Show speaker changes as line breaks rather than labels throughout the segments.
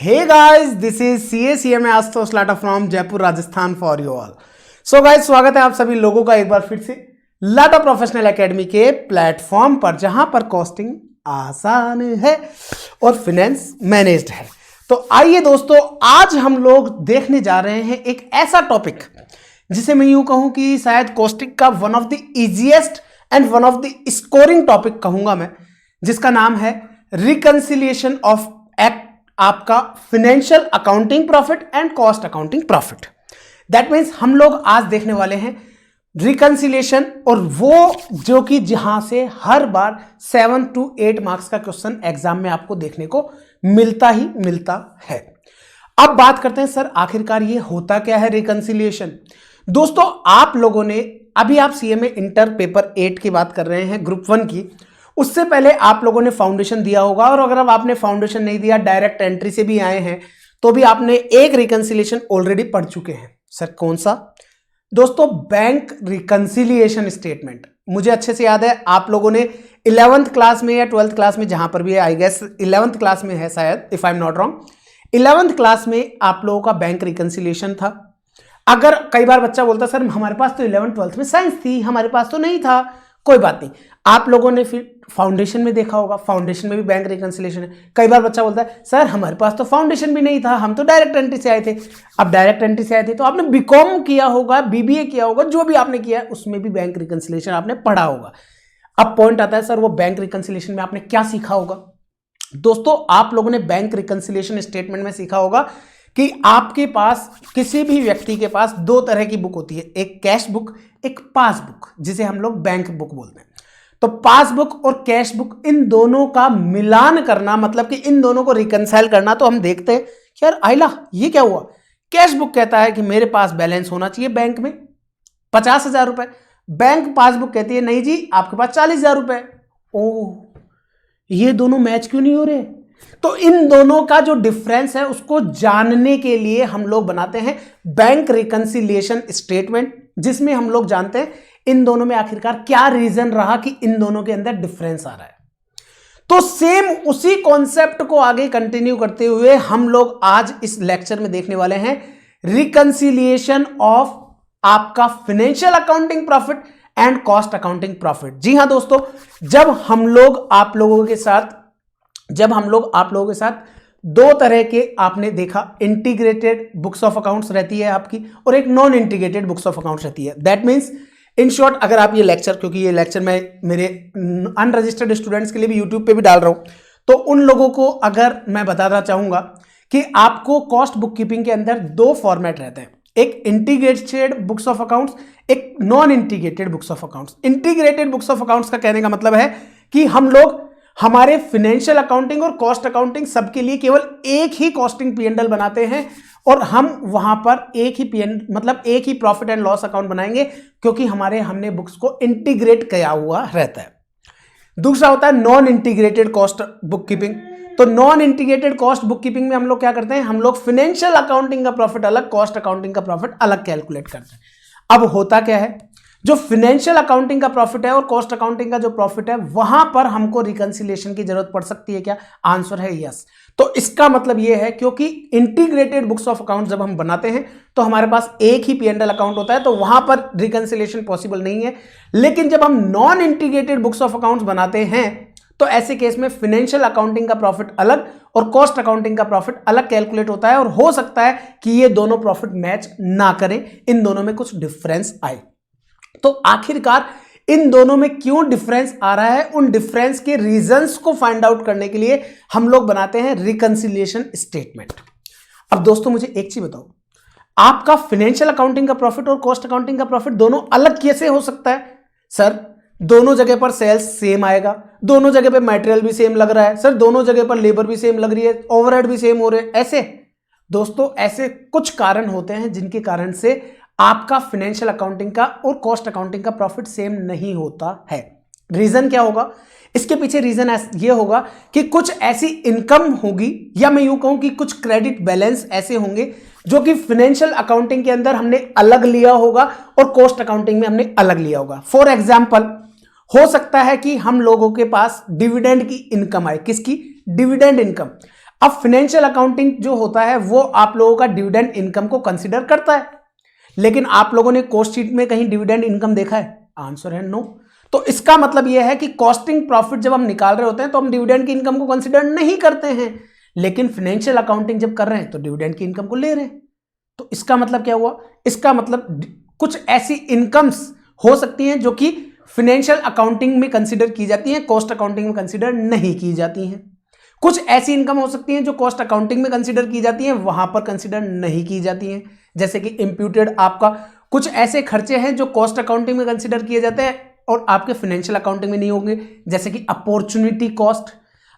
Hey guys, this is CACM Ashutosh Lata from Jaipur Rajasthan for you all. So guys, स्वागत है आप सभी लोगों का एक बार फिर से लाटा प्रोफेशनल एकेडमी के प्लेटफॉर्म पर, जहां पर कॉस्टिंग आसान है और फाइनेंस मैनेज्ड है। तो आइए दोस्तों, आज हम लोग देखने जा रहे हैं एक ऐसा टॉपिक जिसे मैं यूं कहूं कि शायद कॉस्टिंग का one of the easiest and one of the scoring topic कहूंगा मैं, जिसका नाम है रिकंसिलिएशन ऑफ एक्ट आपका financial accounting profit and cost accounting profit. That means हम लोग आज देखने वाले हैं रिकंसिलिएशन, और वो जो कि जहां से हर बार 7 to 8 मार्क्स का क्वेश्चन एग्जाम में आपको देखने को मिलता ही मिलता है। अब बात करते हैं सर, आखिरकार ये होता क्या है रिकंसिलिएशन। दोस्तों, आप लोगों ने अभी आप सीएमए इंटर पेपर 8 की बात कर रहे हैं, ग्रुप 1 की, उससे पहले आप लोगों ने फाउंडेशन दिया होगा, और अगर अब आपने फाउंडेशन नहीं दिया, डायरेक्ट एंट्री से भी आए हैं, तो भी आपने एक रिकंसिलिएशन ऑलरेडी पढ़ चुके हैं। सर कौन सा? दोस्तों, बैंक रिकंसिलिएशन स्टेटमेंट। मुझे अच्छे से याद है, आप लोगों ने 11th क्लास में या 12th क्लास में, जहां पर भी है, आई गेस 11th क्लास में है शायद, if I am not wrong, 11th class में आप लोगों का बैंक रिकंसिलिएशन था। अगर कई बार बच्चा बोलता सर हमारे पास तो 11th 12th में साइंस थी, हमारे पास तो नहीं था, कोई बात नहीं, आप लोगों ने फिर फाउंडेशन में देखा होगा, फाउंडेशन में भी बैंक रिकंसिलिएशन है। कई बार बच्चा बोलता है सर हमारे पास तो फाउंडेशन भी नहीं था, हम तो डायरेक्ट एंट्री से आए थे। अब डायरेक्ट एंट्री से आए थे तो आपने बीकॉम किया होगा, बीबीए किया होगा, जो भी आपने किया है उसमें भी बैंक रिकंसिलिएशन आपने पढ़ा होगा। अब पॉइंट आता है सर, वो बैंक रिकंसिलिएशन में आपने क्या सीखा होगा? दोस्तों, आप लोगों ने बैंक रिकंसिलिएशन स्टेटमेंट में सीखा होगा कि आपके पास, किसी भी व्यक्ति के पास 2 तरह की बुक होती है, एक कैश बुक, एक पासबुक, जिसे हम लोग बैंक बुक बोलते हैं। तो पासबुक और कैश बुक, इन दोनों का मिलान करना, मतलब कि इन दोनों को रिकंसाइल करना, तो हम देखते हैं कि यार आइला ये क्या हुआ। कैश बुक कहता है कि मेरे पास बैलेंस होना चाहिए बैंक में 50,000 रुपए, बैंक पासबुक कहती है नहीं जी आपके पास 40,000 रुपए। ओह, ये दोनों मैच क्यों नहीं हो रहे? तो इन दोनों का जो डिफरेंस है उसको जानने के लिए हम लोग बनाते हैं बैंक रिकंसिलिएशन स्टेटमेंट, जिसमें हम लोग जानते हैं इन दोनों में आखिरकार क्या रीजन रहा कि इन दोनों के अंदर डिफरेंस आ रहा है। तो सेम उसी कॉन्सेप्ट को आगे कंटिन्यू करते हुए हम लोग आज इस लेक्चर में देखने वाले हैं रिकंसिलिएशन ऑफ आपका financial accounting profit and cost accounting profit. जी हां दोस्तों, जब हम लोग आप लोगों के साथ 2 तरह के आपने देखा, इंटीग्रेटेड बुक्स ऑफ अकाउंट्स रहती है आपकी, और एक non integrated books of accounts रहती है। दैट मीन्स इन शॉर्ट, अगर आप ये लेक्चर, क्योंकि ये लेक्चर मैं मेरे अनरजिस्टर्ड स्टूडेंट्स के लिए भी यूट्यूब पे भी डाल रहा हूं, तो उन लोगों को अगर मैं बताना चाहूंगा कि आपको कॉस्ट बुक कीपिंग के अंदर 2 फॉर्मेट रहते हैं, एक इंटीग्रेटेड बुक्स ऑफ अकाउंट्स, एक non integrated books of accounts. Integrated books of accounts का कहने का मतलब है कि हम लोग हमारे फाइनेंशियल अकाउंटिंग और कॉस्ट अकाउंटिंग सबके लिए केवल एक ही कॉस्टिंग पी&एल बनाते हैं, और हम वहां पर एक ही प्रॉफिट एंड लॉस अकाउंट बनाएंगे, क्योंकि हमने बुक्स को इंटीग्रेट किया हुआ रहता है। दूसरा होता है non integrated cost book keeping. तो non integrated cost book keeping में हम लोग क्या करते हैं, हम लोग फाइनेंशियल अकाउंटिंग का प्रॉफिट अलग, कॉस्ट अकाउंटिंग का प्रॉफिट अलग कैलकुलेट करते हैं। अब होता क्या है, जो फाइनेंशियल अकाउंटिंग का प्रॉफिट है और कॉस्ट अकाउंटिंग का जो प्रॉफिट है, वहां पर हमको रिकंसिलिएशन की जरूरत पड़ सकती है क्या? आंसर है यस। तो इसका मतलब यह है, क्योंकि इंटीग्रेटेड बुक्स ऑफ अकाउंट जब हम बनाते हैं तो हमारे पास एक ही पी&एल अकाउंट होता है, तो वहां पर रिकंसिलिएशन पॉसिबल नहीं है। लेकिन जब हम non integrated books of accounts बनाते हैं, तो ऐसे केस में फाइनेंशियल अकाउंटिंग का प्रॉफिट अलग और कॉस्ट अकाउंटिंग का प्रॉफिट अलग कैलकुलेट होता है, और हो सकता है कि ये दोनों प्रॉफिट मैच ना करें, इन दोनों में कुछ डिफरेंस आए। तो आखिरकार इन दोनों में क्यों डिफरेंस आ रहा है, उन डिफरेंस के रीजंस को फाइंड आउट करने के लिए हम लोग बनाते हैं रिकंसिलिएशन स्टेटमेंट। अब दोस्तों, मुझे एक चीज बताओ, आपका फाइनेंशियल अकाउंटिंग का प्रॉफिट और कॉस्ट अकाउंटिंग का प्रॉफिट दोनों अलग कैसे हो सकता है? सर दोनों जगह पर सेल्स सेम आएगा, दोनों जगह पे मटेरियल भी सेम लग रहा है, सर दोनों जगह पर लेबर भी सेम लग रही है, ओवरहेड भी सेम हो रहे हैं। ऐसे दोस्तों, ऐसे कुछ कारण होते हैं जिनके कारण से आपका फाइनेंशियल अकाउंटिंग का और कॉस्ट अकाउंटिंग का प्रॉफिट सेम नहीं होता है। रीजन क्या होगा? इसके पीछे रीजन ये होगा कि कुछ ऐसी इनकम होगी, या मैं यूं कहूं कि कुछ क्रेडिट बैलेंस ऐसे होंगे जो कि फाइनेंशियल अकाउंटिंग के अंदर हमने अलग लिया होगा और कॉस्ट अकाउंटिंग में हमने अलग लिया होगा। फॉर एग्जाम्पल, हो सकता है कि हम लोगों के पास डिविडेंड की इनकम आए। किसकी? Dividend income. अब फाइनेंशियल अकाउंटिंग जो होता है वो आप लोगों का डिविडेंड इनकम को कंसिडर करता है, लेकिन आप लोगों ने कॉस्ट शीट में कहीं डिविडेंड इनकम देखा है? आंसर है नो। तो इसका मतलब यह है कि कॉस्टिंग प्रॉफिट जब हम निकाल रहे होते हैं तो हम डिविडेंड की इनकम को कंसिडर नहीं करते हैं, लेकिन फाइनेंशियल अकाउंटिंग जब कर रहे हैं तो डिविडेंड की इनकम को ले रहे हैं। तो इसका मतलब क्या हुआ? इसका मतलब कुछ ऐसी इनकम्स हो सकती हैं जो कि फाइनेंशियल अकाउंटिंग में कंसिडर की जाती हैं, कॉस्ट अकाउंटिंग में कंसिडर नहीं की जाती हैं। कुछ ऐसी इनकम हो सकती हैं जो कॉस्ट अकाउंटिंग में कंसिडर की जाती हैं, वहां पर कंसिडर नहीं की जाती हैं। जैसे कि इंप्यूटेड आपका कुछ ऐसे खर्चे हैं जो कॉस्ट अकाउंटिंग में कंसिडर किए जाते हैं और आपके फाइनेंशियल अकाउंटिंग में नहीं होंगे, जैसे कि अपॉर्चुनिटी कॉस्ट।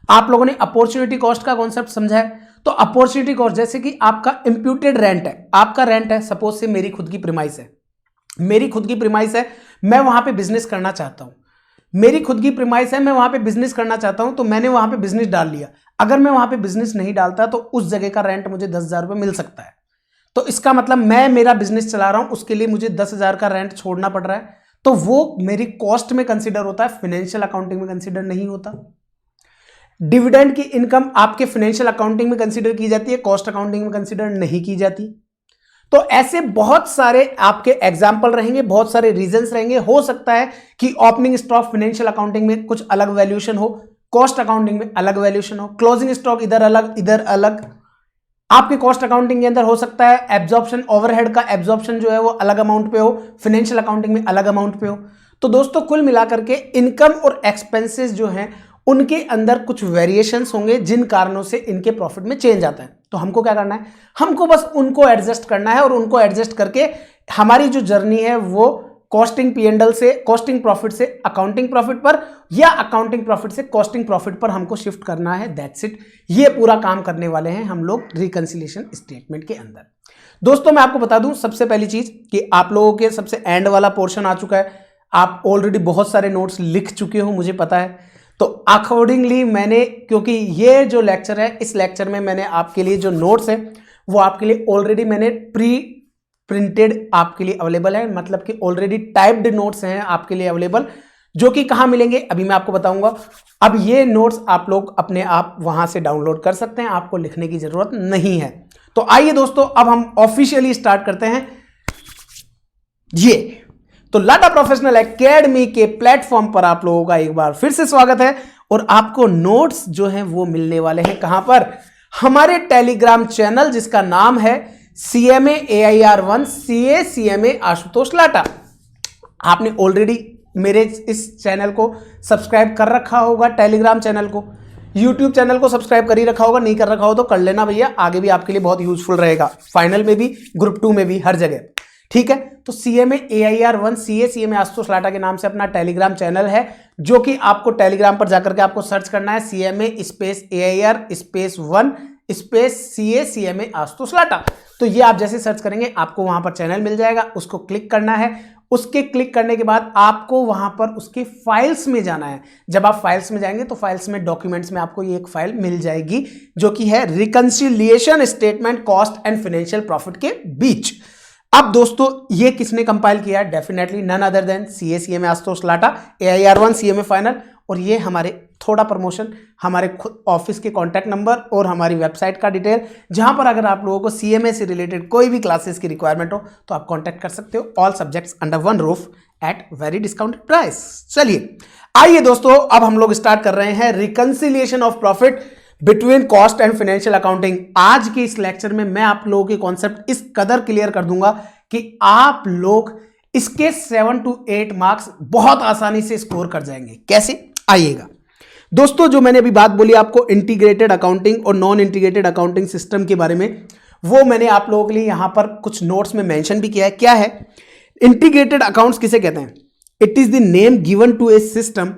आप लोगों ने अपॉर्चुनिटी कॉस्ट का कॉन्सेप्ट समझा है? तो अपॉर्चुनिटी कॉस्ट जैसे कि आपका इंप्यूटेड रेंट है, आपका रेंट है, सपोज से मेरी खुद की प्रीमाइस है, मेरी खुद की प्रीमाइस है, मैं वहां पे बिजनेस करना चाहता हूं, मेरी खुद की प्रीमाइस है, मैं वहां पे बिजनेस करना चाहता हूं, तो मैंने वहां पे बिजनेस डाल लिया। अगर मैं वहां पे बिजनेस नहीं डालता तो उस जगह का रेंट मुझे 10,000 रुपये मिल सकता है। तो इसका मतलब मैं मेरा बिजनेस चला रहा हूं, उसके लिए मुझे 10,000 का रेंट छोड़ना पड़ रहा है, तो वो मेरी कॉस्ट में कंसिडर होता है, फाइनेंशियल अकाउंटिंग में कंसिडर नहीं होता। डिविडेंड की इनकम आपके फाइनेंशियल अकाउंटिंग में कंसिडर की जाती है, कॉस्ट अकाउंटिंग में कंसिडर नहीं की जाती। तो ऐसे बहुत सारे आपके एग्जाम्पल रहेंगे, बहुत सारे रीजंस रहेंगे। हो सकता है कि ओपनिंग स्टॉक फाइनेंशियल अकाउंटिंग में कुछ अलग वैल्यूएशन हो, कॉस्ट अकाउंटिंग में अलग वैल्यूएशन हो, क्लोजिंग स्टॉक इधर अलग इधर अलग। आपके कॉस्ट अकाउंटिंग के अंदर हो सकता है एब्जॉर्प्शन, ओवरहेड का एब्जॉर्प्शन जो है वो अलग अमाउंट पे हो, फाइनेंशियल अकाउंटिंग में अलग अमाउंट पे हो। तो दोस्तों कुल मिलाकर के इनकम और एक्सपेंसेस जो हैं उनके अंदर कुछ वेरिएशंस होंगे, जिन कारणों से इनके प्रॉफिट में चेंज आता है। तो हमको क्या करना है? हमको बस उनको एडजस्ट करना है, और उनको एडजस्ट करके हमारी जो जर्नी है वो कॉस्टिंग P&L से, कॉस्टिंग प्रॉफिट से अकाउंटिंग प्रॉफिट पर, या अकाउंटिंग प्रॉफिट से कॉस्टिंग प्रॉफिट पर हमको शिफ्ट करना है। That's it. ये पूरा काम करने वाले हैं हम लोग रिकंसिलिएशन स्टेटमेंट के अंदर। दोस्तों मैं आपको बता दूं सबसे पहली चीज कि आप लोगों के सबसे एंड वाला पोर्शन आ चुका है। आप ऑलरेडी बहुत सारे नोट्स लिख चुके हो, मुझे पता है। तो अकॉर्डिंगली मैंने, क्योंकि ये जो लेक्चर है, इस लेक्चर में मैंने आपके लिए जो नोट्स है वो आपके लिए ऑलरेडी मैंने प्री प्रिंटेड आपके लिए अवेलेबल है, मतलब कि ऑलरेडी टाइप्ड नोट्स हैं आपके लिए अवेलेबल, जो कि कहां मिलेंगे अभी मैं आपको बताऊंगा। अब ये नोट्स आप लोग अपने आप वहां से डाउनलोड कर सकते हैं, आपको लिखने की जरूरत नहीं है। तो आइए दोस्तों अब हम ऑफिशियली स्टार्ट करते हैं। ये तो लाटा प्रोफेशनल एकेडमी के प्लेटफॉर्म पर आप लोगों का एक बार फिर से स्वागत है, और आपको नोट्स जो हैं वो मिलने वाले हैं कहां पर? हमारे टेलीग्राम चैनल जिसका नाम है CMA AIR1 CA CMA Ashutosh लाटा। आपने ऑलरेडी मेरे इस चैनल को सब्सक्राइब कर रखा होगा, टेलीग्राम चैनल को, यूट्यूब चैनल को सब्सक्राइब कर ही रखा होगा। नहीं कर रखा हो तो कर लेना भैया, आगे भी आपके लिए बहुत यूजफुल रहेगा, फाइनल में भी, ग्रुप 2 में भी, हर जगह। ठीक है, तो CMA AIR1 CA CMA Ashutosh लाटा के नाम से अपना टेलीग्राम चैनल है, जो कि आपको टेलीग्राम पर जाकर के आपको सर्च करना है CMA space AIR space 1 space CA CMA Ashutosh Lata. तो ये आप जैसे सर्च करेंगे आपको वहां पर चैनल मिल जाएगा, उसको क्लिक करना है। उसके क्लिक करने के बाद आपको वहां पर उसके फाइल्स में जाना है। जब आप फाइल्स में जाएंगे तो फाइल्स में, डॉक्यूमेंट्स में आपको ये एक फाइल मिल जाएगी जो कि है reconciliation statement cost and financial profit के बीच। अब दोस्तों ये किसने कंपाइल किया है? Definitely none other than CA CMA Ashutosh Lata, AIR1 CMA फाइनल। और ये हमारे थोड़ा प्रमोशन, हमारे खुद ऑफिस के कॉन्टैक्ट नंबर और हमारी वेबसाइट का डिटेल, जहां पर अगर आप लोगों को CMA से रिलेटेड कोई भी क्लासेस की रिक्वायरमेंट हो तो आप कॉन्टैक्ट कर सकते हो। All subjects under one roof at very discounted price. चलिए आइए दोस्तों अब हम लोग स्टार्ट कर रहे हैं reconciliation of profit between cost and financial accounting. आज के इस लेक्चर में मैं आप लोगों के कॉन्सेप्ट इस कदर क्लियर कर दूंगा कि आप लोग इसके 7 to 8 मार्क्स बहुत आसानी से स्कोर कर जाएंगे। कैसे? आइएगा दोस्तों, जो मैंने अभी बात बोली आपको इंटीग्रेटेड अकाउंटिंग और नॉन इंटीग्रेटेड अकाउंटिंग सिस्टम के बारे में, वो मैंने आप लोगों के लिए यहां पर कुछ नोट्स में मेंशन भी किया है। क्या है इंटीग्रेटेड अकाउंट्स? किसे कहते हैं? It is the name given to a system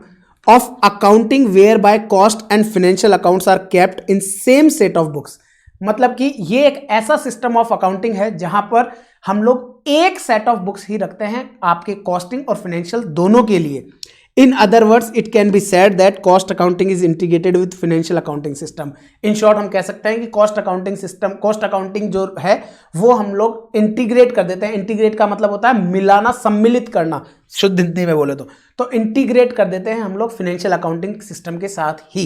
of accounting whereby cost and financial accounts are kept in same set of books। मतलब कि ये एक ऐसा सिस्टम ऑफ अकाउंटिंग है जहां पर हम लोग एक सेट ऑफ बुक्स ही रखते हैं आपके कॉस्टिंग और फाइनेंशियल दोनों के लिए। In other words it can be said that cost accounting is integrated with financial accounting system. In short हम कह सकते हैं कि cost accounting system, cost accounting जो है वो हम लोग इंटीग्रेट कर देते हैं। इंटीग्रेट का मतलब होता है मिलाना, सम्मिलित करना, शुद्ध हिंदी में बोले तो इंटीग्रेट कर देते हैं हम लोग फाइनेंशियल अकाउंटिंग सिस्टम के साथ ही।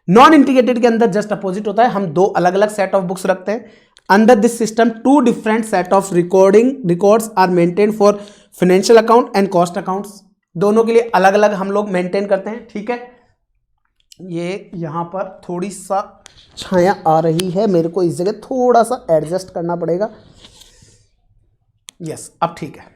नॉन इंटीग्रेटेड के अंदर जस्ट अपोजिट होता है, हम दो अलग अलग सेट ऑफ बुक्स रखते हैं। Under this system two different set of records are maintain for financial account and cost accounts. दोनों के लिए अलग अलग हम लोग मेंटेन करते हैं, ठीक है। ये यहां पर थोड़ी सा छाया आ रही है, मेरे को इस जगह थोड़ा सा एडजस्ट करना पड़ेगा। यस, अब ठीक है।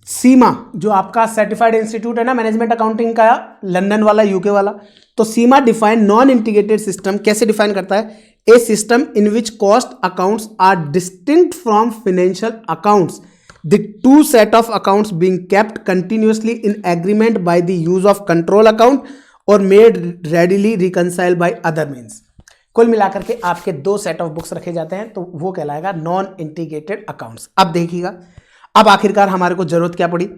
सीमा जो आपका सर्टिफाइड इंस्टीट्यूट है ना मैनेजमेंट अकाउंटिंग का, लंदन वाला, यूके वाला, तो CIMA define non integrated system कैसे डिफाइन करता है? A system in which cost accounts are distinct from financial accounts, the two set of accounts being kept continuously in agreement by the use of control account और made readily reconcile by other means. कुल मिलाकर के आपके दो set of books रखे जाते हैं, तो वो कहलाएगा नॉन इंटीग्रेटेड अकाउंट्स। अब देखिएगा, अब आखिरकार हमारे को जरूरत क्या पड़ी?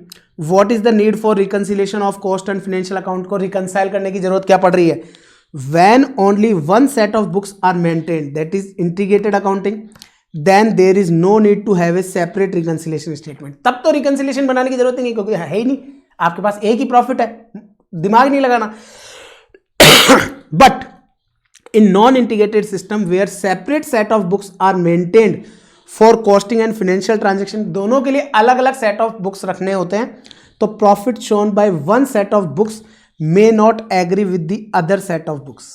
What is the need for reconciliation of cost and financial account को रिकंसाइल करने की जरूरत क्या पड़ रही है? When only one set of books are maintained, that is integrated accounting, then there is no need to have a separate reconciliation statement. तब तो रिकंसिलेशन बनाने की जरूरत ही नहीं, क्योंकि है ही नहीं, आपके पास एक ही प्रॉफिट है, दिमाग नहीं लगाना। But in non-integrated system where separate set of books are maintained for costing and financial transaction, दोनों के लिए अलग अलग set of books रखने होते हैं, तो profit shown by one set of books may not agree with the other set of books।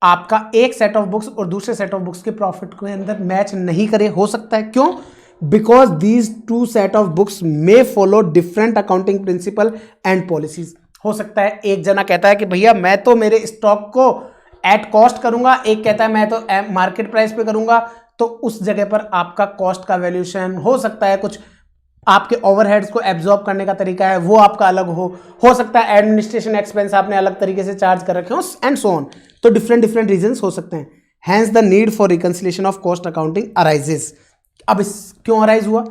आपका एक set of books और दूसरे set of books के profit के अंदर मैच नहीं करे, हो सकता है, क्यों? Because these two set of books may follow different accounting principle and policies। हो सकता है एक जना कहता है कि भैया मैं तो मेरे स्टॉक को एट कॉस्ट करूंगा, एक कहता है मैं तो मार्केट प्राइस पे करूंगा, तो उस जगह पर आपका कॉस्ट का वैल्यूएशन हो सकता है, कुछ आपके ओवरहेड्स को एब्जॉर्ब करने का तरीका है वो आपका अलग हो सकता है एडमिनिस्ट्रेशन एक्सपेंस आपने अलग तरीके से चार्ज कर रखे हो, एंड सो ऑन। तो डिफरेंट रीजंस हो सकते हैं। Hence the need for reconciliation of cost accounting arises. अब इस क्यों अराइज हुआ?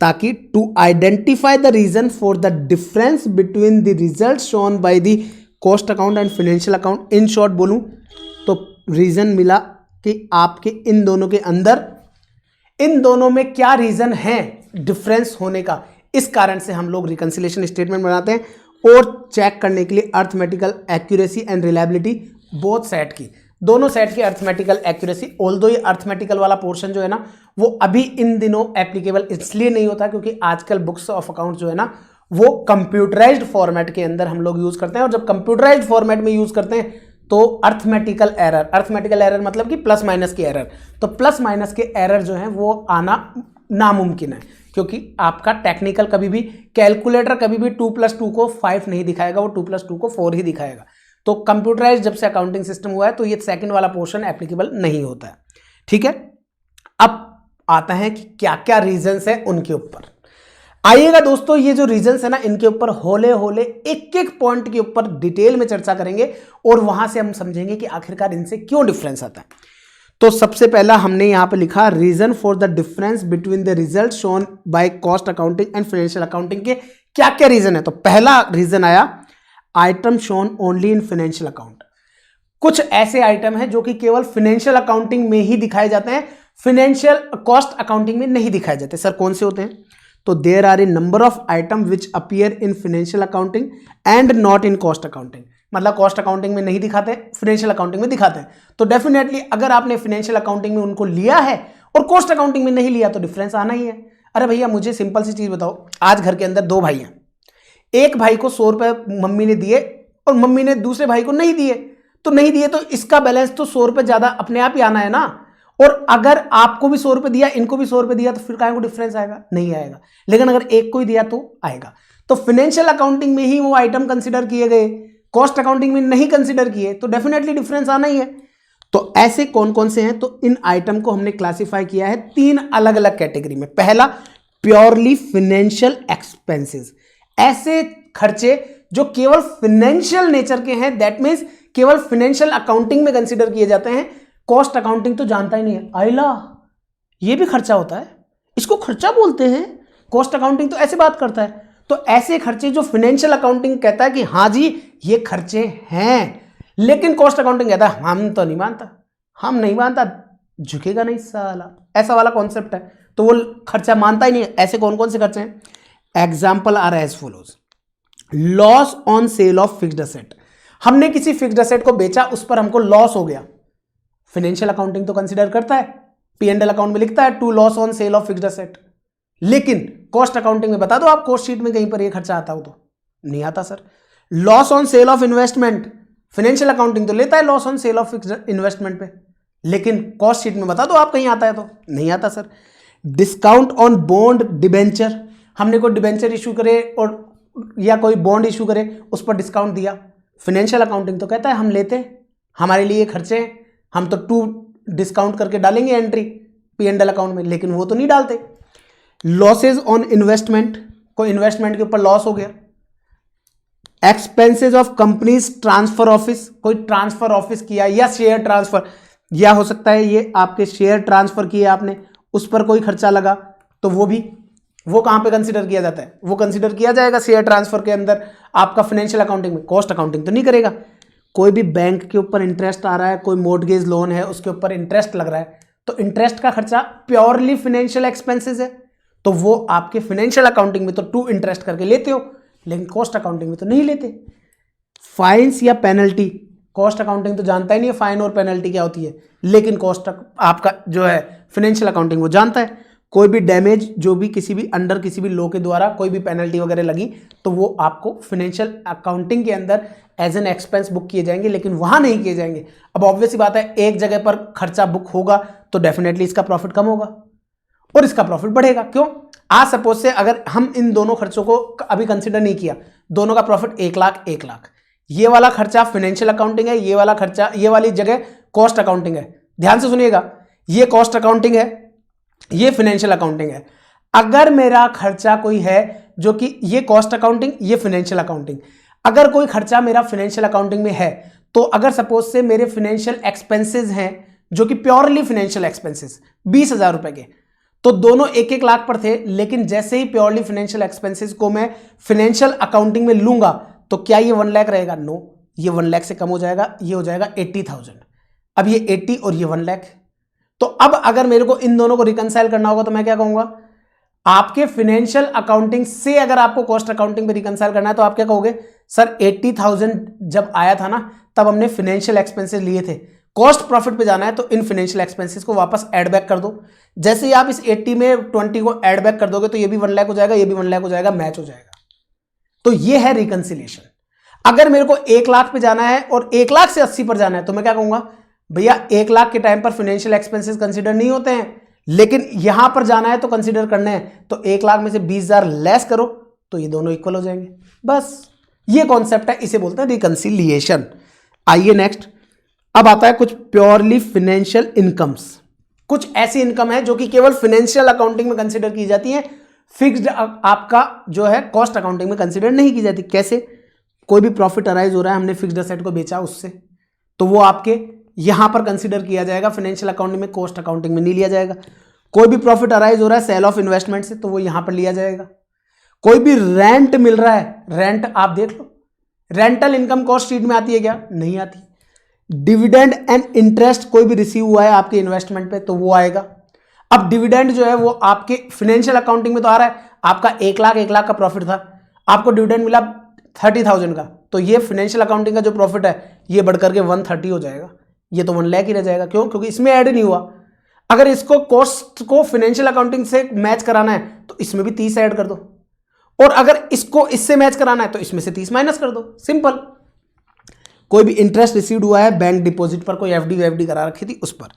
ताकि to identify the reason for the difference between the result shown by the cost account and financial account. In short बोलूं तो रीजन मिला कि आपके इन दोनों के अंदर, इन दोनों में क्या रीजन है डिफरेंस होने का। इस कारण से हम लोग रिकंसिलेशन स्टेटमेंट बनाते हैं और चेक करने के लिए arithmetical accuracy and reliability both set की, दोनों सेट की अर्थमेटिकल एक्यूरेसी। ऑल्दो ये अर्थमेटिकल वाला पोर्शन जो है ना वो अभी इन दिनों एप्लीकेबल इसलिए नहीं होता क्योंकि आजकल बुक्स ऑफ अकाउंट जो है ना वो कंप्यूटराइज्ड फॉर्मेट के अंदर हम लोग यूज करते हैं, और जब कंप्यूटराइज्ड फॉर्मेट में यूज करते हैं तो अर्थमेटिकल एरर मतलब कि प्लस माइनस के एरर, तो प्लस माइनस के एरर जो है वो आना नामुमकिन है, क्योंकि आपका टेक्निकल कभी भी, कैलकुलेटर कभी भी 2+2 को 5 नहीं दिखाएगा, वो 2+2 को 4 ही दिखाएगा। तो कंप्यूटराइज जब से अकाउंटिंग सिस्टम हुआ है तो ये सेकंड वाला पोर्शन एप्लीकेबल नहीं होता है, ठीक है। अब आता है कि क्या क्या रीजंस है उनके ऊपर। आइएगा दोस्तों, ये जो रीजंस है ना इनके ऊपर होले होले एक एक पॉइंट के ऊपर डिटेल में चर्चा करेंगे और वहां से हम समझेंगे कि आखिरकार इनसे क्यों डिफरेंस आता है। तो सबसे पहला हमने यहां पे लिखा reason for the difference between the result shown by cost accounting and financial accounting के क्या क्या रीजन है। तो पहला रीजन आया item shown only in financial account. कुछ ऐसे आइटम है जो कि केवल फाइनेंशियल अकाउंटिंग में ही दिखाए जाते हैं, फाइनेंशियल कॉस्ट अकाउंटिंग में नहीं दिखाए जाते। सर कौन से होते हैं? तो there are a number of item which appear in financial accounting and not in cost accounting. मतलब कॉस्ट अकाउंटिंग में नहीं दिखाते, फाइनेंशियल अकाउंटिंग में दिखाते हैं। तो डेफिनेटली अगर आपने फाइनेंशियल अकाउंटिंग में उनको लिया है और कॉस्ट अकाउंटिंग में नहीं लिया तो डिफरेंस आना ही है। अरे भैया मुझे सिंपल सी चीज बताओ, आज घर के अंदर दो भाई हैं, एक भाई को 100 रुपए मम्मी ने दिए और मम्मी ने दूसरे भाई को नहीं दिए, तो नहीं दिए तो इसका बैलेंस तो 100 रुपए ज्यादा अपने आप ही आना है ना। और अगर आपको भी 100 रुपए दिया, इनको भी 100 रुपए दिया, तो फिर काहे को डिफरेंस आएगा? नहीं आएगा। लेकिन अगर एक को ही दिया तो आएगा। तो फाइनेंशियल अकाउंटिंग में ही वो आइटम कंसिडर किए गए, कॉस्ट अकाउंटिंग में नहीं कंसिडर किए, तो डेफिनेटली डिफरेंस आना ही है। तो ऐसे कौन कौन से हैं? तो इन आइटम को हमने क्लासिफाई किया है 3 अलग अलग कैटेगरी में। पहला प्योरली फाइनेंशियल एक्सपेंसेस, ऐसे खर्चे जो केवल फाइनेंशियल नेचर के हैं, दैट मींस केवल फाइनेंशियल अकाउंटिंग में कंसिडर किए जाते हैं, कॉस्ट अकाउंटिंग तो जानता ही नहीं है। आइला ये भी खर्चा होता है, इसको खर्चा बोलते हैं, कॉस्ट अकाउंटिंग तो ऐसे बात करता है। तो ऐसे खर्चे जो फाइनेंशियल अकाउंटिंग कहता है कि हाँ जी ये खर्चे हैं, लेकिन कॉस्ट अकाउंटिंग कहता है हम तो नहीं मानता, हम नहीं मानता, झुकेगा नहीं साला, ऐसा वाला कॉन्सेप्ट है, तो वो खर्चा मानता ही नहीं है। ऐसे कौन कौन से खर्चे हैं? Example are as follows. Loss on sale of fixed asset, हमने किसी फिक्स्ड एसेट को बेचा, उस पर हमको लॉस हो गया, फाइनेंशियल अकाउंटिंग तो कंसीडर करता है, P&L अकाउंट में लिखता है to loss on sale of fixed asset. लेकिन कॉस्ट अकाउंटिंग में बता दो आप कॉस्ट शीट में कहीं पर ये खर्चा आता हो तो नहीं आता sir. Loss on sale of investment, financial accounting तो लेता है loss on sale of fixed investment पे, लेकिन कॉस्ट शीट में बता दो आप कहीं आता है तो नहीं आता sir. Discount on bond debenture, हमने कोई डिबेंचर इशू करे और या कोई बॉन्ड इशू करे, उस पर डिस्काउंट दिया, फाइनेंशियल अकाउंटिंग तो कहता है हम लेते हैं, हमारे लिए खर्चे हैं, हम तो टू डिस्काउंट करके डालेंगे एंट्री P&L अकाउंट में, लेकिन वो तो नहीं डालते। लॉसेज ऑन इन्वेस्टमेंट, कोई इन्वेस्टमेंट के ऊपर लॉस हो गया। Expenses of companies transfer office, कोई ट्रांसफर ऑफिस किया या शेयर ट्रांसफर, या हो सकता है ये आपके शेयर ट्रांसफर किए आपने, उस पर कोई खर्चा लगा, तो वो कहां पे कंसीडर किया जाता है, वो कंसीडर किया जाएगा शेयर ट्रांसफर के अंदर आपका फाइनेंशियल अकाउंटिंग में, कॉस्ट अकाउंटिंग तो नहीं करेगा। कोई भी बैंक के ऊपर इंटरेस्ट आ रहा है, कोई मॉर्गेज लोन है उसके ऊपर इंटरेस्ट लग रहा है, तो इंटरेस्ट का खर्चा प्योरली फाइनेंशियल एक्सपेंसेस है, तो वो आपके फाइनेंशियल अकाउंटिंग में तो टू इंटरेस्ट करके लेते हो, लेकिन कॉस्ट अकाउंटिंग में तो नहीं लेते। फाइन्स या पेनल्टी, कॉस्ट अकाउंटिंग तो जानता ही नहीं है फाइन और पेनल्टी क्या होती है, लेकिन कॉस्ट आपका जो है फाइनेंशियल अकाउंटिंग वो जानता है। कोई भी डैमेज जो भी किसी भी अंडर किसी भी लॉ के द्वारा कोई भी पेनल्टी वगैरह लगी, तो वो आपको फाइनेंशियल अकाउंटिंग के अंदर एज एन एक्सपेंस बुक किए जाएंगे, लेकिन वहां नहीं किए जाएंगे। अब ऑब्वियस सी बात है, एक जगह पर खर्चा बुक होगा तो डेफिनेटली इसका प्रॉफिट कम होगा और इसका प्रॉफिट बढ़ेगा। क्यों? आज सपोज से अगर हम इन दोनों खर्चों को अभी कंसिडर नहीं किया, दोनों का प्रॉफिट 1 लाख 1 लाख, ये वाला खर्चा फाइनेंशियल अकाउंटिंग है, ये वाला खर्चा ये वाली जगह कॉस्ट अकाउंटिंग है। ध्यान से सुनिएगा, ये कॉस्ट अकाउंटिंग है, ये फाइनेंशियल अकाउंटिंग है। अगर मेरा खर्चा कोई है जो कि ये कॉस्ट अकाउंटिंग, ये फाइनेंशियल अकाउंटिंग, अगर कोई खर्चा मेरा फाइनेंशियल अकाउंटिंग में है, तो अगर सपोज से मेरे फाइनेंशियल एक्सपेंसेस हैं जो कि प्योरली फाइनेंशियल एक्सपेंसेस 20,000 रुपए के, तो दोनों 1-1 लाख पर थे, लेकिन जैसे ही प्योरली फाइनेंशियल एक्सपेंसेस को मैं फाइनेंशियल अकाउंटिंग में लूंगा, तो क्या ये 1 लाख रहेगा? नो, ये 1 लाख से कम हो जाएगा, ये हो जाएगा 80,000। अब ये 80 और ये 1 लाख, तो अब अगर मेरे को इन दोनों को रिकंसाइल करना होगा तो मैं क्या कहूंगा? आपके फाइनेंशियल अकाउंटिंग से अगर आपको कॉस्ट अकाउंटिंग में रिकंसाइल करना है तो आप क्या कहोगे? सर 80,000 जब आया था ना, तब हमने फाइनेंशियल एक्सपेंसेस लिए थे, कॉस्ट प्रॉफिट पे जाना है तो इन फाइनेंशियल एक्सपेंसेस को वापस ऐड बैक कर दो। जैसे ही आप इस 80 में 20 को ऐड बैक कर दोगे तो ये भी 1 लाख हो जाएगा, ये भी 1 लाख हो जाएगा, मैच हो जाएगा। तो ये है रिकंसिलिएशन। अगर मेरे को 1 लाख पे जाना है और 1 लाख से 80 पर जाना है तो मैं क्या कहूंगा? भैया 1 लाख के टाइम पर फाइनेंशियल एक्सपेंसेस कंसीडर नहीं होते हैं, लेकिन यहां पर जाना है तो कंसीडर करने हैं, तो 1 लाख में से 20,000 लेस करो तो ये दोनों इक्वल हो जाएंगे। बस ये कॉन्सेप्ट है, इसे बोलते हैं रिकंसिलिएशन। आइए नेक्स्ट, अब आता है कुछ प्योरली फाइनेंशियल इनकम्स। कुछ ऐसी इनकम है जो कि केवल फाइनेंशियल अकाउंटिंग में कंसीडर की जाती है, फिक्स्ड आपका जो है कॉस्ट अकाउंटिंग में कंसीडर नहीं की जाती। कैसे? कोई भी प्रॉफिट अराइज हो रहा है, हमने फिक्स्ड एसेट को बेचा उससे, तो वो आपके यहां पर कंसीडर किया जाएगा, फाइनेंशियल अकाउंटिंग में, कॉस्ट अकाउंटिंग में नहीं लिया जाएगा। कोई भी प्रॉफिट अराइज हो रहा है सेल ऑफ इन्वेस्टमेंट से, तो वो यहां पर लिया जाएगा। कोई भी रेंट मिल रहा है, रेंट आप देख लो, रेंटल इनकम कॉस्ट शीट में आती है क्या? नहीं आती। डिविडेंड एंड इंटरेस्ट कोई भी रिसीव हुआ है आपके इन्वेस्टमेंट पे, तो वो आएगा। अब डिविडेंड जो है वो आपके फाइनेंशियल अकाउंटिंग में तो आ रहा है, आपका 1 लाख का प्रॉफिट था, आपको डिविडेंड मिला 30,000 का, तो ये फाइनेंशियल अकाउंटिंग का जो प्रॉफिट है ये बढ़कर के 130 हो जाएगा, ये तो 1 लाख ही रह जाएगा। क्यों? क्योंकि इसमें ऐड नहीं हुआ। अगर इसको कॉस्ट को फाइनेंशियल अकाउंटिंग से मैच कराना है तो इसमें भी 30 ऐड कर दो, और अगर इसको इससे मैच कराना है तो इसमें से 30 माइनस कर दो, सिंपल। कोई भी इंटरेस्ट रिसीव्ड हुआ है बैंक डिपॉजिट पर, कोई एफडी करा रखी थी उस पर।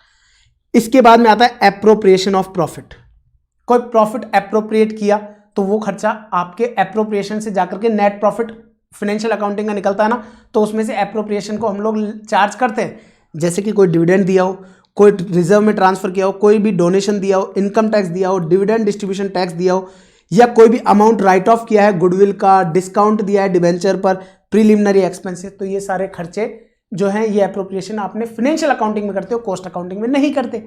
इसके बाद में आता है एप्रोप्रिएशन ऑफ प्रॉफिट। कोई प्रॉफिट एप्रोप्रिएट किया तो वो खर्चा आपके एप्रोप्रिएशन से जाकर के नेट प्रॉफिट फाइनेंशियल अकाउंटिंग का निकलता है ना, तो उसमें से एप्रोप्रिएशन को हम लोग चार्ज करते हैं। जैसे कि कोई डिविडेंड दिया हो, कोई रिजर्व में ट्रांसफर किया हो, कोई भी डोनेशन दिया हो, इनकम टैक्स दिया हो, डिविडेंड डिस्ट्रीब्यूशन टैक्स दिया हो, या कोई भी अमाउंट राइट ऑफ किया है गुडविल का, डिस्काउंट दिया है डिबेंचर पर, प्रीलिमिनरी एक्सपेंसेस, तो ये सारे खर्चे जो हैं ये एप्रोप्रिएशन आपने फाइनेंशियल अकाउंटिंग में करते हो, कॉस्ट अकाउंटिंग में नहीं करते,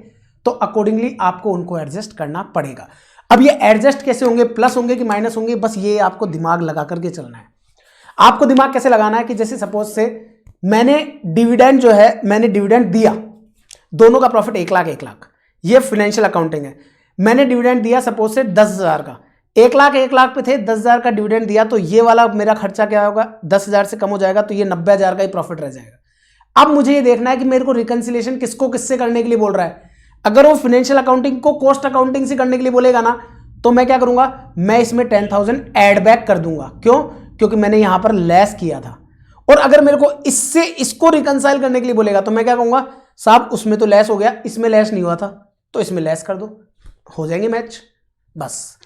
तो अकॉर्डिंगली आपको उनको एडजस्ट करना पड़ेगा। अब ये एडजस्ट कैसे होंगे, प्लस होंगे कि माइनस होंगे, बस ये आपको दिमाग लगा करके चलना है। आपको दिमाग कैसे लगाना है कि जैसे सपोज से मैंने डिविडेंड जो है, मैंने डिविडेंड दिया, दोनों का प्रॉफिट 1 लाख 1 लाख, ये फाइनेंशियल अकाउंटिंग है। मैंने डिविडेंड दिया सपोज से 10,000 का, 1 लाख पे थे, 10,000 का डिविडेंड दिया, तो ये वाला मेरा खर्चा क्या होगा, 10,000 से कम हो जाएगा, तो ये 90,000 का ही प्रॉफिट रह जाएगा। अब मुझे ये देखना है कि मेरे को रिकंसिलिएशन किसको किससे करने के लिए बोल रहा है। अगर वो फाइनेंशियल अकाउंटिंग को कॉस्ट अकाउंटिंग से करने के लिए बोलेगा ना, तो मैं क्या करूंगा, मैं इसमें 10,000 एड बैक कर दूंगा। क्यों? क्योंकि मैंने यहां पर लेस किया था। और अगर मेरे को इससे इसको रिकंसाइल करने के लिए बोलेगा, तो मैं क्या कहूंगा, साहब उसमें तो लेस हो गया, इसमें लेस नहीं हुआ था, तो इसमें लेस कर दो, हो जाएंगे मैच। बस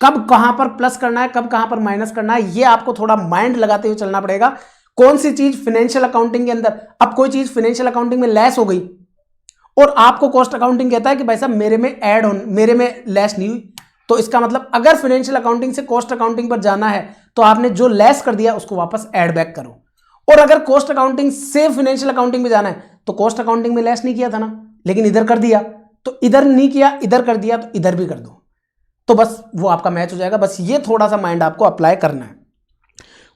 कब कहां पर प्लस करना है, कब कहां पर माइनस करना है, ये आपको थोड़ा माइंड लगाते हुए चलना पड़ेगा। कौन सी चीज फाइनेंशियल अकाउंटिंग के अंदर, अब कोई चीज फाइनेंशियल अकाउंटिंग में लेस हो गई और आपको कॉस्ट अकाउंटिंग कहता है कि भाई साहब मेरे में लेस नहीं हुई, तो इसका मतलब अगर फाइनेंशियल अकाउंटिंग से कॉस्ट अकाउंटिंग पर जाना है तो आपने जो लेस कर दिया उसको वापस ऐड बैक करो। और अगर कॉस्ट अकाउंटिंग से फाइनेंशियल अकाउंटिंग में जाना है तो कॉस्ट अकाउंटिंग में लेस नहीं किया था ना, लेकिन इधर कर दिया, तो इधर नहीं किया, इधर कर दिया, तो इधर भी कर दो, तो बस वो आपका मैच हो जाएगा। बस ये थोड़ा सा माइंड आपको अप्लाई करना है।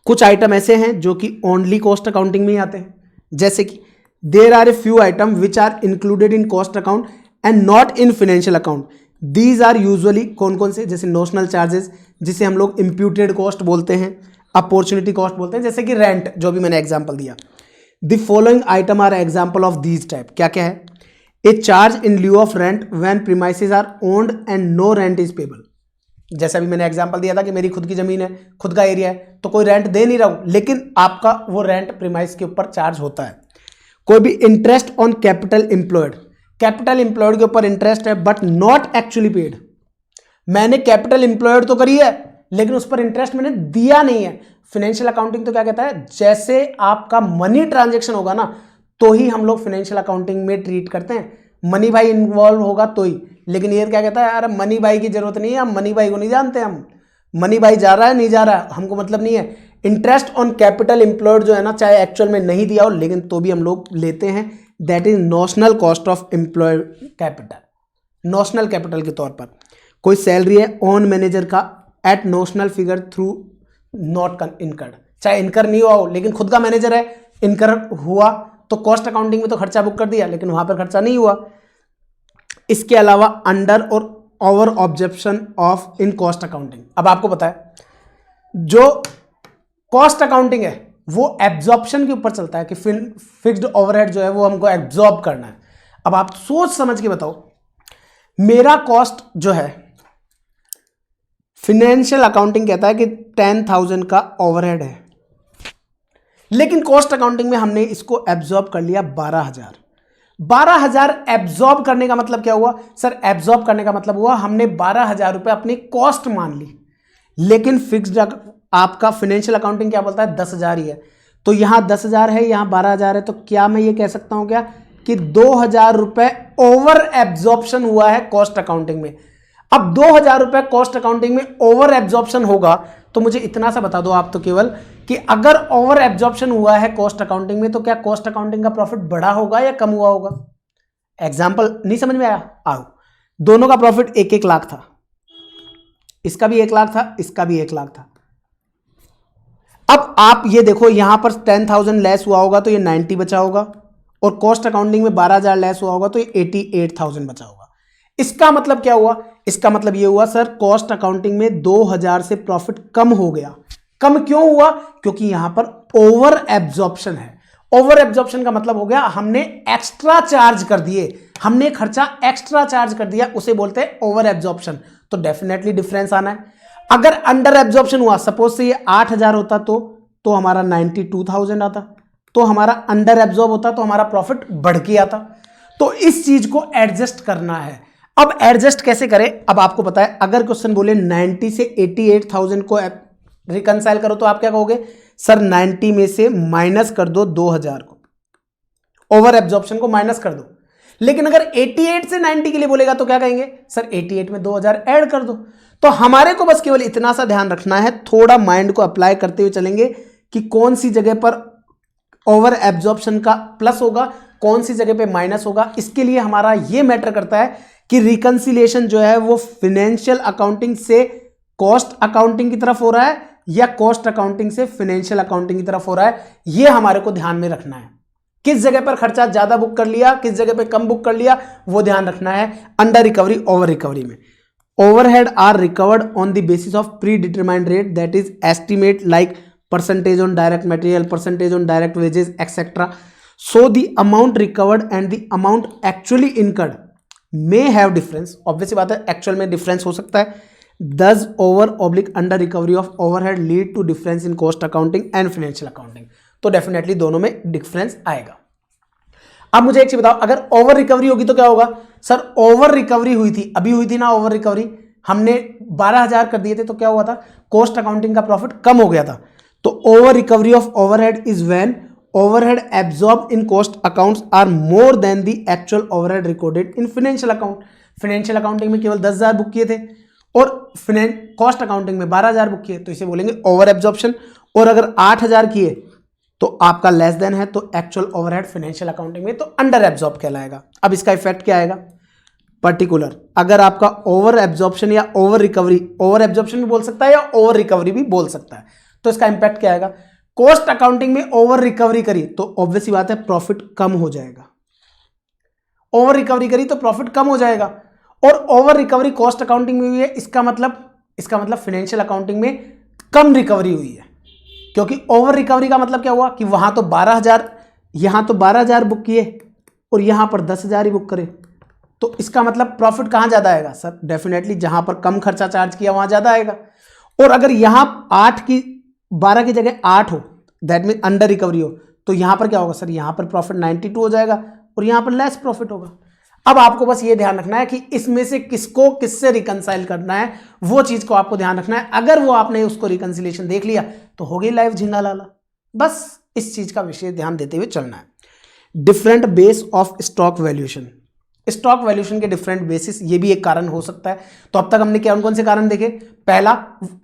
कुछ आइटम ऐसे हैं जो कि ओनली कॉस्ट अकाउंटिंग में ही आते हैं, जैसे कि there are a few item which are included in cost account and not in financial account. These are usually कौन कौन से, जैसे नोशनल चार्जेस, जिसे हम लोग इम्प्यूटेड कॉस्ट बोलते हैं, अपॉर्चुनिटी कॉस्ट बोलते हैं, जैसे कि रेंट, जो भी मैंने एग्जांपल दिया। The following item are example of these type. क्या क्या है? A charge in lieu of rent when premises are owned and no rent is payable. जैसा भी मैंने एग्जांपल दिया था कि मेरी खुद की जमीन है, खुद का एरिया है, तो कोई रेंट दे नहीं रहा हूं, लेकिन आपका वो रेंट प्रीमाइस के ऊपर चार्ज होता है। कोई भी interest on capital employed, capital employed के ऊपर इंटरेस्ट है बट नॉट एक्चुअली पेड। मैंने कैपिटल एम्प्लॉयड तो करी है लेकिन उस पर इंटरेस्ट मैंने दिया नहीं है। फाइनेंशियल अकाउंटिंग तो क्या कहता है, जैसे आपका मनी ट्रांजैक्शन होगा ना, तो ही हम लोग फाइनेंशियल अकाउंटिंग में ट्रीट करते हैं, मनी भाई इन्वॉल्व होगा तो ही। लेकिन ये क्या कहता है, यार मनी भाई की जरूरत नहीं है, हम मनी भाई को नहीं जानते, हम मनी भाई जा रहा है नहीं जा रहा है हमको मतलब नहीं है। इंटरेस्ट ऑन कैपिटल एम्प्लॉयड जो है ना, चाहे एक्चुअल में नहीं दिया हो लेकिन तो भी हम लोग लेते हैं, that is notional cost of employed capital, notional capital के तौर पर। कोई सैलरी है ऑन मैनेजर का at notional figure through not incurred, चाहे इनकर नहीं हुआ हो लेकिन खुद का मैनेजर है, इनकर हुआ तो कॉस्ट अकाउंटिंग में तो खर्चा बुक कर दिया लेकिन वहां पर खर्चा नहीं हुआ। इसके अलावा अंडर और over objection of in cost accounting. अब आपको पता है जो कॉस्ट अकाउंटिंग है वो एब्जॉर्प्शन के ऊपर चलता है कि फिक्स्ड ओवरहेड जो है वो हमको एब्जॉर्ब करना है। अब आप सोच समझ के बताओ, मेरा कॉस्ट जो है फाइनेंशियल अकाउंटिंग कहता है कि 10,000 का ओवरहेड है, लेकिन कॉस्ट अकाउंटिंग में हमने इसको एब्जॉर्ब कर लिया 12,000। 12,000 एब्जॉर्ब करने का मतलब क्या हुआ सर? एब्जॉर्ब करने का मतलब हुआ हमने 12,000 रुपए अपनी कॉस्ट मान ली, लेकिन फिक्स्ड आपका फाइनेंशियल अकाउंटिंग क्या बोलता है 10,000 ही है, तो यहां 10,000 है यहां 12,000 है, तो क्या मैं ये कह सकता हूं क्या कि 2,000 रुपए ओवर एब्जॉर्प्शन हुआ है कॉस्ट अकाउंटिंग में। अब 2,000 रुपए कॉस्ट अकाउंटिंग में ओवर एब्जॉर्प्शन होगा तो मुझे इतना सा बता दो आप तो केवल कि अगर ओवर एब्जॉर्प्शन हुआ है कॉस्ट अकाउंटिंग में तो क्या कॉस्ट अकाउंटिंग का प्रॉफिट बढ़ा होगा या कम हुआ होगा? एग्जाम्पल नहीं समझ में आया? आओ, दोनों का प्रॉफिट 1-1 लाख था, इसका भी 1 लाख था, इसका भी 1 लाख था। अब आप ये देखो यहां पर 10,000 लेस हुआ होगा तो ये 90 बचा होगा, और कॉस्ट अकाउंटिंग में 12,000 लेस हुआ होगा तो ये 88,000 बचा होगा। इसका मतलब क्या हुआ? इसका मतलब ये हुआ सर कॉस्ट अकाउंटिंग में 2,000 से प्रॉफिट कम हो गया। कम क्यों हुआ? क्योंकि यहां पर ओवर एब्जॉर्प्शन है। ओवर एब्जॉर्प्शन का मतलब हो गया हमने एक्स्ट्रा चार्ज कर दिए, हमने खर्चा एक्स्ट्रा चार्ज कर दिया, उसे बोलते हैं ओवर एब्जॉर्प्शन। तो डेफिनेटली डिफरेंस आना है। अगर अंडर एब्जॉर्प्शन हुआ, सपोज से ये 8,000 होता तो हमारा 92,000 आता, तो हमारा अंडर एब्जॉर्ब होता तो हमारा प्रॉफिट बढ़ के आता। तो इस चीज को एडजस्ट करना है। अब एडजस्ट कैसे करें? अब आपको पता है अगर क्वेश्चन बोले 90 से 88,000 को रिकंसाइल करो तो आप क्या कहोगे? सर 90 में से माइनस कर दो 2,000 को, ओवर एब्जॉर्प्शन को माइनस कर दो। लेकिन अगर 88 से 90 के लिए बोलेगा तो क्या कहेंगे? सर 88 में 2,000 ऐड कर दो। तो हमारे को बस केवल इतना सा ध्यान रखना है, थोड़ा माइंड को अप्लाई करते हुए चलेंगे कि कौन सी जगह पर ओवर एब्जॉर्प्शन का प्लस होगा, कौन सी जगह पे माइनस होगा। इसके लिए हमारा ये मैटर करता है कि रिकंसिलिएशन जो है वो फाइनेंशियल अकाउंटिंग से कॉस्ट अकाउंटिंग की तरफ हो रहा है या कॉस्ट अकाउंटिंग से फाइनेंशियल अकाउंटिंग की तरफ हो रहा है, ये हमारे को ध्यान में रखना है। किस जगह पर खर्चा ज्यादा बुक कर लिया, किस जगह पे कम बुक कर लिया, वो ध्यान रखना है अंडर रिकवरी ओवर रिकवरी में। Overhead are recovered on the basis of pre determined rate, that is estimate like percentage on direct material, percentage on direct wages etcetera. So the amount recovered and the amount actually incurred may have difference. Obviously बात है, actual में difference हो सकता है. Thus over oblique under recovery of overhead lead to difference in cost accounting and financial accounting. तो definitely दोनों में difference आएगा. अब मुझे एक चीज बताओ, अगर ओवर रिकवरी होगी तो क्या होगा सर? ओवर रिकवरी हुई थी, अभी हुई थी ना ओवर रिकवरी, हमने 12,000 कर दिए थे तो क्या हुआ था? कॉस्ट अकाउंटिंग का प्रॉफिट कम हो गया था. तो over recovery of overhead is when overhead absorbed in cost accounts are more than the actual overhead recorded in financial account. financial accounting में केवल 10,000 बुक किए थे और कॉस्ट अकाउंटिंग में 12,000 बुक किए, तो इसे बोलेंगे ओवर एब्जॉर्प्शन. और अगर 8,000 किए तो आपका लेस देन है, तो एक्चुअल ओवरहेड फाइनेंशियल अकाउंटिंग में तो अंडर एब्जॉर्ब कहलाएगा. अब इसका इफेक्ट क्या आएगा? पर्टिकुलर अगर आपका ओवर एब्जॉर्प्शन या ओवर रिकवरी, ओवर एब्जॉर्प्शन भी बोल सकता है या ओवर रिकवरी भी बोल सकता है, तो इसका इंपैक्ट क्या आएगा? कॉस्ट अकाउंटिंग में ओवर रिकवरी करी तो ऑब्वियसली बात है प्रॉफिट कम हो जाएगा. ओवर रिकवरी करी तो प्रॉफिट कम हो जाएगा. और ओवर रिकवरी कॉस्ट अकाउंटिंग में हुई है, इसका मतलब फाइनेंशियल अकाउंटिंग में कम रिकवरी हुई है. क्योंकि ओवर रिकवरी का मतलब क्या हुआ कि वहां तो 12,000, यहां तो 12,000 बुक किए और यहां पर 10,000 ही बुक करे, तो इसका मतलब प्रॉफिट कहां ज्यादा आएगा सर? डेफिनेटली जहां पर कम खर्चा चार्ज किया वहां ज्यादा आएगा. और अगर यहां 12 की जगह 8 हो, दैट मीन अंडर रिकवरी हो, तो यहां पर क्या होगा सर? यहां पर प्रॉफिट 92 हो जाएगा और यहां पर लेस प्रॉफिट होगा. अब आपको बस ये ध्यान रखना है कि इसमें से किसको किससे रिकंसाइल करना है, वो चीज को आपको ध्यान रखना है. अगर वो आपने उसको रिकंसिलेशन देख लिया तो हो गई लाइफ झींगा लाला. बस इस चीज का विशेष ध्यान देते हुए चलना है. Different base of stock valuation, stock valuation के डिफरेंट बेसिस, ये भी एक कारण हो सकता है. तो अब तक हमने कौन कौन से कारण देखे? पहला,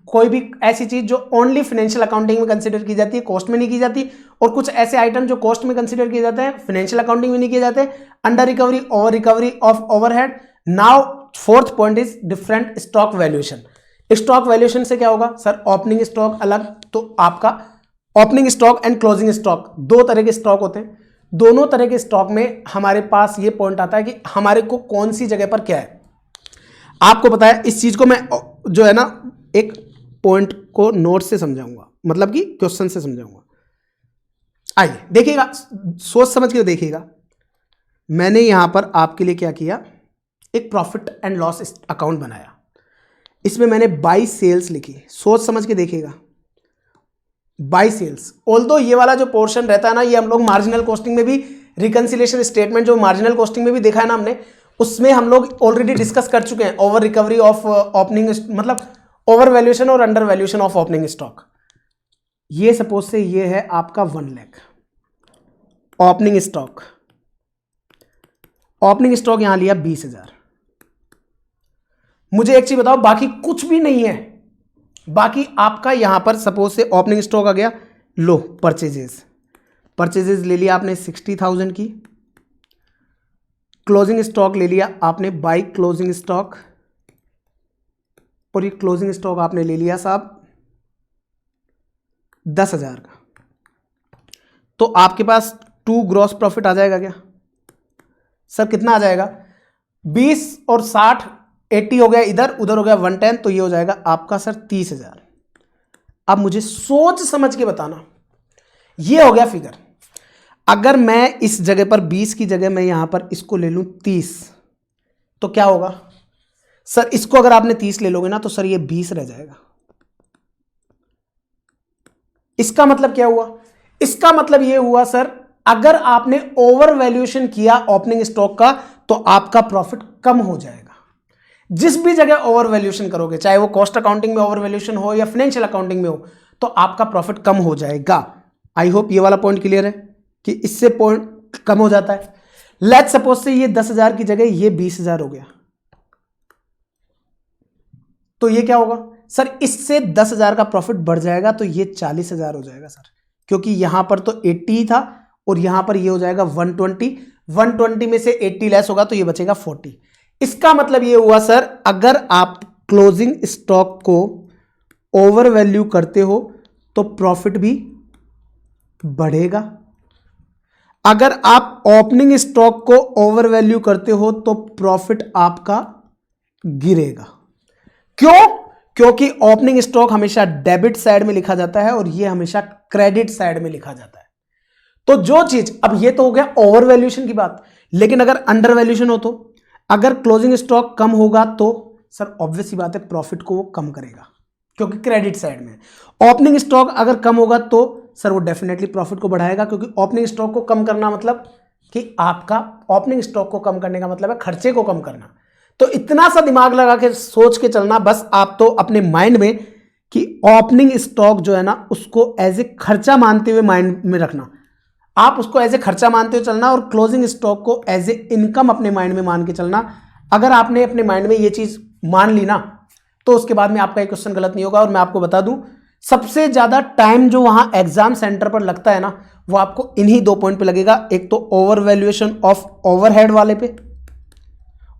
कोई भी ऐसी चीज जो ओनली फाइनेंशियल अकाउंटिंग में कंसीडर की जाती है, कॉस्ट में नहीं की जाती, और कुछ ऐसे आइटम जो कॉस्ट में कंसीडर किए जाते हैं, फाइनेंशियल अकाउंटिंग में नहीं किए जाते. Under recovery, over recovery of overhead. Now fourth point is different stock valuation. Stock valuation से क्या होगा सर? ओपनिंग स्टॉक अलग, तो आपका opening stock and closing stock, दो तरह के स्टॉक होते हैं. दोनों तरह के स्टॉक में हमारे पास ये पॉइंट आता है कि हमारे को कौन सी जगह पर क्या है. आपको पता है, इस चीज को मैं जो है ना एक पॉइंट को नोट से समझाऊंगा, मतलब कि क्वेश्चन से समझाऊंगा. आइए देखिएगा, सोच समझ के देखिएगा. मैंने यहां पर आपके लिए क्या किया? एक प्रॉफिट एंड लॉस अकाउंट बनाया. इसमें मैंने बाई सेल्स लिखी. सोच समझ के देखिएगा, बाई सेल्स. ऑल्दो ये वाला जो पोर्शन रहता है ना, ये हम लोग मार्जिनल कॉस्टिंग में भी, रिकंसिलेशन स्टेटमेंट जो मार्जिनल कॉस्टिंग में भी देखा है ना हमने, उसमें हम लोग ऑलरेडी डिस्कस कर चुके हैं. ओवर रिकवरी ऑफ ओपनिंग, मतलब ओवर वैल्यूएशन और under valuation of opening stock. ये सपोज से ये है आपका 1 lakh opening stock. Opening stock यहां लिया 20,000. मुझे एक चीज बताओ, बाकी कुछ भी नहीं है. बाकी आपका यहां पर सपोज से ओपनिंग स्टॉक आ गया. लो, परचेजेस ले लिया आपने 60,000 की. क्लोजिंग स्टॉक ले लिया आपने बाई क्लोजिंग स्टॉक, और ये क्लोजिंग स्टॉक आपने ले लिया साहब 10,000 का. तो आपके पास 2 ग्रॉस प्रॉफिट आ जाएगा क्या सर? कितना आ जाएगा? 20 और 60, 80 हो गया इधर, उधर हो गया 110, तो ये हो जाएगा आपका सर 30,000. अब मुझे सोच समझ के बताना, ये हो गया फिगर. अगर मैं इस जगह पर 20 की जगह मैं यहां पर इसको ले लूं 30, तो क्या होगा सर? इसको अगर आपने 30 ले लोगे ना तो सर ये 20 रह जाएगा. इसका मतलब क्या हुआ? इसका मतलब ये हुआ सर, अगर आपने ओवर वैल्यूएशन किया ओपनिंग स्टॉक का तो आपका प्रॉफिट कम हो जाएगा. जिस भी जगह ओवर वैल्यूएशन करोगे, चाहे वो कॉस्ट अकाउंटिंग में ओवर वैल्यूएशन हो या फाइनेंशियल अकाउंटिंग में हो, तो आपका प्रॉफिट कम हो जाएगा. आई होप ये वाला पॉइंट क्लियर है कि इससे पॉइंट कम हो जाता है. लेट्स सपोज से ये 10,000 की जगह ये 20,000 हो गया, तो ये क्या होगा सर? इससे 10,000 का प्रॉफिट बढ़ जाएगा, तो ये 40,000 हो जाएगा सर. क्योंकि यहां पर तो 80 था और यहां पर ये हो जाएगा 120. 120 में से 80 लेस होगा तो ये बचेगा 40. इसका मतलब ये हुआ सर, अगर आप क्लोजिंग स्टॉक को ओवर वैल्यू करते हो तो प्रॉफिट भी बढ़ेगा. अगर आप ओपनिंग स्टॉक को ओवर वैल्यू करते हो तो प्रॉफिट आपका गिरेगा. क्यों? क्योंकि ओपनिंग स्टॉक हमेशा डेबिट साइड में लिखा जाता है और ये हमेशा क्रेडिट साइड में लिखा जाता है। तो जो चीज, अब ये तो हो गया ओवर वैल्यूएशन की बात, लेकिन अगर अंडर वैल्यूएशन हो तो, अगर क्लोजिंग स्टॉक कम होगा तो सर ऑब्वियस ही बात है प्रॉफिट को वो कम करेगा क्योंकि क्रेडिट साइड में। ओपनिंग स्टॉक अगर कम होगा तो सर वो डेफिनेटली प्रॉफिट को बढ़ाएगा, क्योंकि ओपनिंग स्टॉक को कम करना मतलब कि आपका ओपनिंग स्टॉक को कम करने का मतलब है खर्चे को कम करना। तो इतना सा दिमाग लगा के सोच के चलना बस, आप तो अपने माइंड में कि ओपनिंग स्टॉक जो है ना उसको एज ए खर्चा मानते हुए माइंड में रखना, आप उसको एज ए खर्चा मानते हुए चलना और क्लोजिंग स्टॉक को एज ए इनकम अपने माइंड में मान के चलना। अगर आपने अपने माइंड में ये चीज मान ली ना तो उसके बाद में आपका एक क्वेश्चन गलत नहीं होगा। और मैं आपको बता दूं, सबसे ज्यादा टाइम जो वहां एग्जाम सेंटर पर लगता है ना वो आपको इन्हीं 2 पॉइंट पे लगेगा, एक तो ओवर वैल्यूएशन ऑफ ओवरहेड वाले पे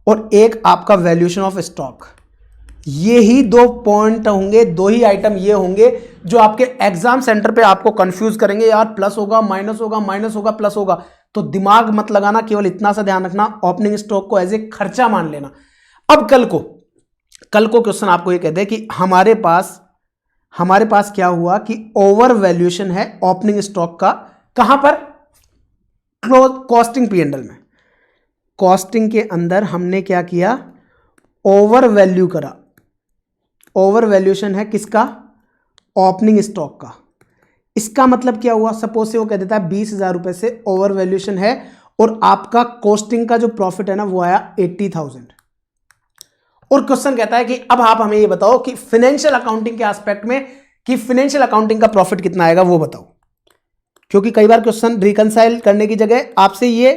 और एक आपका वैल्यूएशन ऑफ स्टॉक। ये ही 2 पॉइंट होंगे, 2 ही आइटम ये होंगे जो आपके एग्जाम सेंटर पे आपको कंफ्यूज करेंगे, यार प्लस होगा माइनस होगा, माइनस होगा प्लस होगा। तो दिमाग मत लगाना, केवल इतना सा ध्यान रखना ओपनिंग स्टॉक को एज ए खर्चा मान लेना। अब कल को क्वेश्चन आपको ये कहते हैं कि हमारे पास क्या हुआ कि ओवर वैल्यूएशन है ओपनिंग स्टॉक का, कहां पर? कॉस्टिंग P&L में। कॉस्टिंग के अंदर हमने क्या किया? ओवर वैल्यू करा। ओवर वैल्यूएशन है किसका? ओपनिंग स्टॉक का। इसका मतलब क्या हुआ? सपोज से वो कह देता है 20,000 रुपए से ओवर वैल्यूएशन है और आपका कॉस्टिंग का जो प्रॉफिट है ना वो आया 80,000। और क्वेश्चन कहता है कि अब आप हमें ये बताओ कि फाइनेंशियल अकाउंटिंग के एस्पेक्ट में कि फाइनेंशियल अकाउंटिंग का प्रॉफिट कितना आएगा वो बताओ। क्योंकि कई बार क्वेश्चन रिकंसाइल करने की जगह आपसे ये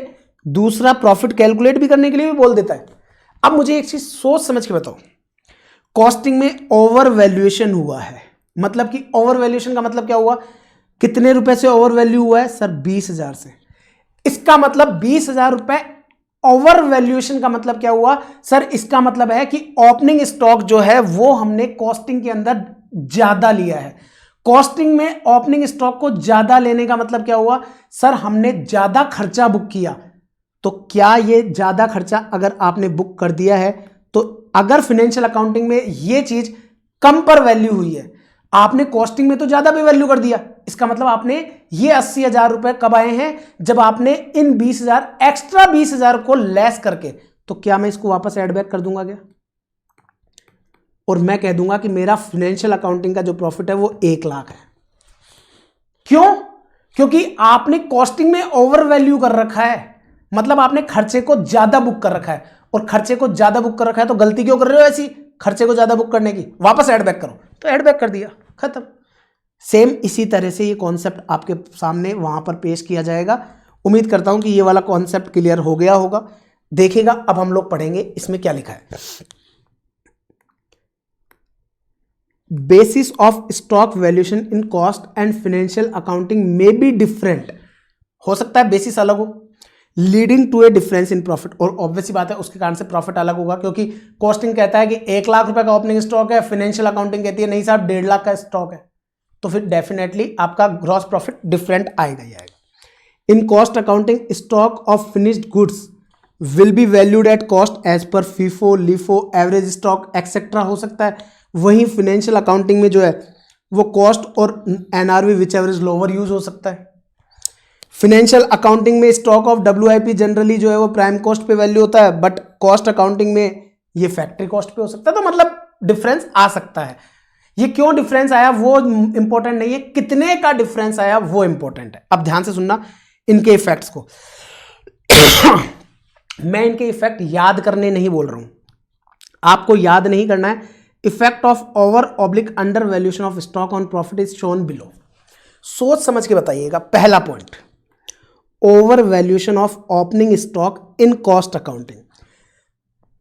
दूसरा प्रॉफिट कैलकुलेट भी करने के लिए भी बोल देता है। अब मुझे एक चीज सोच समझ के बताओ, कॉस्टिंग में ओवर वैल्यूएशन हुआ है, मतलब कि ओवर वैल्यूएशन का मतलब क्या हुआ? कितने रुपए से ओवर वैल्यू हुआ है सर? 20,000 से। इसका मतलब 20,000 रुपए ओवर वैल्यूएशन का मतलब क्या हुआ सर? इसका मतलब है कि ओपनिंग स्टॉक जो है वो हमने कॉस्टिंग के अंदर ज्यादा लिया है। कॉस्टिंग में ओपनिंग स्टॉक को ज्यादा लेने का मतलब क्या हुआ सर? हमने ज्यादा खर्चा बुक किया। तो क्या ये ज्यादा खर्चा अगर आपने बुक कर दिया है तो अगर फाइनेंशियल अकाउंटिंग में ये चीज कम पर वैल्यू हुई है, आपने कॉस्टिंग में तो ज्यादा भी वैल्यू कर दिया, इसका मतलब आपने ये 80,000 रुपए कब आए हैं? जब आपने इन 20,000 एक्स्ट्रा 20,000 को लेस करके। तो क्या मैं इसको वापस एड बैक कर दूंगा क्या? और मैं कह दूंगा कि मेरा फाइनेंशियल अकाउंटिंग का जो प्रॉफिट है वो 1 लाख है। क्यों? क्योंकि आपने कॉस्टिंग में ओवर वैल्यू कर रखा है, मतलब आपने खर्चे को ज्यादा बुक कर रखा है। और खर्चे को ज्यादा बुक कर रखा है तो गलती क्यों कर रहे हो ऐसी खर्चे को ज्यादा बुक करने की? वापस ऐड बैक करो। तो ऐड बैक कर दिया, खत्म। सेम इसी तरह से ये कॉन्सेप्ट आपके सामने वहां पर पेश किया जाएगा। उम्मीद करता हूं कि ये वाला कॉन्सेप्ट क्लियर हो गया होगा। देखिएगा अब हम लोग पढ़ेंगे इसमें क्या लिखा है। Basis of stock valuation in cost and financial accounting में बी डिफरेंट। हो सकता है बेसिस अलग हो, leading to a difference in profit. और ऑब्वियसली बात है उसके कारण से प्रॉफिट अलग होगा, क्योंकि कॉस्टिंग कहता है कि 1 लाख रुपए का ओपनिंग स्टॉक है, फाइनेंशियल अकाउंटिंग कहती है नहीं साहब 1.5 लाख का स्टॉक है। तो फिर डेफिनेटली आपका ग्रॉस प्रॉफिट डिफरेंट आएगा ही आएगा। In cost accounting stock of finished goods will be valued at cost as per FIFO LIFO average stock etcetera हो सकता है। वहीं फाइनेंशियल अकाउंटिंग में जो है वो कॉस्ट और एनआरवी विच एवरेज लोअर यूज हो सकता है। फाइनेंशियल अकाउंटिंग में स्टॉक ऑफ WIP जनरली जो है वो प्राइम कॉस्ट पे वैल्यू होता है, बट कॉस्ट अकाउंटिंग में ये फैक्ट्री कॉस्ट पे हो सकता है। तो मतलब डिफरेंस आ सकता है। ये क्यों डिफरेंस आया वो इंपॉर्टेंट नहीं है, कितने का डिफरेंस आया वो इंपॉर्टेंट है। अब ध्यान से सुनना इनके इफेक्ट्स को। मैं इनके इफेक्ट याद करने नहीं बोल रहा हूं, आपको याद नहीं करना है। Effect of over oblique under valuation of stock on profit is shown below. सोच समझ के बताइएगा। पहला point, over valuation of opening stock in cost accounting.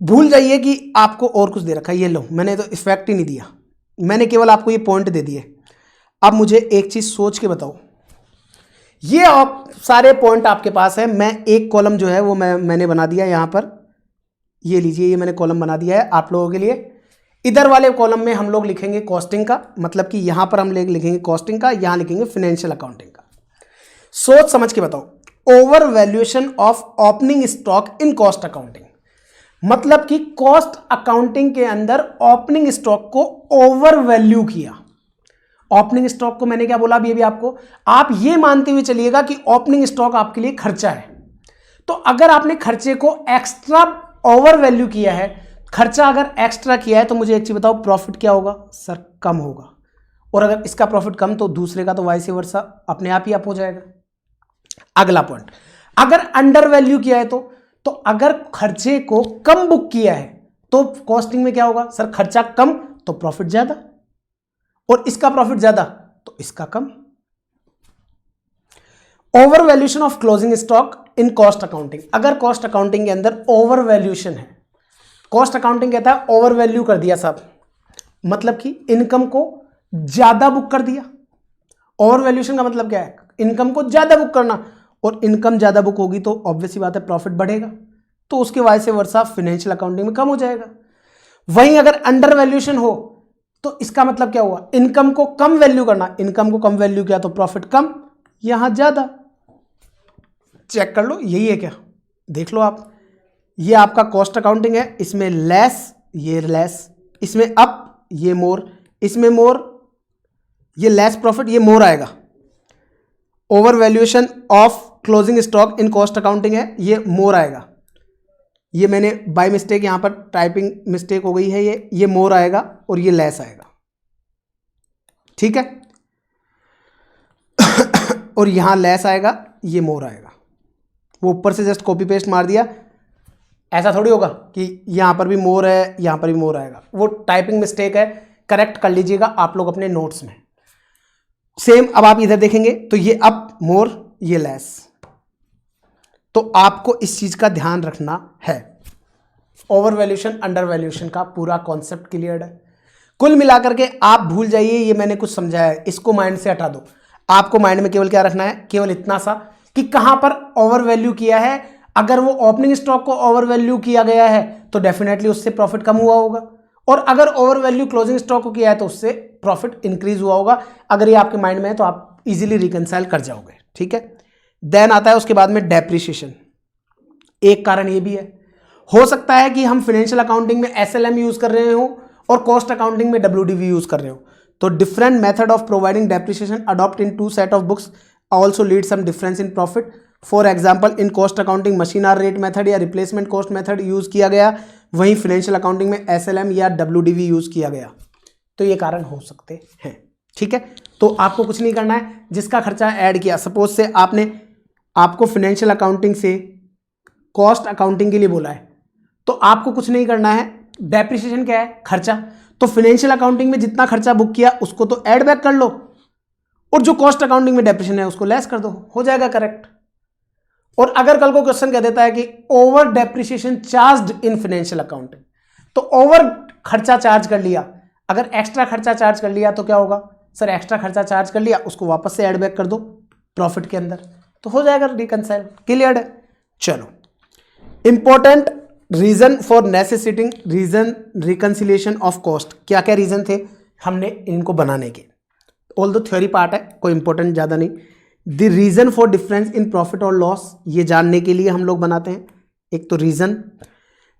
भूल जाइए कि आपको और कुछ दे रखा है, ये लो मैंने तो इफेक्ट ही नहीं दिया, मैंने केवल आपको ये पॉइंट दे दिए। अब मुझे एक चीज सोच के बताओ, ये आप सारे पॉइंट आपके पास है। मैं एक कॉलम जो है वो मैंने बना दिया यहां पर, ये लीजिए, ये मैंने कॉलम बना दिया है आप लोगों के लिए। इधर वाले कॉलम में हम लोग लिखेंगे कॉस्टिंग का, मतलब कि यहां पर हम लिखेंगे कॉस्टिंग का, यहां लिखेंगे फाइनेंशियल अकाउंटिंग का। सोच समझ के बताओ, over valuation of opening stock in cost accounting. मतलब कि कॉस्ट अकाउंटिंग के अंदर ओपनिंग स्टॉक को ओवर वैल्यू किया। ओपनिंग स्टॉक को मैंने क्या बोला अभी आपको, आप ये मानते हुए चलिएगा कि ओपनिंग स्टॉक आपके लिए खर्चा है। तो अगर आपने खर्चे को एक्स्ट्रा ओवर वैल्यू किया है, खर्चा अगर एक्स्ट्रा किया है, तो मुझे एक चीज बताओ, प्रॉफिट क्या होगा सर, कम होगा। और अगर इसका प्रॉफिट कम तो दूसरे का तो वाइस वर्सा अपने आप ही अप हो जाएगा। अगला पॉइंट, अगर अंडर वैल्यू किया है तो अगर खर्चे को कम बुक किया है तो कॉस्टिंग में क्या होगा सर, खर्चा कम तो प्रॉफिट ज्यादा, और इसका प्रॉफिट ज्यादा तो इसका कम। Over valuation of closing stock in cost accounting, अगर कॉस्ट अकाउंटिंग के अंदर ओवर वैल्यूएशन है, कॉस्ट अकाउंटिंग कहता है ओवर वैल्यू कर दिया साहब, मतलब कि इनकम को ज्यादा बुक कर दिया। ओवर वैल्यूएशन का मतलब क्या है, इनकम को ज्यादा बुक करना, और इनकम ज्यादा बुक होगी तो ऑब्वियस सी बात है प्रॉफिट बढ़ेगा, तो उसके वाइस वर्सा फिनेंशियल अकाउंटिंग में कम हो जाएगा। वहीं अगर अंडर वैल्यूएशन हो तो इसका मतलब क्या हुआ, इनकम को कम वैल्यू करना, इनकम को कम वैल्यू किया तो प्रॉफिट कम, यहां ज्यादा। चेक कर लो, यही है क्या, देख लो आप, ये आपका कॉस्ट अकाउंटिंग है, इसमें लेस, ये लेस, इसमें अप, ये मोर, इसमें मोर, ये लेस प्रॉफिट, ये मोर आएगा। Over valuation of closing stock in cost accounting है, ये मोर आएगा। ये मैंने बाय मिस्टेक यहां पर टाइपिंग मिस्टेक हो गई है, ये मोर आएगा और ये लेस आएगा, ठीक है। और यहां लेस आएगा, ये मोर आएगा। वो ऊपर से जस्ट कॉपी पेस्ट मार दिया, ऐसा थोड़ी होगा कि यहां पर भी मोर है यहां पर भी मोर आएगा, वो टाइपिंग मिस्टेक है, करेक्ट कर लीजिएगा आप लोग अपने नोट्स में। सेम अब आप इधर देखेंगे तो ये अप मोर, ये लेस, तो आपको इस चीज का ध्यान रखना है। ओवर वैल्यूएशन अंडर वैल्यूएशन का पूरा कॉन्सेप्ट क्लियर है। कुल मिलाकर के आप भूल जाइए, ये मैंने कुछ समझाया है, इसको माइंड से हटा दो। आपको माइंड में केवल क्या रखना है, केवल इतना सा कि कहां पर ओवर वैल्यू किया है। अगर वो ओपनिंग स्टॉक को ओवर वैल्यू किया गया है तो डेफिनेटली उससे प्रॉफिट कम हुआ होगा, और अगर ओवर वैल्यू क्लोजिंग स्टॉक को किया है तो उससे प्रॉफिट इंक्रीज हुआ होगा। अगर ये आपके माइंड में है तो आप इजीली रिकंसाइल कर जाओगे, ठीक है। देन आता है उसके बाद में डेप्रिसिएशन। एक कारण ये भी है, हो सकता है कि हम फाइनेंशियल अकाउंटिंग में एसएलएम यूज कर रहे हो और कॉस्ट अकाउंटिंग में डब्ल्यूडीवी यूज कर रहे हो, तो different method of providing depreciation adopt in two set of books also lead some difference in profit. For example, in cost accounting machine hour rate method या रिप्लेसमेंट कॉस्ट मेथड यूज किया गया, वहीं financial accounting में SLM या WDV use किया गया। तो ये कारण हो सकते हैं, ठीक है। तो आपको कुछ नहीं करना है, जिसका खर्चा ऐड किया, सपोज से आपको फाइनेंशियल अकाउंटिंग से कॉस्ट अकाउंटिंग के लिए बोला है, तो आपको कुछ नहीं करना है। डेप्रिसिएशन क्या है, खर्चा, तो फाइनेंशियल अकाउंटिंग में जितना खर्चा बुक किया उसको तो ऐड बैक कर लो, और जो कॉस्ट अकाउंटिंग में डेप्रिसिएशन है उसको लेस कर दो, हो जाएगा करेक्ट। और अगर कल को क्वेश्चन कह देता है कि ओवर डेप्रिसिएशन चार्ज्ड इन फाइनेंशियल अकाउंटिंग, तो ओवर खर्चा चार्ज कर लिया, अगर एक्स्ट्रा खर्चा चार्ज कर लिया तो क्या होगा सर, एक्स्ट्रा खर्चा चार्ज कर लिया उसको वापस से ऐड बैक कर दो प्रॉफिट के अंदर, तो हो जाएगा रिकंसाइल, क्लियर है। चलो, important reason for necessitating reason reconciliation of cost, क्या क्या रीजन थे हमने इनको बनाने के। ऑल द थ्योरी पार्ट है, कोई इंपॉर्टेंट ज़्यादा नहीं। The reason for difference in profit और लॉस, ये जानने के लिए हम लोग बनाते हैं। एक तो रीजन,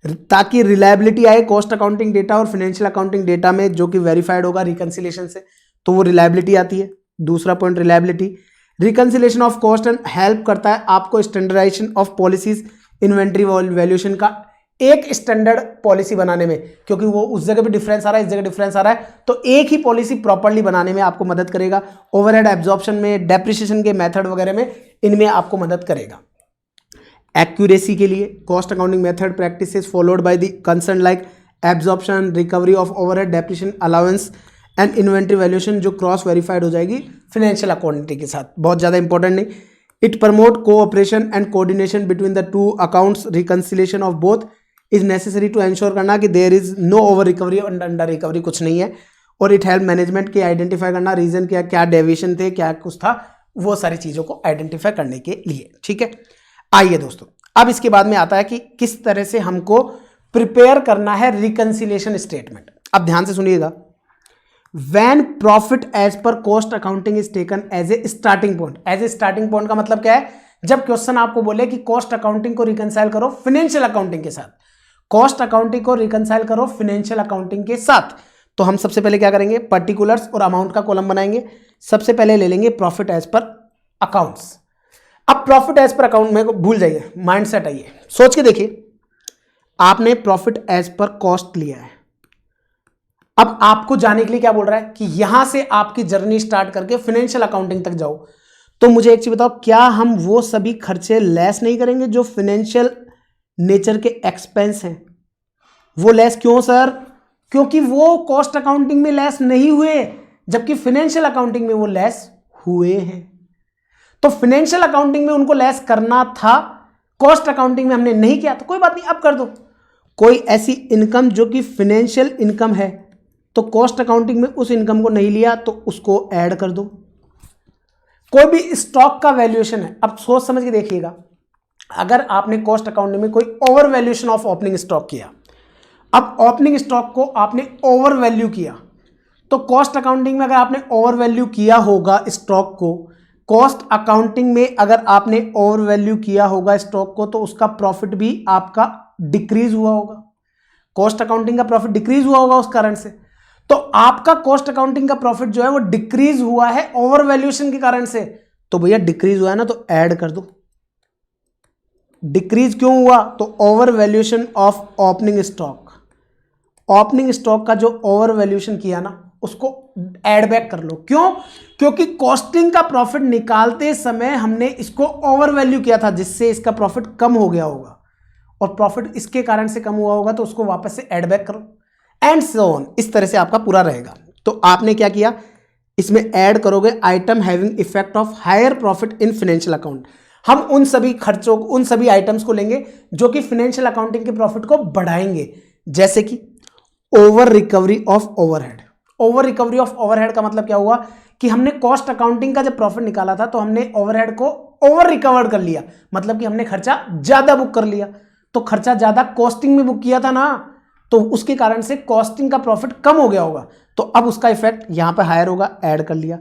ताकि रिलायबिलिटी आए कॉस्ट अकाउंटिंग डेटा और फाइनेंशियल अकाउंटिंग डेटा में, जो कि वेरीफाइड होगा रिकंसिलिएशन से, तो वो रिलायबिलिटी आती है। दूसरा point reliability, reconciliation of cost and help करता है आपको standardisation of policies, inventory valuation का एक स्टैंडर्ड पॉलिसी बनाने में, क्योंकि वो उस जगह पे डिफरेंस आ रहा है, इस जगह डिफरेंस आ रहा है, तो एक ही पॉलिसी प्रॉपर्ली बनाने में आपको मदद करेगा। ओवरहेड एब्जॉर्प्शन में, डेप्रिसिएशन के मेथड वगैरह में, इनमें आपको मदद करेगा। एक्यूरेसी के लिए cost accounting method practices followed by the concern like absorption, recovery of overhead, depreciation allowance and inventory valuation, जो क्रॉस वेरीफाइड हो जाएगी फाइनेंशियल अकाउंटिंग के साथ, बहुत ज़्यादा इंपॉर्टेंट नहीं। It promote cooperation and coordination between the two accounts, reconciliation of both is necessary to ensure करना कि there is no over recovery और अंडर रिकवरी कुछ नहीं है। और इट हेल्प मैनेजमेंट के आइडेंटिफाई करना रीजन क्या डेविएशन थे, क्या कुछ था, वो सारी चीज़ों को आइडेंटिफाई करने के लिए, ठीक है। आइए दोस्तों, अब इसके बाद में आता है कि किस तरह से हमको प्रिपेयर करना है रिकंसिलिएशन स्टेटमेंट। अब ध्यान से सुनिएगा। When profit as per cost accounting is taken as a starting point, as a starting point का मतलब क्या है, जब क्वेश्चन आपको बोले कि कॉस्ट अकाउंटिंग को रिकंसाइल करो फाइनेंशियल अकाउंटिंग के साथ, कॉस्ट अकाउंटिंग को रिकंसाइल करो फाइनेंशियल अकाउंटिंग के साथ। तो हम सबसे पहले क्या करेंगे, पर्टिकुलर्स और अमाउंट का कॉलम बनाएंगे। सबसे पहले ले लेंगे प्रॉफिट एज पर अकाउंट्स। अब प्रॉफिट एज पर अकाउंट में भूल जाइए, माइंडसेट आइए, सोच के देखिए, आपने प्रॉफिट एज पर कॉस्ट लिया है। अब आपको जाने के लिए क्या बोल रहा है कि यहां से आपकी जर्नी स्टार्ट करके फाइनेंशियल अकाउंटिंग तक जाओ। तो मुझे एक चीज बताओ, क्या हम वो सभी खर्चे लेस नहीं करेंगे जो फाइनेंशियल नेचर के एक्सपेंस हैं? वो लेस क्यों सर? क्योंकि वो कॉस्ट अकाउंटिंग में लेस नहीं हुए, जबकि फाइनेंशियल अकाउंटिंग में वो लेस हुए हैं। तो फाइनेंशियल अकाउंटिंग में उनको लेस करना था, कॉस्ट अकाउंटिंग में हमने नहीं किया, तो कोई बात नहीं, अब कर दो। कोई ऐसी इनकम जो कि फाइनेंशियल इनकम है, तो कॉस्ट अकाउंटिंग में उस इनकम को नहीं लिया तो उसको ऐड कर दो। कोई भी स्टॉक का वैल्यूएशन है, अब सोच समझ के देखिएगा, अगर आपने कॉस्ट अकाउंटिंग में कोई over valuation of opening stock किया, अब ओपनिंग स्टॉक को आपने ओवर वैल्यू किया, तो कॉस्ट अकाउंटिंग में अगर आपने ओवर वैल्यू किया होगा स्टॉक को, कॉस्ट अकाउंटिंग में अगर आपने ओवर वैल्यू किया होगा स्टॉक को, तो उसका प्रॉफिट भी आपका डिक्रीज हुआ होगा। कॉस्ट अकाउंटिंग का प्रॉफिट डिक्रीज हुआ होगा उस कारण से। तो आपका कॉस्ट अकाउंटिंग का प्रॉफिट जो है वो डिक्रीज हुआ है ओवर वैल्यूएशन के कारण से, तो भैया डिक्रीज हुआ है ना, तो ऐड कर दो। डिक्रीज क्यों हुआ? तो over valuation of opening stock, opening stock का जो ओवर वैल्यूएशन किया ना, उसको ऐड बैक कर लो। क्यों? क्योंकि कॉस्टिंग का प्रॉफिट निकालते समय हमने इसको ओवर वैल्यू किया था, जिससे इसका प्रॉफिट कम हो गया होगा, और प्रॉफिट इसके कारण से कम हुआ होगा, तो उसको वापस से ऐड बैक करो, एंड सो ऑन। इस तरह से आपका पूरा रहेगा। तो आपने क्या किया, इसमें ऐड करोगे item having effect of higher profit in financial account. हम उन सभी खर्चों, उन सभी आइटम्स को लेंगे जो कि फाइनेंशियल अकाउंटिंग के प्रॉफिट को बढ़ाएंगे, जैसे कि over recovery of overhead. Over recovery of overhead का मतलब क्या हुआ कि हमने कॉस्ट अकाउंटिंग का जब प्रॉफिट निकाला था, तो हमने ओवरहेड को ओवर रिकवर्ड कर लिया, मतलब कि हमने खर्चा ज्यादा बुक कर लिया। तो खर्चा ज्यादा कॉस्टिंग में बुक किया था ना, तो उसके कारण से कॉस्टिंग का प्रॉफिट कम हो गया होगा, तो अब उसका इफेक्ट यहां पे हायर होगा, ऐड कर लिया।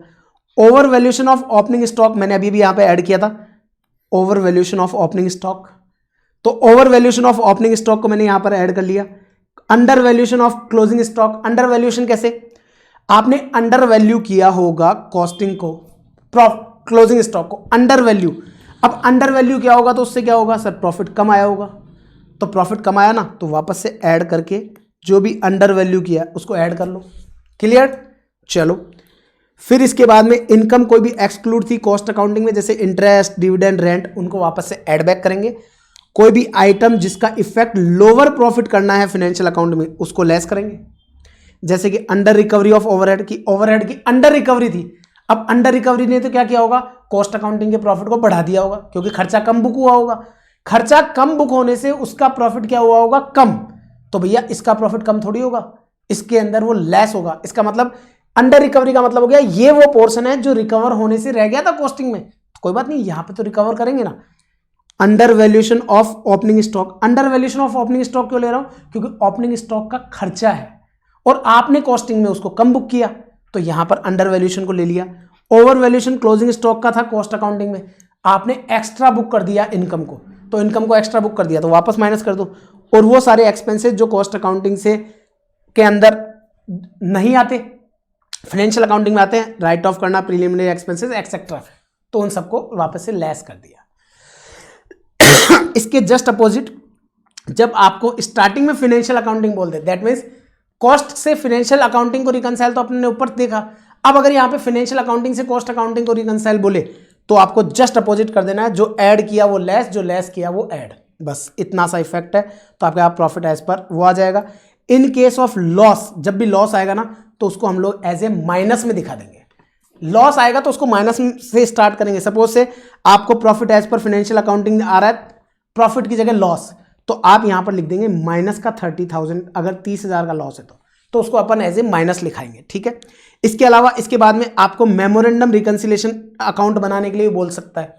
Over valuation of opening stock मैंने अभी भी यहां पे ऐड किया था, over valuation of opening stock. तो over valuation of opening stock को मैंने यहां पर ऐड कर लिया। Under valuation of closing stock, under valuation कैसे? आपने अंडर वैल्यू किया होगा कॉस्टिंग को, क्लोजिंग स्टॉक को अंडर वैल्यू। अब अंडर वैल्यू क्या होगा, तो उससे क्या होगा सर, प्रॉफिट कम आया होगा। तो प्रॉफिट कम आया ना, तो वापस से ऐड करके जो भी अंडर वैल्यू किया उसको ऐड कर लो। क्लियर? चलो, फिर इसके बाद में इनकम कोई भी एक्सक्लूड थी कॉस्ट अकाउंटिंग में, जैसे इंटरेस्ट, डिविडेंड, रेंट, उनको वापस से ऐड बैक करेंगे। कोई भी आइटम जिसका इफेक्ट लोअर प्रॉफिट करना है फाइनेंशियल अकाउंट में, उसको लेस करेंगे, जैसे कि अंडर रिकवरी ऑफ ओवरहेड की, ओवरहेड की अंडर रिकवरी थी। अब अंडर रिकवरी ने तो क्या किया होगा, कॉस्ट अकाउंटिंग के प्रॉफिट को बढ़ा दिया होगा, क्योंकि खर्चा कम बुक हुआ होगा। खर्चा कम बुक होने से उसका प्रॉफिट क्या हुआ होगा, कम। तो भैया इसका प्रॉफिट कम थोड़ी होगा, इसके अंदर वो लेस होगा। इसका मतलब अंडर रिकवरी का मतलब हो गया ये वो पोर्शन है जो रिकवर होने से रह गया था कॉस्टिंग में, तो कोई बात नहीं, यहां पे तो रिकवर करेंगे ना। Under valuation of opening stock, under valuation of opening stock क्यों ले रहा हूं, क्योंकि ओपनिंग स्टॉक का खर्चा है और आपने कॉस्टिंग में उसको कम बुक किया, तो यहां पर अंडर वैल्यूएशन को ले लिया। ओवर वैल्यूएशन क्लोजिंग स्टॉक का था कॉस्ट अकाउंटिंग में, आपने एक्स्ट्रा बुक कर दिया इनकम को, तो इनकम को एक्स्ट्रा बुक कर दिया, तो वापस माइनस कर दो। और वो सारे एक्सपेंसेस जो कॉस्ट अकाउंटिंग से के अंदर नहीं आते, फाइनेंशियल अकाउंटिंग में आते हैं, राइट ऑफ करना, प्रीलिमिनरी एक्सपेंसेस एक्सेट्रा, तो उन सबको वापस से लेस कर दिया। इसके जस्ट अपोजिट, जब आपको स्टार्टिंग में फाइनेंशियल अकाउंटिंग बोलते, दैट मीन्स कॉस्ट से फाइनेंशियल अकाउंटिंग को रिकंसाइल तो अपने ऊपर देखा। अब अगर यहां पे फाइनेंशियल अकाउंटिंग से कॉस्ट अकाउंटिंग को रिकंसाइल बोले, तो आपको जस्ट अपोजिट कर देना है, जो ऐड किया वो लेस, जो लेस किया वो ऐड, बस इतना सा इफेक्ट है। तो आपके आप प्रॉफिट एज पर वो आ जाएगा। इन केस ऑफ लॉस, जब भी लॉस आएगा ना, तो उसको हम लोग एज ए माइनस में दिखा देंगे। लॉस आएगा तो उसको माइनस से स्टार्ट करेंगे। सपोज से आपको profit as per financial accounting आ रहा है, प्रॉफिट की जगह लॉस, तो आप यहां पर लिख देंगे माइनस का 30,000, अगर 30,000 का लॉस है तो उसको अपन एज ए माइनस लिखाएंगे, ठीक है। इसके अलावा इसके बाद में आपको मेमोरेंडम रिकंसिलेशन अकाउंट बनाने के लिए बोल सकता है।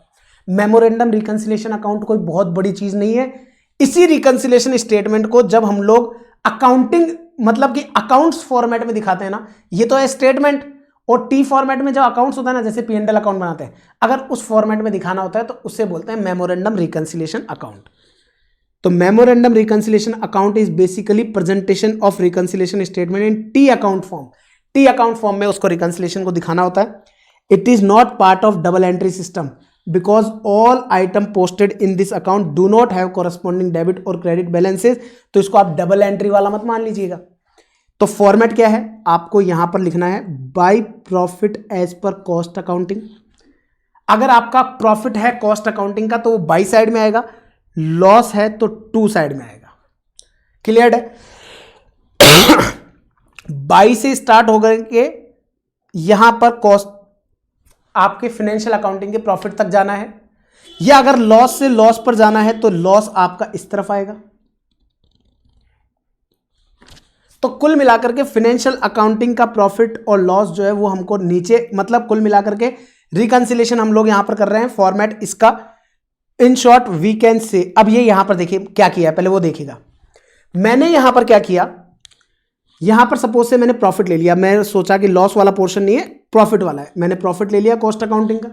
मेमोरेंडम रिकंसिलेशन अकाउंट कोई बहुत बड़ी चीज नहीं है। इसी रिकंसिलेशन स्टेटमेंट को जब हम लोग अकाउंटिंग मतलब कि अकाउंट्स फॉर्मेट में दिखाते हैं ना, ये तो है स्टेटमेंट, और टी फॉर्मेट में जब अकाउंट्स होता है ना, जैसे P&L अकाउंट बनाते हैं, अगर उस फॉर्मेट में दिखाना होता है तो उससे बोलते हैं मेमोरेंडम रिकंसिलेशन अकाउंट। तो memorandum reconciliation account is basically presentation of reconciliation statement in T account form. T account form में उसको रिकंसिलिएशन को दिखाना होता है। It is not part of double entry system because all item posted in this account do not have corresponding debit और credit balances. तो इसको आप डबल एंट्री वाला मत मान लीजिएगा। तो फॉर्मेट क्या है, आपको यहां पर लिखना है by profit as per cost accounting. अगर आपका प्रॉफिट है कॉस्ट अकाउंटिंग का तो वो बाई साइड में आएगा, लॉस है तो टू साइड में आएगा। क्लियर है? बाई से स्टार्ट हो करके यहां पर कॉस्ट आपके फाइनेंशियल अकाउंटिंग के प्रॉफिट तक जाना है, या अगर लॉस से लॉस पर जाना है तो लॉस आपका इस तरफ आएगा। तो कुल मिलाकर के फाइनेंशियल अकाउंटिंग का प्रॉफिट और लॉस जो है वो हमको नीचे, मतलब कुल मिलाकर के रिकंसिलेशन हम लोग यहां पर कर रहे हैं। फॉर्मेट इसका इन शॉर्ट वी कैन से, अब ये यहां पर देखिए क्या किया है, पहले वो देखिएगा। मैंने यहां पर क्या किया, यहां पर सपोज से मैंने प्रॉफिट ले लिया, मैं सोचा कि लॉस वाला पोर्शन नहीं है प्रॉफिट वाला है, मैंने प्रॉफिट ले लिया कॉस्ट अकाउंटिंग का।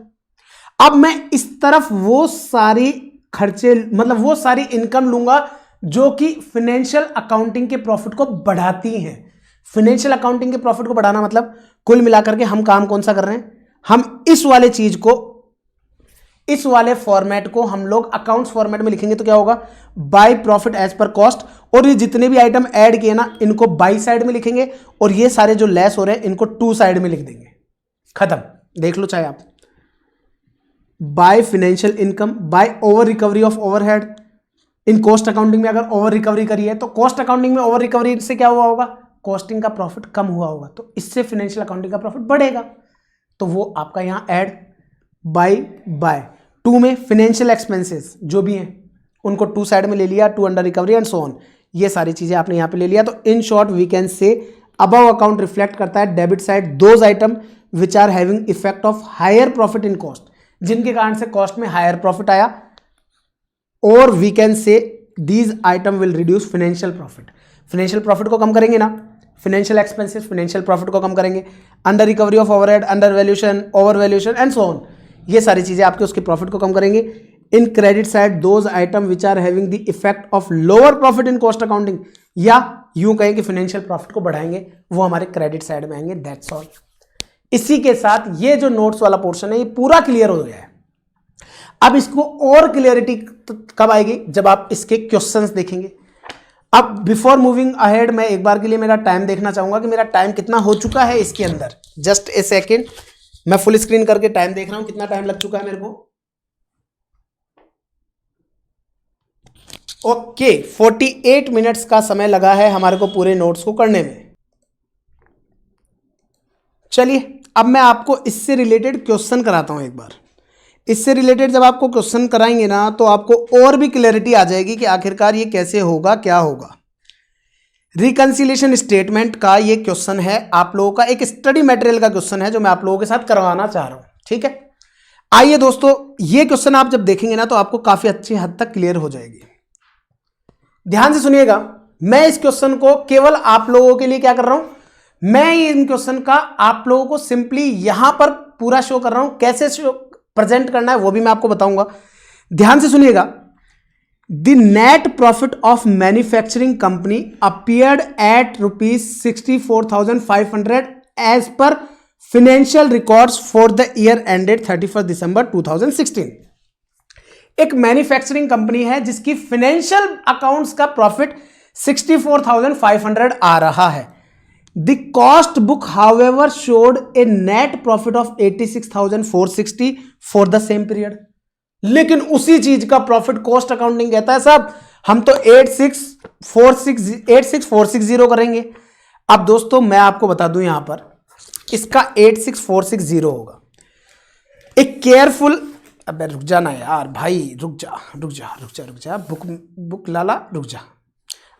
अब मैं इस तरफ वो सारी खर्चे, मतलब वो सारी इनकम लूंगा जो कि फाइनेंशियल अकाउंटिंग के प्रॉफिट को बढ़ाती हैं। फाइनेंशियल अकाउंटिंग के प्रॉफिट को बढ़ाना मतलब कुल मिलाकर के हम काम कौन सा कर रहे हैं, हम इस वाले चीज को, इस वाले फॉर्मेट को हम लोग अकाउंट्स फॉर्मेट में लिखेंगे तो क्या होगा, by profit as per cost. और ये जितने भी आइटम ऐड किए ना इनको बाई साइड में लिखेंगे, और ये सारे जो लेस हो रहे हैं इनको टू साइड में लिख देंगे। खत्म, देख लो चाहे आप। By financial income, by over recovery of overhead. In cost accounting में अगर ओवर रिकवरी करी है तो कॉस्ट अकाउंटिंग में ओवर रिकवरी से क्या हुआ होगा, कॉस्टिंग का प्रॉफिट कम हुआ होगा, तो इससे फाइनेंशियल अकाउंटिंग का प्रॉफिट बढ़ेगा। तो वो आपका यहां ऐड बाय टू में फाइनेंशियल एक्सपेंसेस जो भी हैं उनको टू साइड में ले लिया, to under recovery and so on, ये सारी चीजें आपने यहां पे ले लिया। तो in short we can say above account reflect करता है debit side those item which are having effect of higher profit in cost, जिनके कारण से कॉस्ट में हायर प्रॉफिट आया। और we can say these item will reduce financial profit, financial profit को कम करेंगे ना, फाइनेंशियल एक्सपेंसेस फाइनेंशियल प्रॉफिट को कम करेंगे, under recovery of overhead, under valuation, over valuation and so on, ये सारी चीजें आपके उसके प्रॉफिट को कम करेंगे। In credit side those item which are having the effect of lower profit in cost accounting, या यूं कहें कि फाइनेंशियल प्रॉफिट को बढ़ाएंगे, वो हमारे क्रेडिट साइड में आएंगे। That's all. इसी के साथ ये जो नोट्स वाला पोर्शन है ये पूरा क्लियर हो गया है। अब इसको और क्लियरिटी कब आएगी, जब आप इसके क्वेश्चंस देखेंगे। अब बिफोर मूविंग अहेड मैं एक बार के लिए मेरा टाइम देखना चाहूंगा कि मेरा टाइम कितना हो चुका है इसके अंदर। जस्ट ए सेकेंड, मैं फुल स्क्रीन करके टाइम देख रहा हूं, कितना टाइम लग चुका है मेरे को। ओके 48 मिनट्स का समय लगा है हमारे को पूरे नोट्स को करने में। चलिए अब मैं आपको इससे रिलेटेड क्वेश्चन कराता हूं एक बार। इससे रिलेटेड जब आपको क्वेश्चन कराएंगे ना तो आपको और भी क्लैरिटी आ जाएगी कि आखिरकार ये कैसे होगा, क्या होगा। रिकंसिलिएशन स्टेटमेंट का ये क्वेश्चन है आप लोगों का, एक स्टडी मटेरियल का क्वेश्चन है जो मैं आप लोगों के साथ करवाना चाह रहा हूं। ठीक है, आइए दोस्तों, ये क्वेश्चन आप जब देखेंगे ना तो आपको काफी अच्छी हद तक क्लियर हो जाएगी। ध्यान से सुनिएगा, मैं इस क्वेश्चन को केवल आप लोगों के लिए क्या कर रहा हूं, मैं इन क्वेश्चन का आप लोगों को सिंपली यहां पर पूरा शो कर रहा हूं। कैसे शो प्रेजेंट करना है वो भी मैं आपको बताऊंगा। ध्यान से सुनिएगा। The net profit of manufacturing company appeared at ₹64,500 as per financial records for the year ended 31 December 2016। एक मैन्युफैक्चरिंग कंपनी है जिसकी फाइनेंशियल अकाउंट्स का प्रॉफिट 64,500 आ रहा है। The cost book, however, showed a net profit of 86,460 for the same period. लेकिन उसी चीज का प्रॉफिट कॉस्ट अकाउंटिंग कहता है साहब हम तो 86,460 करेंगे। अब दोस्तों मैं आपको बता दूं यहां पर इसका 86,460 होगा। एक केयरफुल, अबे रुक जाना यार भाई, रुक जा बुक लाला रुक जा।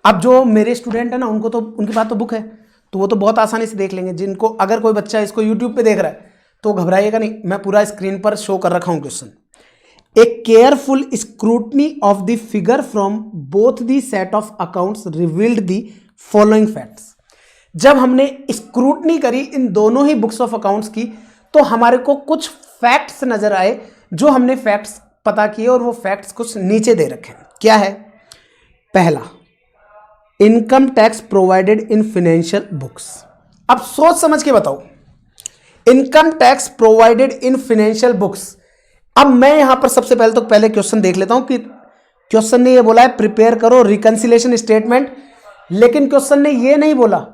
अब जो मेरे स्टूडेंट है ना उनको तो उनके पास तो बुक है तो वो तो बहुत आसानी से देख लेंगे। जिनको, अगर कोई बच्चा इसको YouTube पे देख रहा है तो घबराइएगा नहीं, मैं पूरा स्क्रीन पर शो कर रखा हूं question. A careful scrutiny of the figure from both the set of accounts revealed the following facts. जब हमने स्क्रूटनी करी इन दोनों ही बुक्स ऑफ अकाउंट्स की तो हमारे को कुछ फैक्ट्स नजर आए, जो हमने फैक्ट्स पता किए और वो फैक्ट्स कुछ नीचे दे रखे हैं। क्या है, पहला, income tax provided in financial books. अब सोच समझ के बताओ, income tax provided in financial books. अब मैं यहां पर सबसे पहले तो पहले क्वेश्चन देख लेता हूं कि क्वेश्चन ने ये बोला है प्रिपेयर करो रिकंसिलिएशन स्टेटमेंट, लेकिन क्वेश्चन ने ये नहीं बोला।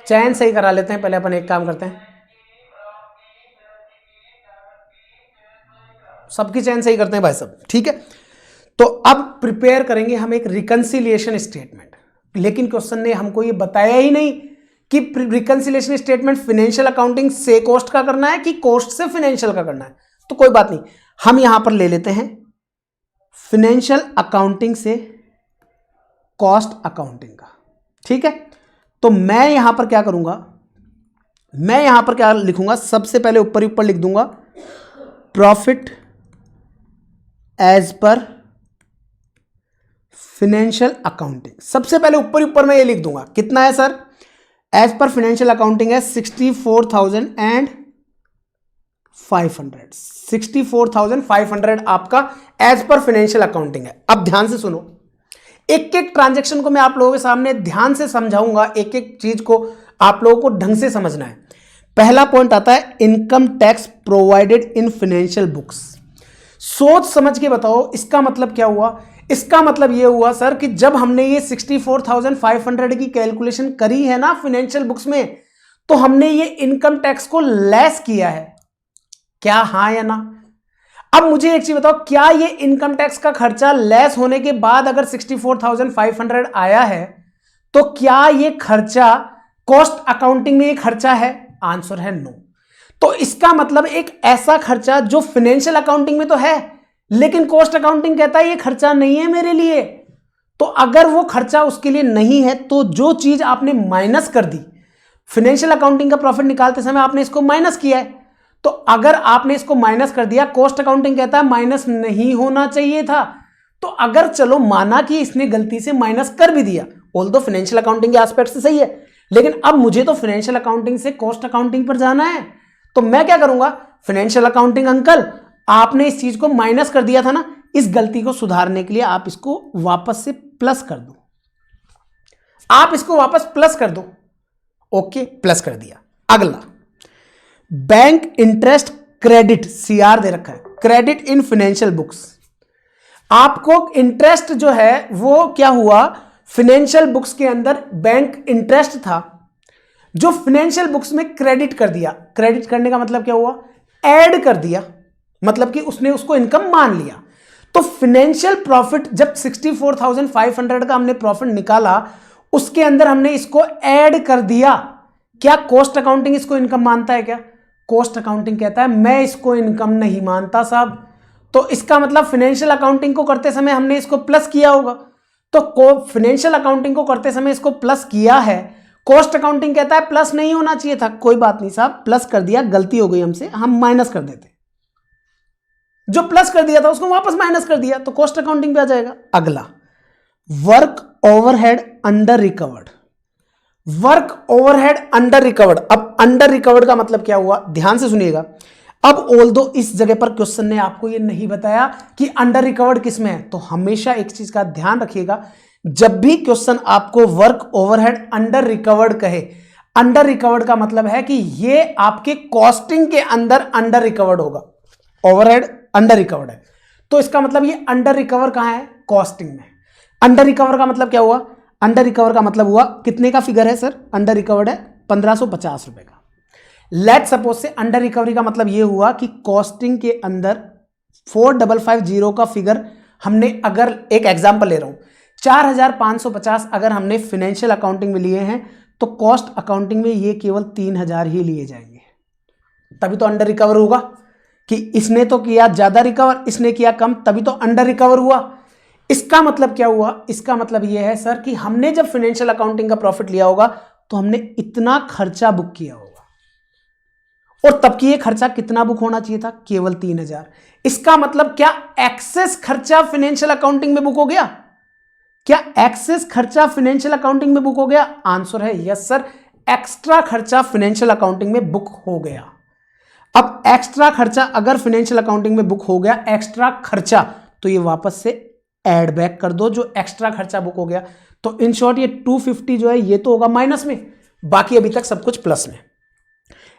चयन सही करा लेते हैं, पहले अपन एक काम करते हैं, सबकी चयन सही करते हैं भाई सब, ठीक है। तो अब प्रिपेयर करेंगे हम एक रिकंसिलिएशन स्टेटमेंट, लेकिन क्वेश्चन ने हमको ये बताया ही नहीं कि रिकंसिलिएशन स्टेटमेंट फाइनेंशियल अकाउंटिंग से कॉस्ट का करना है कि कॉस्ट से फाइनेंशियल का करना है। तो कोई बात नहीं, हम यहां पर ले लेते हैं फाइनेंशियल अकाउंटिंग से कॉस्ट अकाउंटिंग का, ठीक है। तो मैं यहां पर क्या करूंगा, मैं यहां पर क्या लिखूंगा, सबसे पहले ऊपर ऊपर लिख दूंगा profit as per financial accounting. सबसे पहले ऊपर ऊपर मैं ये लिख दूंगा, कितना है sir, as per financial accounting है 64,500। 64,500 आपका एज पर फाइनेंशियल अकाउंटिंग है। अब ध्यान से सुनो, एक एक ट्रांजैक्शन को मैं आप लोगों के सामने ध्यान से समझाऊंगा, एक एक चीज को आप लोगों को ढंग से समझना है। पहला पॉइंट आता है income tax provided in financial books. सोच समझ के बताओ इसका मतलब क्या हुआ। इसका मतलब यह हुआ सर कि जब हमने ये 64,500 की कैलकुलेशन करी है ना फाइनेंशियल बुक्स में, तो हमने ये इनकम टैक्स को लेस किया है क्या, हाँ या ना। अब मुझे एक चीज बताओ, क्या ये इनकम टैक्स का खर्चा लेस होने के बाद अगर 64,500 आया है तो क्या ये खर्चा कॉस्ट अकाउंटिंग में ये खर्चा है? आंसर है नो। तो इसका मतलब एक ऐसा खर्चा जो फाइनेंशियल अकाउंटिंग में तो है लेकिन कॉस्ट अकाउंटिंग कहता है ये खर्चा नहीं है मेरे लिए। तो अगर वो खर्चा उसके लिए नहीं है तो जो चीज आपने माइनस कर दी, फाइनेंशियल अकाउंटिंग का प्रॉफिट निकालते समय आपने इसको माइनस किया है, तो अगर आपने इसको माइनस कर दिया, कॉस्ट अकाउंटिंग कहता है माइनस नहीं होना चाहिए था। तो अगर चलो माना कि इसने गलती से माइनस कर भी दिया, ऑल्दो फाइनेंशियल अकाउंटिंग के एस्पेक्ट से सही है, लेकिन अब मुझे तो फाइनेंशियल अकाउंटिंग से कॉस्ट अकाउंटिंग पर जाना है। तो मैं क्या करूंगा, फाइनेंशियल अकाउंटिंग अंकल आपने इस चीज को माइनस कर दिया था ना, इस गलती को सुधारने के लिए आप इसको वापस से प्लस कर दो, आप इसको वापस प्लस कर दो। ओके, प्लस कर दिया। अगला, बैंक इंटरेस्ट क्रेडिट, सीआर दे रखा है, क्रेडिट इन फाइनेंशियल बुक्स। आपको इंटरेस्ट जो है वो क्या हुआ, फाइनेंशियल बुक्स के अंदर बैंक इंटरेस्ट था जो फाइनेंशियल बुक्स में क्रेडिट कर दिया। क्रेडिट करने का मतलब क्या हुआ, ऐड कर दिया, मतलब कि उसने उसको इनकम मान लिया। तो फाइनेंशियल प्रॉफिट जब 64,500 का हमने प्रॉफिट निकाला, उसके अंदर हमने इसको ऐड कर दिया। क्या कॉस्ट अकाउंटिंग इसको इनकम मानता है क्या? कॉस्ट अकाउंटिंग कहता है मैं इसको इनकम नहीं मानता साहब। तो इसका मतलब फाइनेंशियल अकाउंटिंग को करते समय हमने इसको प्लस किया होगा। तो फाइनेंशियल अकाउंटिंग को करते समय इसको प्लस किया है, कॉस्ट अकाउंटिंग कहता है प्लस नहीं होना चाहिए था। कोई बात नहीं साहब, प्लस कर दिया, गलती हो गई हमसे, हम माइनस कर देते। जो प्लस कर दिया था उसको वापस माइनस कर दिया, तो कॉस्ट अकाउंटिंग पे आ जाएगा। अगला, work overhead under recovered. Work overhead under recovered. अब अंडर रिकवर्ड का मतलब क्या हुआ, ध्यान से सुनिएगा। अब ऑल्दो इस जगह पर क्वेश्चन ने आपको ये नहीं बताया कि अंडर रिकवर्ड किस में है, तो हमेशा एक चीज का ध्यान रखिएगा, जब भी क्वेश्चन आपको वर्क ओवरहेड अंडर रिकवर्ड कहे, अंडर रिकवर्ड का मतलब है कि ये आपके कॉस्टिंग के अंदर अंडर रिकवर्ड होगा। ओवरहेड अंडर रिकवर्ड है तो इसका मतलब ये अंडर रिकवर कहां है, कॉस्टिंग में। अंडर रिकवर का मतलब क्या हुआ, अंडर रिकवर का मतलब हुआ कितने का फिगर है सर, अंडर रिकवर्ड है 1550 रुपए का। लेट सपोज से अंडर रिकवरी का मतलब ये हुआ कि कॉस्टिंग के अंदर 4550 का फिगर हमने, अगर एक एग्जांपल ले रहा हूं, 4550 अगर हमने फाइनेंशियल अकाउंटिंग में लिए हैं तो कॉस्ट अकाउंटिंग में ये केवल 3000 ही लिए जाएंगे। तभी तो अंडर रिकवर होगा कि इसने तो किया ज्यादा रिकवर, इसने किया कम, तभी तो अंडर रिकवर हुआ। इसका मतलब क्या हुआ, इसका मतलब यह है सर कि हमने जब फाइनेंशियल अकाउंटिंग का प्रॉफिट लिया होगा तो हमने इतना खर्चा बुक किया होगा, और तब की ये खर्चा कितना बुक होना चाहिए था, केवल 3000। इसका मतलब क्या एक्सेस खर्चा फाइनेंशियल अकाउंटिंग में बुक हो गया? क्या एक्सेस खर्चा फाइनेंशियल अकाउंटिंग में बुक हो गया? आंसर है यस सर, एक्स्ट्रा खर्चा फाइनेंशियल अकाउंटिंग में बुक हो गया। अब एक्स्ट्रा खर्चा अगर फाइनेंशियल अकाउंटिंग में बुक हो गया, एक्स्ट्रा खर्चा, तो ये वापस से ऐड बैक कर दो जो एक्स्ट्रा खर्चा बुक हो गया। तो इन शॉर्ट ये 250 जो है ये तो होगा माइनस में, बाकी अभी तक सब कुछ प्लस में।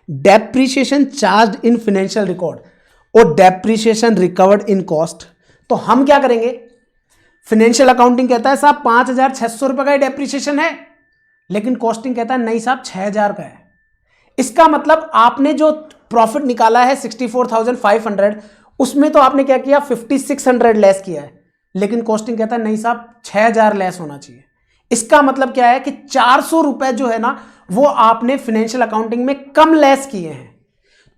Depreciation charge in financial record और डेप्रीशिएशन रिकवर्ड इन कॉस्ट। तो हम क्या करेंगे, फाइनेंशियल अकाउंटिंग कहता है साहब 5,600 रुपए का डेप्रीशिएशन है, लेकिन कॉस्टिंग कहता है नहीं साहब 6,000 का है। इसका मतलब आपने जो प्रॉफिट निकाला है 64,500, उसमें तो आपने क्या किया 5,600 लेस किया है, लेकिन कॉस्टिंग कहता है नहीं साहब 6,000 लेस होना चाहिए। इसका मतलब क्या है कि 400 रुपए जो है ना वो आपने फाइनेंशियल अकाउंटिंग में कम लेस किए हैं।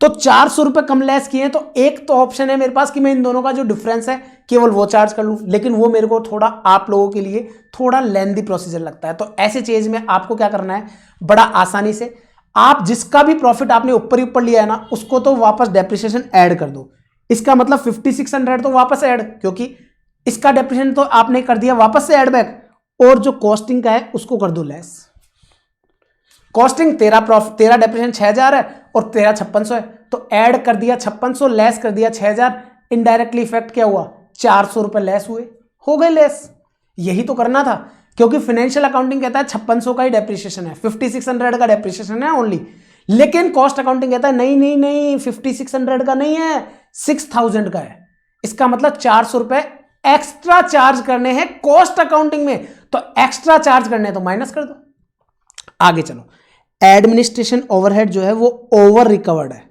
तो 400 रुपए कम लेस किए हैं, तो एक तो ऑप्शन है मेरे पास कि मैं इन दोनों का जो डिफरेंस है केवल वो चार्ज कर लूं, लेकिन वो मेरे को थोड़ा आप लोगों के लिए थोड़ा लेंथी प्रोसीजर लगता है। तो ऐसे चीज में आपको क्या करना है, बड़ा आसानी से आप जिसका भी प्रॉफिट आपने ऊपर ही ऊपर लिया है ना उसको तो वापस डेप्रिसिएशन ऐड कर दो। इसका मतलब 5,600 तो वापस ऐड, क्योंकि इसका डेप्रिसिएशन तो आपने कर दिया वापस से ऐड बैक, और जो कॉस्टिंग का है उसको कर दो लेस। कॉस्टिंग तेरा डेप्रिसिएशन 6,000 है और तेरा 5,600 है, तो ऐड कर दिया 5,600 लेस कर दिया 6,000, इनडायरेक्टली इफेक्ट क्या हुआ 400 रुपए लेस हुए, हो गए लेस। यही तो करना था, क्योंकि फाइनेंशियल अकाउंटिंग कहता है 5,600 का ही डेप्रिसिएशन है, 5,600 का डेप्रिसिएशन है ओनली, लेकिन कॉस्ट अकाउंटिंग कहता है नहीं नहीं नहीं 5,600 का नहीं है 6,000 का है। इसका मतलब 400 रुपए एक्स्ट्रा चार्ज करने हैं कॉस्ट अकाउंटिंग में, तो एक्स्ट्रा चार्ज करने हैं तो माइनस कर दो। आगे चलो, एडमिनिस्ट्रेशन ओवरहेड जो है वो ओवर रिकवर्ड है।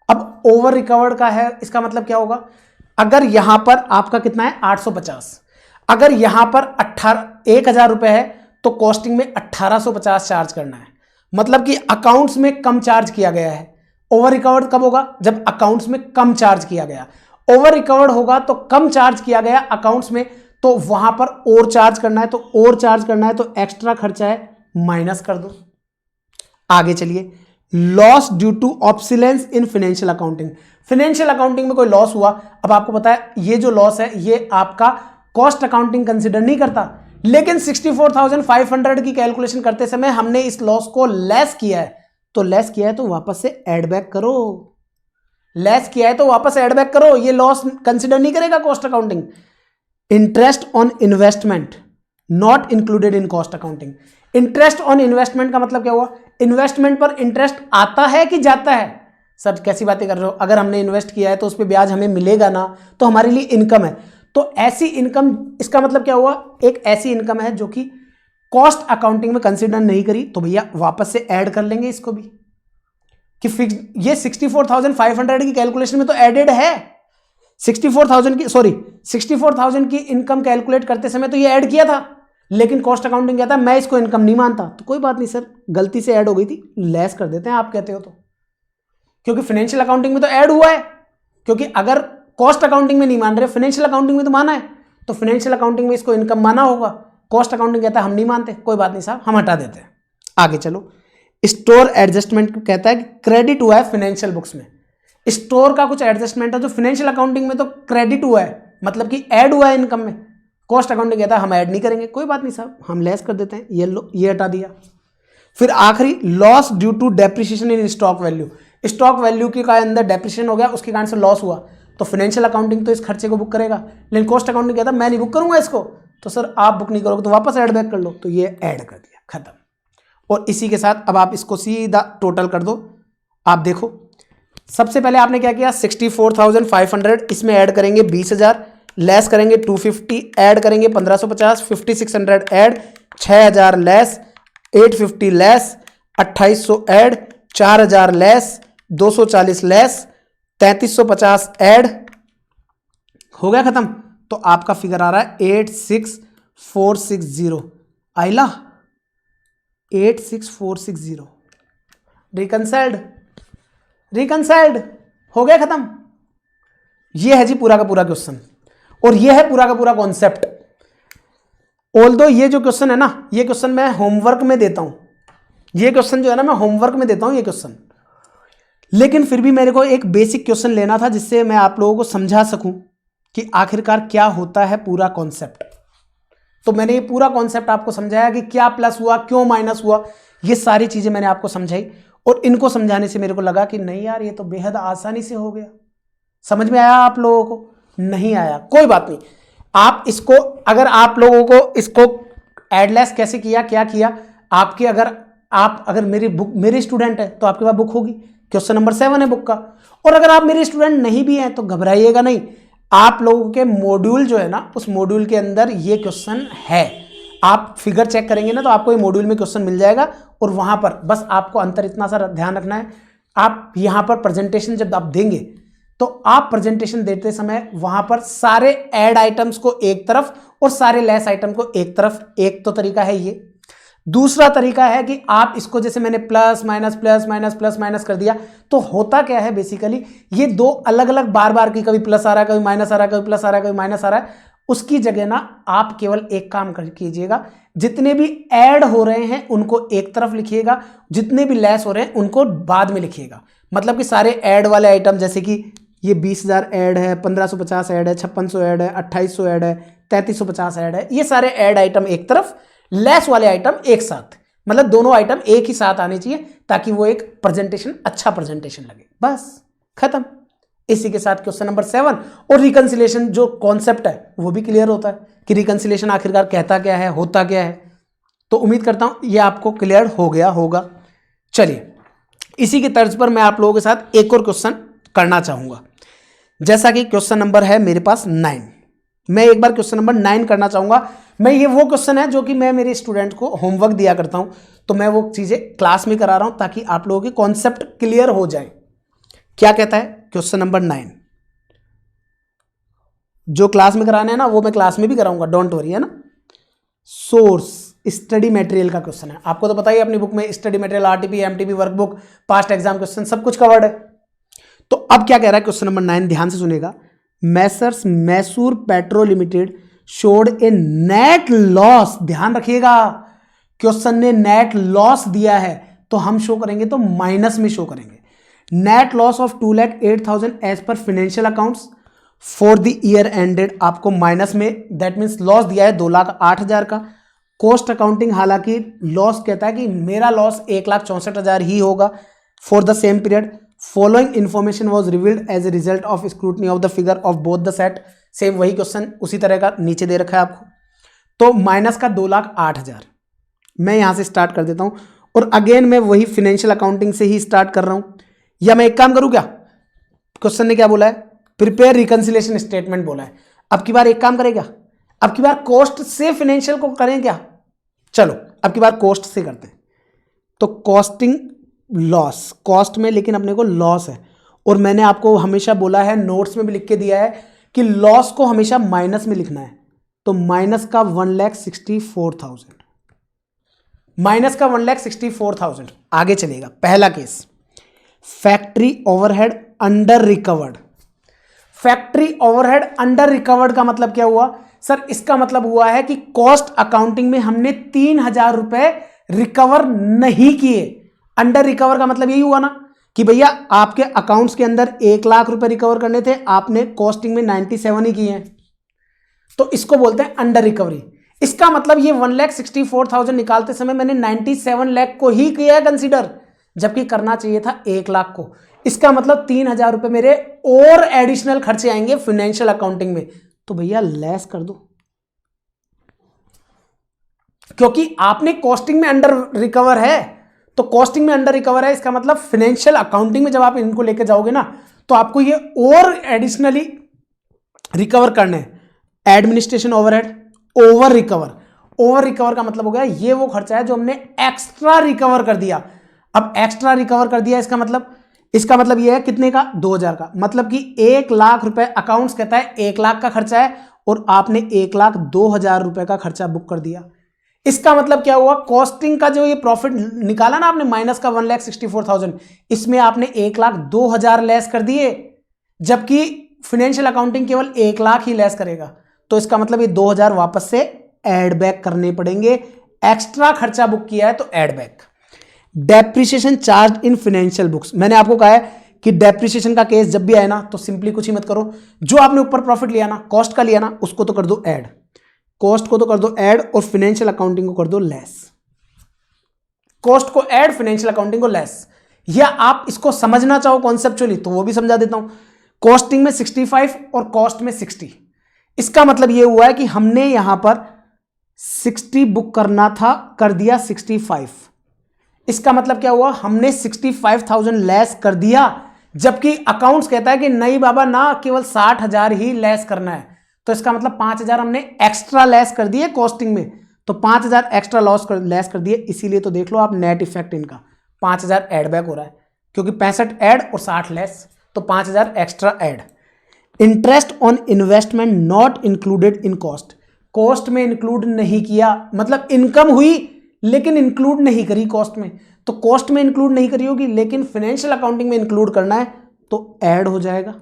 अब ओवर रिकवर्ड का है, इसका मतलब क्या होगा, अगर यहां पर आपका कितना है 850, अगर यहां पर 1,000 रुपए है तो कॉस्टिंग में 1,850 चार्ज करना है, मतलब कि अकाउंट्स में कम चार्ज किया गया है। ओवर रिकवर्ड कब होगा, जब अकाउंट्स में कम चार्ज किया गया। ओवर रिकवर्ड होगा तो कम चार्ज किया गया अकाउंट्स में, तो वहां पर और चार्ज करना है, तो और चार्ज करना है तो एक्स्ट्रा खर्चा है माइनस कर दो। आगे चलिए, loss due to obsolescence in financial accounting. Financial accounting में कोई लॉस हुआ, अब आपको पता है ये जो लॉस है ये आपका कॉस्ट अकाउंटिंग कंसीडर नहीं करता, लेकिन 64,500 की कैलकुलेशन करते समय हमने इस लॉस को लेस किया है, तो लेस किया है तो वापस से ऐड बैक करो, लेस किया है तो वापस ऐड बैक करो, ये लॉस कंसीडर नहीं करेगा cost accounting. Interest on investment not included in cost accounting. Interest on investment का मतलब क्या हुआ, इन्वेस्टमेंट पर इंटरेस्ट आता है कि जाता है। सर कैसी बातें कर रहे हो, अगर हमने इन्वेस्ट किया है तो उस पर ब्याज हमें मिलेगा ना, तो हमारे लिए इनकम है। तो ऐसी इनकम, इसका मतलब क्या हुआ, एक ऐसी इनकम है जो कि कॉस्ट अकाउंटिंग में कंसीडर नहीं करी, तो भैया वापस से ऐड कर लेंगे इसको भी कि फिक्स, ये 64,500 की कैलकुलेशन में तो एडेड है, 64,000 की इनकम कैलकुलेट करते समय तो ये ऐड किया था, लेकिन कॉस्ट अकाउंटिंग कहता है मैं इसको इनकम नहीं मानता। तो कोई बात नहीं सर, गलती से ऐड हो गई थी, लेस कर देते हैं आप कहते हो तो, क्योंकि फाइनेंशियल अकाउंटिंग में तो ऐड हुआ है, क्योंकि अगर कॉस्ट अकाउंटिंग में नहीं मान रहे फाइनेंशियल अकाउंटिंग में तो माना है, तो फाइनेंशियल अकाउंटिंग में इसको इनकम माना होगा, कॉस्ट अकाउंटिंग कहता है हम नहीं मानते, कोई बात नहीं साहब हम हटा देते हैं। आगे चलो, स्टोर एडजस्टमेंट कहता है कि क्रेडिट हुआ है फाइनेंशियल बुक्स में, स्टोर का कुछ एडजस्टमेंट है जो फाइनेंशियल अकाउंटिंग में तो क्रेडिट हुआ है, मतलब कि ऐड हुआ है इनकम में, कॉस्ट अकाउंटिंग कहता है हम ऐड नहीं करेंगे, कोई बात नहीं साहब हम लेस कर देते हैं, ये लो ये हटा दिया। फिर आखिरी, loss due to depreciation in stock value. Stock value के अंदर डेप्रिसिएशन हो गया, उसके कारण से लॉस हुआ, तो फाइनेंशियल अकाउंटिंग तो इस खर्चे को बुक करेगा, लेकिन कॉस्ट अकाउंटिंग कहता है मैं नहीं बुक करूंगा इसको, तो सर आप बुक नहीं करोगे तो वापस ऐड बैक कर लो, तो ये ऐड कर दिया, खत्म। और इसी के साथ अब आप इसको सीधा टोटल कर दो। आप देखो सबसे पहले आपने क्या किया, 64,500 इसमें ऐड करेंगे 20,000, लेस करेंगे 250, ऐड करेंगे 1,550, 5,600 add, 6,000 less, 850 less, 2,800 add, 4,000 less, 240 less, 3,350 add, हो गया खत्म। तो आपका फिगर आ रहा है 86,460 आइला 86,460, रिकंसाइल्ड हो गया खत्म। ये है जी पूरा का पूरा क्वेश्चन, और ये है पूरा का पूरा कॉन्सेप्ट। ऑल्दो ये जो क्वेश्चन है ना, ये क्वेश्चन मैं होमवर्क में देता हूं, ये क्वेश्चन जो है ना मैं होमवर्क में देता हूं ये क्वेश्चन, लेकिन फिर भी मेरे को एक बेसिक क्वेश्चन लेना था जिससे मैं आप लोगों को समझा सकूं कि आखिरकार क्या होता है पूरा कॉन्सेप्ट। तो मैंने ये पूरा कॉन्सेप्ट आपको समझाया कि क्या प्लस हुआ, क्यों माइनस हुआ, ये सारी चीजें मैंने आपको समझाई, और इनको समझाने से मेरे को लगा कि नहीं यार ये तो बेहद आसानी से हो गया। समझ में आया आप लोगों को? नहीं आया कोई बात नहीं, आप इसको, अगर आप लोगों को इसको एडलेस कैसे किया, क्या किया, आपके अगर मेरी बुक, मेरे स्टूडेंट है तो आपके पास बुक होगी, क्वेश्चन नंबर 7 है बुक का। और अगर आप मेरे स्टूडेंट नहीं भी हैं तो घबराइएगा नहीं, आप लोगों के मॉड्यूल जो है ना, उस मॉड्यूल के अंदर ये क्वेश्चन है। आप फिगर चेक करेंगे ना तो आपको ये मॉड्यूल में क्वेश्चन मिल जाएगा। और वहां पर बस आपको अंतर इतना सा ध्यान रखना है, आप यहां पर प्रेजेंटेशन जब आप देंगे तो आप प्रेजेंटेशन देते समय वहां पर सारे ऐड आइटम्स को एक तरफ और सारे लेस आइटम को एक तरफ, एक तो तरीका है ये। दूसरा तरीका है कि आप इसको, जैसे मैंने plus minus plus minus plus minus कर दिया, तो होता क्या है बेसिकली, ये दो अलग अलग बार बार की, कभी प्लस आ रहा है, कभी माइनस आ रहा है, कभी प्लस आ रहा है, कभी माइनस आ रहा है, उसकी जगह ना आप केवल एक काम कीजिएगा, जितने भी ऐड हो रहे हैं उनको एक तरफ लिखिएगा, जितने भी लेस हो रहे हैं उनको बाद में लिखिएगा। मतलब कि सारे ऐड वाले आइटम, जैसे कि ये 20,000 ऐड है, 1550 ऐड है, 5600 ऐड है, 2800 ऐड है, 3350 ऐड है, ये सारे ऐड आइटम एक तरफ, लेस वाले आइटम एक साथ, मतलब दोनों आइटम एक ही साथ आने चाहिए ताकि वो एक प्रेजेंटेशन, अच्छा प्रेजेंटेशन लगे। बस खत्म। इसी के साथ क्वेश्चन नंबर 7 और रिकंसिलिएशन जो कॉन्सेप्ट है वो भी क्लियर होता है कि रिकंसिलिएशन आखिरकार कहता क्या है, होता क्या है। तो उम्मीद करता हूं ये आपको क्लियर हो गया होगा। चलिए, इसी की तर्ज पर मैं आप लोगों के साथ एक और क्वेश्चन करना चाहूंगा। जैसा कि क्वेश्चन नंबर है मेरे पास 9, मैं एक बार क्वेश्चन नंबर 9 करना चाहूंगा। मैं ये वो क्वेश्चन है जो कि मैं मेरे स्टूडेंट को होमवर्क दिया करता हूं, तो मैं वो चीजें क्लास में करा रहा हूं ताकि आप लोगों के कॉन्सेप्ट क्लियर हो जाए। क्या कहता है क्वेश्चन नंबर 9? जो क्लास में कराना है ना वो मैं क्लास में भी कराऊंगा, डोंट वरी, है ना। सोर्स स्टडी मटेरियल का क्वेश्चन है। आपको तो पता ही अपनी बुक में study material, RTP, MTP, workbook, past exam question सब कुछ कवर्ड है। तो अब क्या कह रहा है क्वेश्चन नंबर 9, ध्यान से सुनेगा। Messrs Mysore petro limited showed a net loss, ध्यान रखिएगा, क्वेश्चन ने नेट लॉस दिया है तो हम शो करेंगे तो माइनस में शो करेंगे। Net loss of 2,08,000 as per financial accounts for the year ended, आपको माइनस में, दैट मीन्स लॉस दिया है 2,08,000 का। कॉस्ट अकाउंटिंग, हालांकि लॉस कहता है कि मेरा लॉस 1,64,000 ही होगा for the same period. Following information was revealed as a result of scrutiny of the figure of both the set. Same वही क्वेश्चन उसी तरह का नीचे दे रखा है आपको। तो माइनस का 2,08,000 मैं यहां से स्टार्ट कर देता हूं, और अगेन मैं वही फाइनेंशियल अकाउंटिंग से ही स्टार्ट कर रहा हूं। या मैं एक काम करूं क्या, क्वेश्चन ने क्या बोला है, प्रिपेयर रिकंसिलिएशन स्टेटमेंट बोला है। अब की बार एक काम करेगा, अब की बार कॉस्ट से फाइनेंशियल को करें क्या, चलो अब की बार कॉस्ट से करते हैं। तो कॉस्टिंग लॉस, कॉस्ट में लेकिन अपने को लॉस है, और मैंने आपको हमेशा बोला है, नोट्स में भी लिख के दिया है कि लॉस को हमेशा माइनस में लिखना है। तो माइनस का 1,64,000, माइनस का 1,64,000। आगे चलेगा पहला case, factory overhead under recovered. Factory overhead under recovered का मतलब क्या हुआ सर? इसका मतलब हुआ है कि कॉस्ट अकाउंटिंग में हमने 3,000 रुपए रिकवर नहीं किए। अंडर रिकवर का मतलब यही हुआ ना कि भैया आपके अकाउंट्स के अंदर 1,00,000 रुपए रिकवर करने थे, आपने कॉस्टिंग में 97 ही किए हैं, तो इसको बोलते हैं अंडर रिकवरी। इसका मतलब ये 1,64,000 निकालते समय मैंने 97 लाख को ही किया है कंसीडर, जबकि करना चाहिए था 1,00,000 को। इसका मतलब 3,000 रुपए मेरे और एडिशनल खर्चे आएंगे फाइनेंशियल अकाउंटिंग में, तो भैया लेस कर दो, क्योंकि आपने कॉस्टिंग में अंडर रिकवर है। तो कॉस्टिंग में अंडर रिकवर है, इसका मतलब फाइनेंशियल अकाउंटिंग में जब आप इनको लेके जाओगे ना तो आपको ये और एडिशनली रिकवर करने। Administration overhead over recover, over recover का मतलब हो गया ये वो खर्चा है जो हमने एक्स्ट्रा रिकवर कर दिया। अब एक्स्ट्रा रिकवर कर दिया इसका मतलब ये है कितने का, 2,000 का। मतलब कि 1,00,000 रुपए अकाउंट्स कहता है 1,00,000 का खर्चा है, और आपने 1,02,000 रुपए का खर्चा बुक कर दिया। इसका मतलब क्या हुआ, कॉस्टिंग का जो ये प्रॉफिट निकाला ना आपने माइनस का 1,64,000, इसमें आपने 1,02,000 लेस कर दिए, जबकि फाइनेंशियल अकाउंटिंग केवल 1,00,000 ही लेस करेगा। तो इसका मतलब ये 2,000 वापस से एड बैक करने पड़ेंगे। एक्स्ट्रा खर्चा बुक किया है तो add back. Depreciation charge in financial books, मैंने आपको कहा है कि डेप्रिसिएशन का केस जब भी आए ना तो सिंपली कुछ ही मत करो, जो आपने ऊपर प्रॉफिट लिया ना, कॉस्ट का लिया ना, उसको तो कर दो ऐड, कॉस्ट को तो कर दो ऐड और फाइनेंशियल अकाउंटिंग को कर दो लेस। कॉस्ट को ऐड, फाइनेंशियल अकाउंटिंग को लेस। या आप इसको समझना चाहो कॉन्सेप्चुअली तो वो भी समझा देता हूं। कॉस्टिंग में 65 और कॉस्ट में 60, इसका मतलब ये हुआ है कि हमने यहां पर 60 बुक करना था, कर दिया 65। इसका मतलब क्या हुआ, हमने 65,000 लेस कर दिया, जबकि अकाउंट्स कहता है कि नहीं बाबा ना, केवल 60,000 ही लेस करना है। तो इसका मतलब 5,000 हमने एक्स्ट्रा लेस कर दिए कॉस्टिंग में, तो 5,000 एक्स्ट्रा लेस कर दिए। इसीलिए तो देख लो आप नेट इफेक्ट इनका 5,000 एड बैक हो रहा है, क्योंकि 65 ऐड और 60 लेस, तो 5,000 extra add. Interest on investment not included in cost, cost में इंक्लूड नहीं किया, मतलब इनकम हुई लेकिन इंक्लूड नहीं करी कॉस्ट में, तो कॉस्ट में इंक्लूड नहीं करी होगी लेकिन फाइनेंशियल अकाउंटिंग में इंक्लूड करना है तो ऐड हो जाएगा,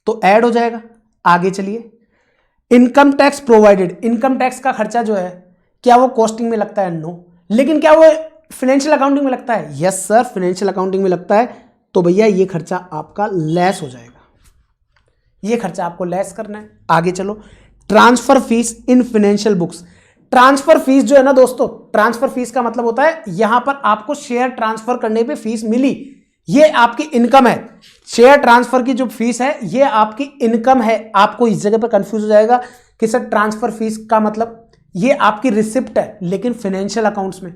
तो ऐड हो जाएगा। आगे चलिए, income tax provided, income tax का खर्चा जो है क्या वो कॉस्टिंग में लगता है? नो। लेकिन क्या वो फाइनेंशियल अकाउंटिंग में लगता है? यस सर, फाइनेंशियल अकाउंटिंग में लगता है। तो भैया ये खर्चा आपका लेस हो जाएगा, ये खर्चा आपको लेस करना है। आगे चलो, transfer fees in financial books. Transfer fees जो है ना दोस्तों, ट्रांसफर फीस का मतलब होता है यहां पर आपको शेयर ट्रांसफर करने पे फीस मिली, ये आपकी इनकम है। शेयर ट्रांसफर की जो फीस है ये आपकी इनकम है। आपको इस जगह पर कंफ्यूज हो जाएगा कि सर ट्रांसफर फीस का मतलब ये आपकी रिसिप्ट है, लेकिन फाइनेंशियल अकाउंट्स में,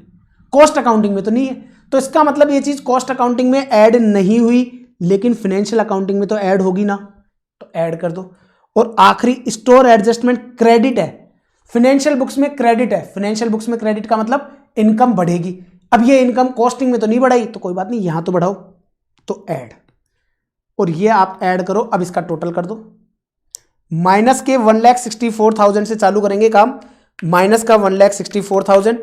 कॉस्ट अकाउंटिंग में तो नहीं है। तो इसका मतलब ये चीज कॉस्ट अकाउंटिंग में ऐड नहीं हुई, लेकिन फाइनेंशियल अकाउंटिंग में तो ऐड होगी ना, तो ऐड कर दो। और आखिरी स्टोर एडजस्टमेंट क्रेडिट है, फाइनेंशियल बुक्स में क्रेडिट है। फाइनेंशियल बुक्स में क्रेडिट का मतलब इनकम बढ़ेगी। अब ये इनकम कॉस्टिंग में तो नहीं बढ़ाई, तो कोई बात नहीं, यहां तो बढ़ाओ, तो ऐड, और ये आप ऐड करो। अब इसका टोटल कर दो, माइनस के 1,64,000 से चालू करेंगे काम। माइनस का 1,64,000,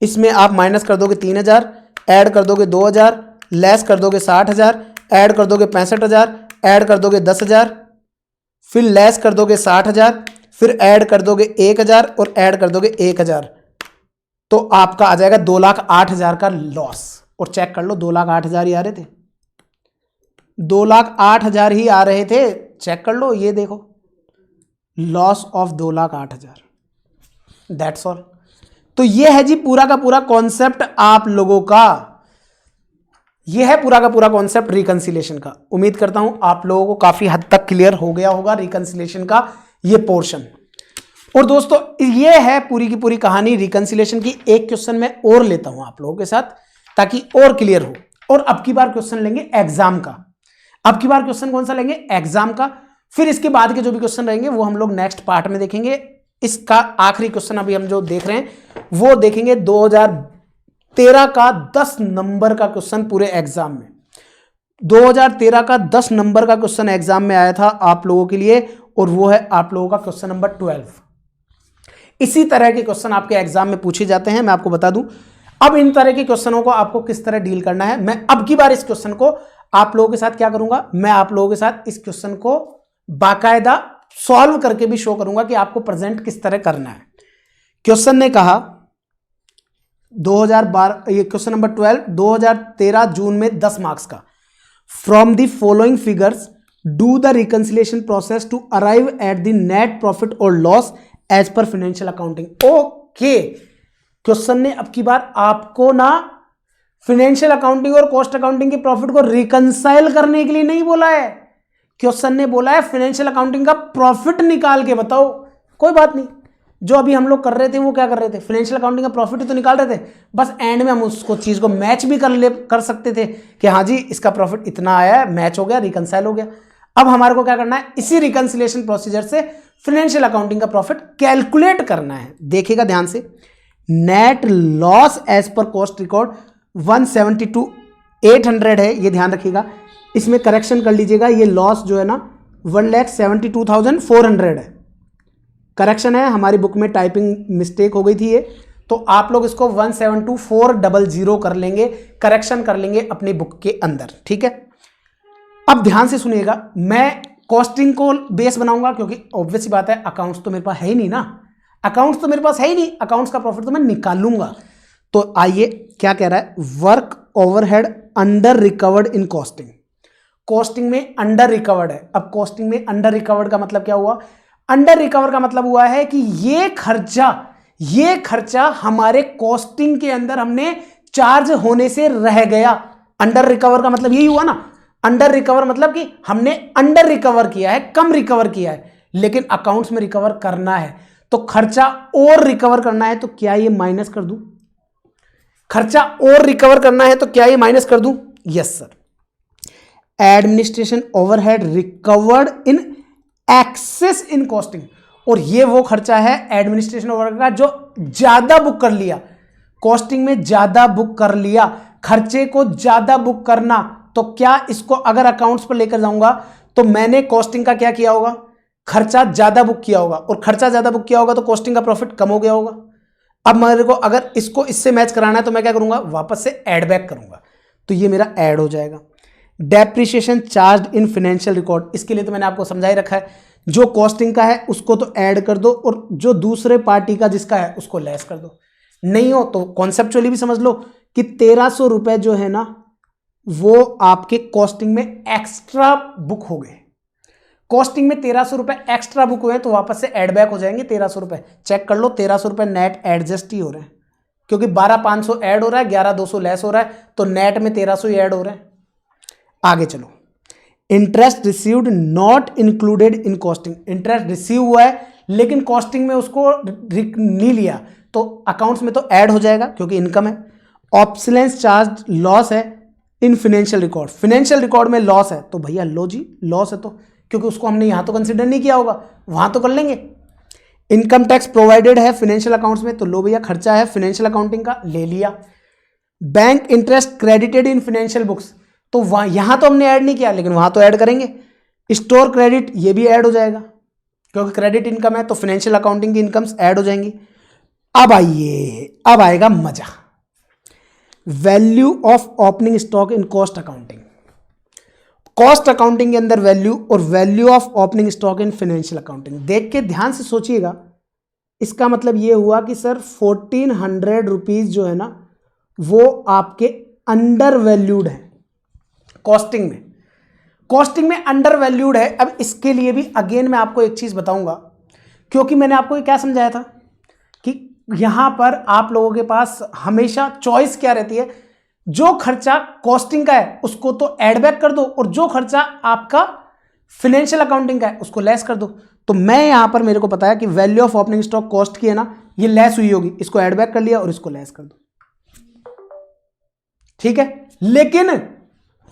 इसमें आप माइनस कर दोगे 3,000, ऐड कर दोगे 2,000, लेस कर दोगे 60,000, ऐड कर दोगे 65,000, ऐड कर दोगे 10,000, फिर लेस कर दोगे 60,000, फिर ऐड कर दोगे 1,000 और ऐड कर दोगे 1,000, तो आपका आ जाएगा 2,08,000 का लॉस। और चेक कर लो 2,08,000 ही आ रहे थे, 2,08,000 ही आ रहे थे, चेक कर लो, ये देखो लॉस ऑफ 2,08,000, दैट्स ऑल। तो ये है जी पूरा का पूरा कॉन्सेप्ट आप लोगों का, ये है पूरा का पूरा कॉन्सेप्ट रिकंसिलिएशन का। उम्मीद करता हूं आप लोगों को काफी हद तक क्लियर हो गया होगा रिकंसिलिएशन का ये पोर्शन। और दोस्तों ये है पूरी की पूरी कहानी रिकंसिलिएशन की। एक क्वेश्चन मैं और लेता हूं आप लोगों के साथ ताकि और क्लियर हो। और अब की बार क्वेश्चन लेंगे एग्जाम का। अब की बार क्वेश्चन कौन सा लेंगे? एग्जाम का। फिर इसके बाद के जो भी क्वेश्चन रहेंगे वो हम लोग नेक्स्ट पार्ट में देखेंगे। इसका आखिरी क्वेश्चन अभी हम जो देख रहे हैं वो देखेंगे 2013 का 10 नंबर का क्वेश्चन पूरे एग्जाम में। 2013 का 10 नंबर का क्वेश्चन एग्जाम में आया था आप लोगों के लिए, और वो है आप लोगों का क्वेश्चन नंबर 12। इसी तरह के क्वेश्चन आपके एग्जाम में पूछे जाते हैं, मैं आपको बता दूं। अब इन तरह के क्वेश्चनों को आपको किस तरह डील करना है, मैं अब की बार इस क्वेश्चन को आप लोगों के साथ क्या करूंगा, मैं आप लोगों के साथ इस क्वेश्चन को बाकायदा सॉल्व करके भी शो करूंगा कि आपको प्रेजेंट किस तरह करना है। क्वेश्चन ने कहा 2012, ये क्वेश्चन नंबर 12, 2013 जून में 10 मार्क्स का। From the following figures do the reconciliation process to arrive at the net profit और loss as per financial accounting. Okay, question ने अब की बार आपको ना फाइनेंशियल अकाउंटिंग और कॉस्ट अकाउंटिंग के प्रॉफिट को रिकंसाइल करने के लिए नहीं बोला है। क्वेश्चन ने बोला है फाइनेंशियल अकाउंटिंग का प्रॉफिट निकाल के बताओ। कोई बात नहीं, जो अभी हम लोग कर रहे थे वो क्या कर रहे थे, फाइनेंशियल अकाउंटिंग का प्रॉफिट ही तो निकाल रहे थे। बस एंड में हम उसको चीज को मैच भी कर सकते थे कि हाँ जी इसका प्रॉफिट इतना आया है, मैच हो गया, रिकंसाइल हो गया। अब हमारे को क्या करना है, इसी रिकंसिलिएशन प्रोसीजर से फाइनेंशियल अकाउंटिंग का प्रॉफिट कैलकुलेट करना है। देखिएगा ध्यान से, net loss as per cost record 172,800 है, ये ध्यान रखिएगा। इसमें करेक्शन कर लीजिएगा, ये लॉस जो है ना 1,72,400 है। करेक्शन है, हमारी बुक में टाइपिंग मिस्टेक हो गई थी ये, तो आप लोग इसको 172,400 कर लेंगे, करेक्शन कर लेंगे अपनी बुक के अंदर, ठीक है। अब ध्यान से सुनिएगा, मैं कॉस्टिंग को बेस बनाऊंगा क्योंकि ऑब्वियस सी बात है अकाउंट्स तो मेरे पास है ही नहीं ना, अकाउंट्स तो मेरे पास है ही नहीं, अकाउंट्स का प्रॉफिट तो मैं निकालूंगा। तो आइए क्या कह रहा है, work overhead under recovered in costing. Costing में अंडर रिकवर्ड है। अब कॉस्टिंग में अंडर रिकवर्ड का मतलब क्या हुआ, अंडर रिकवर का मतलब हुआ है कि ये खर्चा हमारे कॉस्टिंग के अंदर हमने चार्ज होने से रह गया। अंडर रिकवर का मतलब यही हुआ ना, अंडर रिकवर मतलब कि हमने अंडर रिकवर किया है, कम रिकवर किया है। लेकिन अकाउंट्स में रिकवर करना है, तो खर्चा और रिकवर करना है तो क्या ये माइनस कर दूं? खर्चा और रिकवर करना है तो क्या ये माइनस कर दूं? Yes sir. Administration overhead recovered in excess in costing, और ये वो खर्चा है एडमिनिस्ट्रेशन ओवरहेड का जो ज्यादा बुक कर लिया, कॉस्टिंग में ज्यादा बुक कर लिया। खर्चे को ज्यादा बुक करना, तो क्या इसको अगर अकाउंट्स पर लेकर जाऊंगा तो मैंने कॉस्टिंग का क्या किया होगा? खर्चा ज्यादा बुक किया होगा, और खर्चा ज्यादा बुक किया होगा तो कॉस्टिंग का प्रॉफिट कम हो गया होगा। अब मेरे को अगर इसको इससे मैच कराना है तो मैं क्या करूंगा? वापस से ऐड बैक करूंगा, तो ये मेरा ऐड हो जाएगा। Depreciation charge in financial record, इसके लिए तो मैंने आपको समझा ही रखा है, जो कॉस्टिंग का है उसको तो ऐड कर दो और जो दूसरे पार्टी का जिसका है उसको लेस कर दो। नहीं हो तो कॉन्सेप्चुअली भी समझ लो कि 1300 रुपए जो है ना वो आपके कॉस्टिंग में एक्स्ट्रा बुक हो गए। कॉस्टिंग में 1300 रुपए एक्स्ट्रा बुक हुए तो वापस से एड बैक हो जाएंगे 1300 रुपए। चेक कर लो 1300 रुपए नेट एडजस्ट ही हो रहे हैं, क्योंकि 12500 ऐड हो रहा है, 11200 लेस हो रहा है, तो नेट में 1300 ही ऐड हो रहे हैं। आगे चलो, interest received not included in costing, interest receive हुआ है लेकिन कॉस्टिंग में उसको नहीं लिया, तो अकाउंट्स में तो ऐड हो जाएगा क्योंकि इनकम है। ऑब्सोलेंस चार्ज लॉस है in financial record, financial record में लॉस है तो भैया लो जी, लॉस है तो, क्योंकि उसको हमने यहां तो कंसिडर नहीं किया होगा, वहां तो कर लेंगे। इनकम टैक्स प्रोवाइडेड है फाइनेंशियल अकाउंट्स में, तो लो भैया खर्चा है फाइनेंशियल अकाउंटिंग का, ले लिया। Bank interest credited in financial books, तो वहां यहां तो हमने ऐड नहीं किया लेकिन वहां तो ऐड करेंगे। स्टोर क्रेडिट ये भी ऐड हो जाएगा क्योंकि क्रेडिट इनकम है, तो फाइनेंशियल अकाउंटिंग की इनकम्स ऐड हो जाएंगी। अब आइए, अब आएगा मजा, value of opening stock in cost accounting. Cost accounting के अंदर वैल्यू और value of opening stock in financial accounting, देख के ध्यान से सोचिएगा। इसका मतलब यह हुआ कि सर 1400 रुपीज जो है ना वो आपके अंडर वैल्यूड है कॉस्टिंग में, कॉस्टिंग में अंडर वैल्यूड है। अब इसके लिए भी अगेन मैं आपको एक चीज बताऊंगा, क्योंकि मैंने आपको ये क्या समझाया था कि यहां पर आप लोगों के पास हमेशा चॉइस क्या रहती है, जो खर्चा कॉस्टिंग का है उसको तो ऐड बैक कर दो और जो खर्चा आपका फाइनेंशियल अकाउंटिंग का है उसको लेस कर दो। तो मैं यहां पर मेरे को पता है कि value of opening stock cost की है ना, ये लेस हुई होगी, इसको ऐड बैक कर लिया और इसको लेस कर दो, ठीक है। लेकिन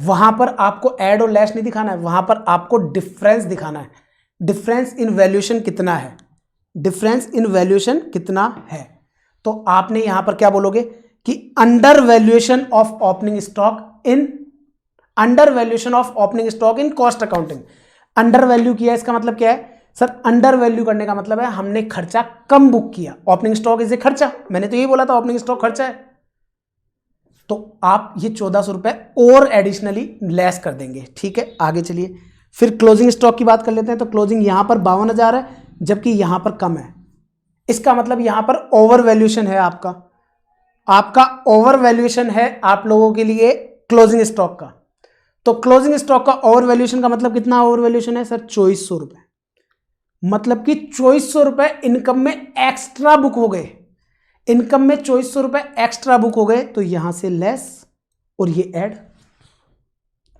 वहां पर आपको ऐड और लेस नहीं दिखाना है, वहां पर आपको डिफरेंस दिखाना है। डिफरेंस इन वैल्यूएशन कितना है, डिफरेंस इन वैल्यूएशन कितना है, तो आपने यहां पर क्या बोलोगे कि under valuation of opening stock in, under valuation of opening stock in cost accounting. Under value किया इसका मतलब क्या है सर? अंडर वैल्यू करने का मतलब है हमने खर्चा कम बुक किया। ओपनिंग स्टॉक इज ए खर्चा, मैंने तो यही बोला था ओपनिंग स्टॉक खर्चा है, तो आप ये 1400 रुपए और एडिशनली लेस कर देंगे, ठीक है। आगे चलिए, फिर क्लोजिंग स्टॉक की बात कर लेते हैं। तो क्लोजिंग यहां पर 52,000 है जबकि यहां पर कम है, इसका मतलब यहां पर ओवर वैल्यूएशन है, आपका ओवर वैल्यूएशन है आप लोगों के लिए क्लोजिंग स्टॉक का। तो क्लोजिंग स्टॉक का ओवर वैल्यूएशन का मतलब कितना ओवर वैल्यूएशन है सर? 2400 रुपए, मतलब कि 2400 रुपए इनकम में एक्स्ट्रा बुक हो गए, इनकम में 2400 रुपए एक्स्ट्रा बुक हो गए, तो यहां से लेस और ये ऐड।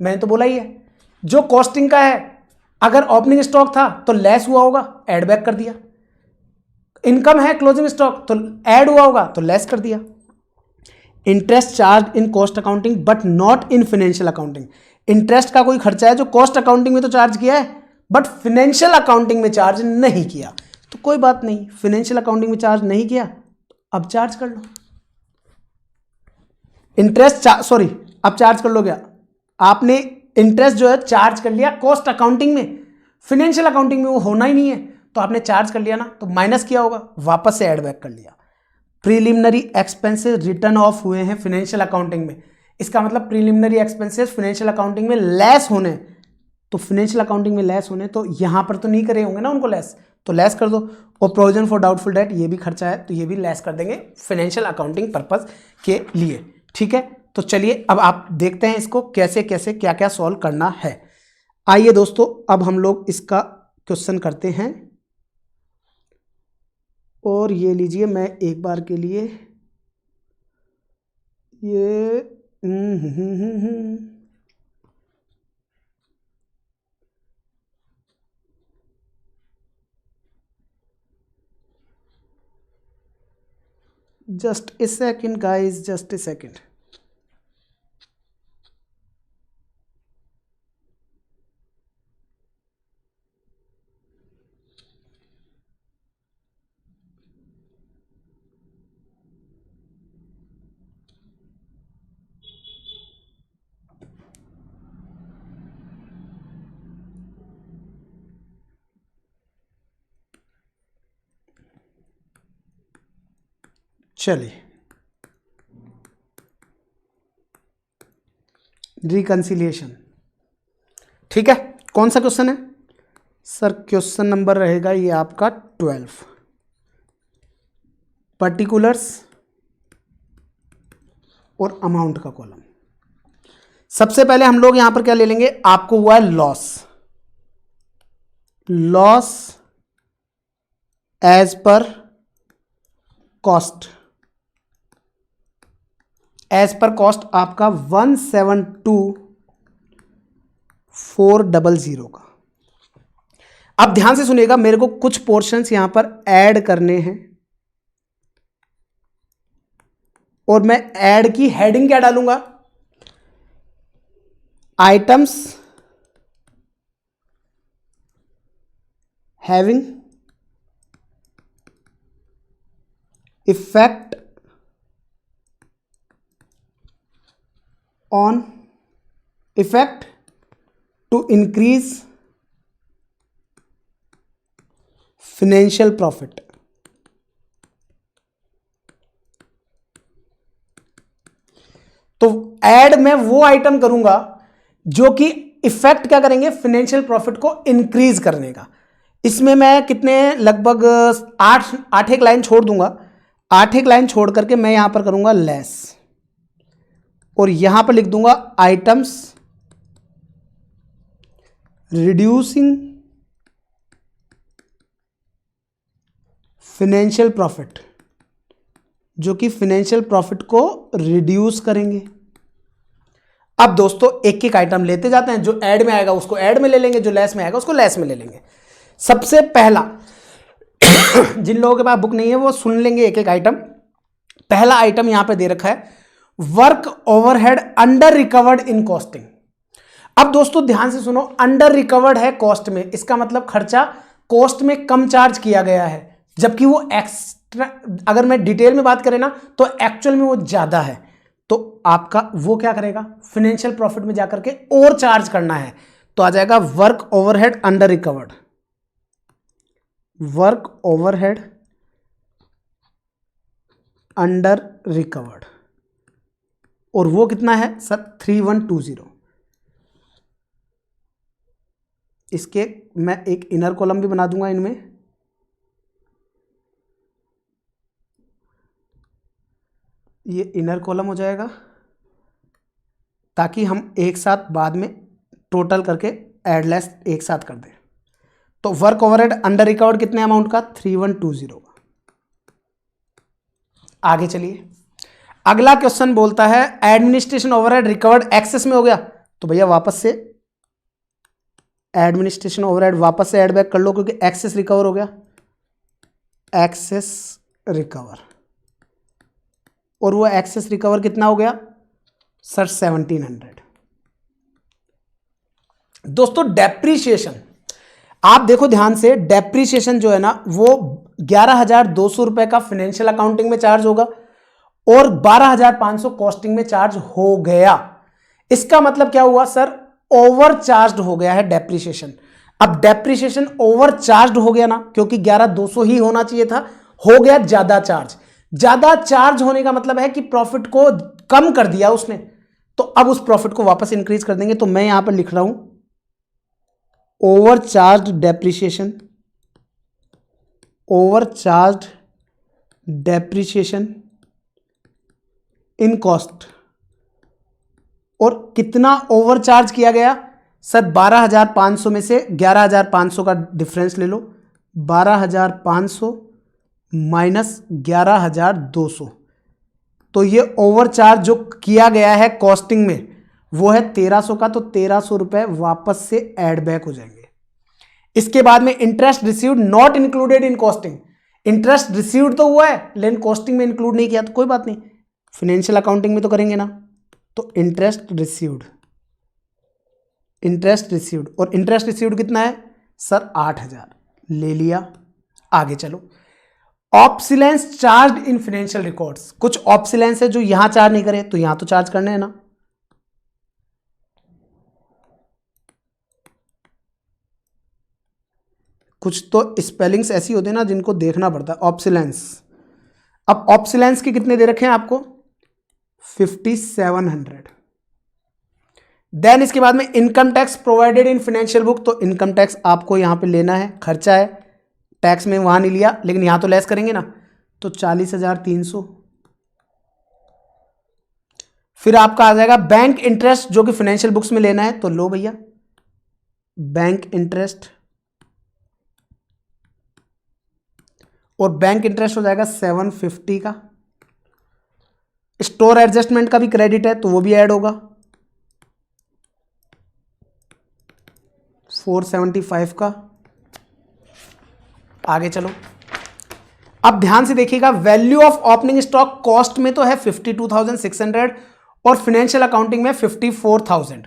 मैंने तो बोला ही है, जो कॉस्टिंग का है अगर ओपनिंग स्टॉक था तो लेस हुआ होगा, ऐड बैक कर दिया। इनकम है क्लोजिंग स्टॉक तो ऐड हुआ होगा तो लेस कर दिया। Interest charge in cost accounting but not in financial accounting, interest का कोई खर्चा है जो कॉस्ट अकाउंटिंग में तो चार्ज किया है बट फाइनेंशियल अकाउंटिंग में चार्ज नहीं किया, तो कोई बात नहीं, फाइनेंशियल अकाउंटिंग में चार्ज नहीं किया अब चार्ज कर लो। इंटरेस्ट सॉरी, अब चार्ज कर लो क्या? आपने इंटरेस्ट जो है चार्ज कर लिया कॉस्ट अकाउंटिंग में, फाइनेंशियल अकाउंटिंग में वो होना ही नहीं है, तो आपने चार्ज कर लिया ना, तो माइनस किया होगा, वापस से ऐड बैक कर लिया। प्रीलिमिनरी एक्सपेंसेस रिटर्न ऑफ हुए हैं फाइनेंशियल अकाउंटिंग में, इसका मतलब प्रीलिमिनरी एक्सपेंसेस फाइनेंशियल अकाउंटिंग में लेस होने, तो फाइनेंशियल अकाउंटिंग में लेस होने तो यहां पर तो नहीं करे होंगे ना उनको लेस, तो लेस कर दो। और प्रोविजन फॉर डाउटफुल डेट ये भी खर्चा है तो ये भी लेस कर देंगे फाइनेंशियल अकाउंटिंग पर्पस के लिए, ठीक है। तो चलिए अब आप देखते हैं इसको कैसे कैसे क्या क्या सॉल्व करना है। आइए दोस्तों, अब हम लोग इसका क्वेश्चन करते हैं, और ये लीजिए मैं एक बार के लिए ये just a second guys, just a second. चलिए, रिकंसिलिएशन, ठीक है। कौन सा क्वेश्चन है सर? क्वेश्चन नंबर रहेगा ये आपका 12, पर्टिकुलर्स और अमाउंट का कॉलम। सबसे पहले हम लोग यहां पर क्या ले लेंगे, आपको हुआ है loss, loss as per cost, as per cost आपका 172,400 का। अब ध्यान से सुनिएगा, मेरे को कुछ पोर्शंस यहां पर ऐड करने हैं और मैं ऐड की हेडिंग क्या डालूंगा, items having effect on effect to increase financial profit। तो ऐड में वो आइटम करूंगा जो कि इफेक्ट क्या करेंगे, फाइनेंशियल प्रॉफिट को इंक्रीज करने का। इसमें मैं कितने, लगभग 8 एक लाइन छोड़ दूंगा, 8 एक लाइन छोड़ करके मैं यहां पर करूंगा लेस, और यहां पर लिख दूंगा आइटम्स रिड्यूसिंग फाइनेंशियल प्रॉफिट, जो कि फाइनेंशियल प्रॉफिट को रिड्यूस करेंगे। अब दोस्तों एक एक आइटम लेते जाते हैं, जो ऐड में आएगा उसको ऐड में ले लेंगे, जो लेस में आएगा उसको लेस में ले लेंगे। सबसे पहला जिन लोगों के पास बुक नहीं है वो सुन लेंगे एक एक आइटम। पहला आइटम यहां पे दे रखा है, work overhead under recovered in costing. अब दोस्तों ध्यान से सुनो, अंडर रिकवर्ड है कॉस्ट में, इसका मतलब खर्चा कॉस्ट में कम चार्ज किया गया है, जबकि वो एक्स्ट्रा, अगर मैं डिटेल में बात करें ना तो एक्चुअल में वो ज्यादा है, तो आपका वो क्या करेगा, फाइनेंशियल प्रॉफिट में जाकर के और चार्ज करना है, तो आ जाएगा work overhead under recovered, work overhead under recovered, और वो कितना है सर 3120। इसके मैं एक इनर कॉलम भी बना दूंगा इनमें, ये इनर कॉलम हो जाएगा, ताकि हम एक साथ बाद में टोटल करके एड लेस एक साथ कर दें। तो वर्क ओवरहेड अंडर रिकवर्ड कितने अमाउंट का, 3120 का। आगे चलिए, अगला क्वेश्चन बोलता है एडमिनिस्ट्रेशन ओवरहेड रिकवर्ड एक्सेस में हो गया, तो भैया वापस से एडमिनिस्ट्रेशन ओवरहेड वापस से ऐड बैक कर लो, क्योंकि एक्सेस रिकवर हो गया, एक्सेस रिकवर, और वो एक्सेस रिकवर कितना हो गया सर 1700। दोस्तों डेप्रीशिएशन, आप देखो ध्यान से, डेप्रीशिएशन जो है ना वो 11,200 रुपए का फाइनेंशियल अकाउंटिंग में चार्ज होगा और 12,500 कॉस्टिंग में चार्ज हो गया। इसका मतलब क्या हुआ सर, ओवर चार्ज हो गया है डेप्रीशिएशन। अब डेप्रीशिएशन ओवर चार्ज हो गया ना, क्योंकि 11,200 ही होना चाहिए था, हो गया ज्यादा चार्ज। ज्यादा चार्ज होने का मतलब है कि प्रॉफिट को कम कर दिया उसने, तो अब उस प्रॉफिट को वापस इंक्रीज कर देंगे। तो मैं यहां पर लिख रहा हूं over charge depreciation, over charge depreciation इन कॉस्ट। और कितना ओवर चार्ज किया गया सर, 12,500 में से 11,500 का डिफरेंस ले लो, 12,500 माइनस 11,200, तो ये ओवर चार्ज जो किया गया है कॉस्टिंग में वो है 1,300 का, तो 1,300 रुपए वापस से ऐड बैक हो जाएंगे। इसके बाद में interest received not included in costing, interest received तो हुआ है लेकिन कॉस्टिंग में इंक्लूड नहीं किया, तो कोई बात नहीं, फाइनेंशियल अकाउंटिंग में तो करेंगे ना। तो इंटरेस्ट रिसीव्ड, और इंटरेस्ट रिसीव्ड कितना है सर 8,000, ले लिया। आगे चलो, ऑब्सिलेंस चार्ज इन फाइनेंशियल रिकॉर्ड्स, कुछ ऑब्सिलेंस है जो यहां चार्ज नहीं करे तो यहां तो चार्ज करने हैं ना। कुछ तो स्पेलिंग्स ऐसी होती है ना जिनको देखना पड़ता है। ऑब्सिलेंस, अब ऑब्सिलेंस के कितने दे रखे हैं आपको 5700। देन इसके बाद में income tax provided in financial book, तो इनकम टैक्स आपको यहां पे लेना है, खर्चा है, टैक्स में वहां नहीं लिया लेकिन यहां तो लेस करेंगे ना, तो 40,300। फिर आपका आ जाएगा बैंक इंटरेस्ट जो कि फाइनेंशियल बुक्स में लेना है, तो लो भैया बैंक इंटरेस्ट, और बैंक इंटरेस्ट हो जाएगा 750 का। स्टोर एडजस्टमेंट का भी क्रेडिट है तो वो भी ऐड होगा 475 का। आगे चलो, अब ध्यान से देखिएगा, value of opening stock cost में तो है 52,600 और फाइनेंशियल अकाउंटिंग में 54,000।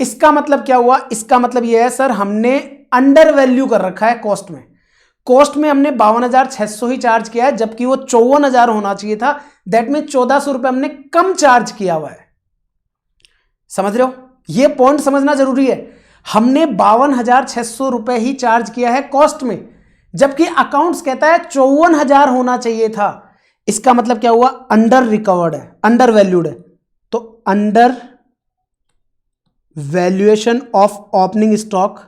इसका मतलब क्या हुआ, इसका मतलब यह है सर हमने अंडर वैल्यू कर रखा है कॉस्ट में। कॉस्ट में हमने 52,600 ही चार्ज किया है जबकि वो 54,000 होना चाहिए था। दैट में 1,400 रुपए हमने कम चार्ज किया हुआ है। समझ रहे हो, ये पॉइंट समझना जरूरी है। हमने 52,600 रुपए ही चार्ज किया है कॉस्ट में, जबकि अकाउंट्स कहता है 54,000 होना चाहिए था। इसका मतलब क्या हुआ, अंडर रिकवर्ड है, अंडर वैल्यूड है। तो under valuation of opening stock,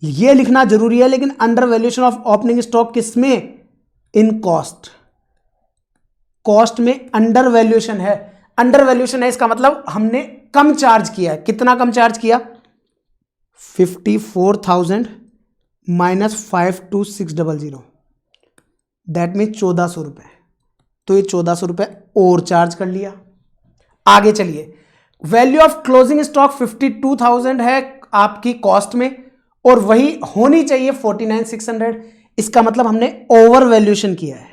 ये लिखना जरूरी है, लेकिन under valuation of opening stock किसमें, इन कॉस्ट। कॉस्ट में अंडर वैल्यूएशन है, अंडर वैल्यूएशन है इसका मतलब हमने कम चार्ज किया है। कितना कम चार्ज किया, 54,000 माइनस 52,600, दैट मीन 1,400 रुपए। तो ये 1,400 रुपए और चार्ज कर लिया। आगे चलिए, वैल्यू ऑफ क्लोजिंग स्टॉक 52,000 है आपकी कॉस्ट में और वही होनी चाहिए 49,600। इसका मतलब हमने ओवर वैल्यूएशन किया है,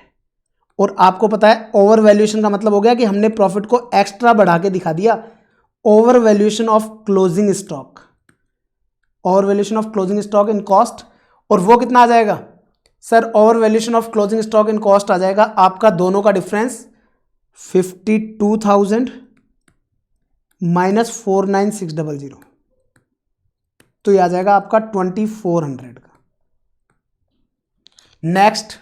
और आपको पता है ओवर वैल्यूएशन का मतलब हो गया कि हमने प्रॉफिट को एक्स्ट्रा बढ़ा के दिखा दिया। Over valuation of closing stock, over valuation of closing stock in cost, और वो कितना आ जाएगा sir, over valuation of closing stock in cost आ जाएगा आपका दोनों का डिफरेंस 52,000 माइनस 49,600, तो ये आ जाएगा आपका 2,400 का। नेक्स्ट,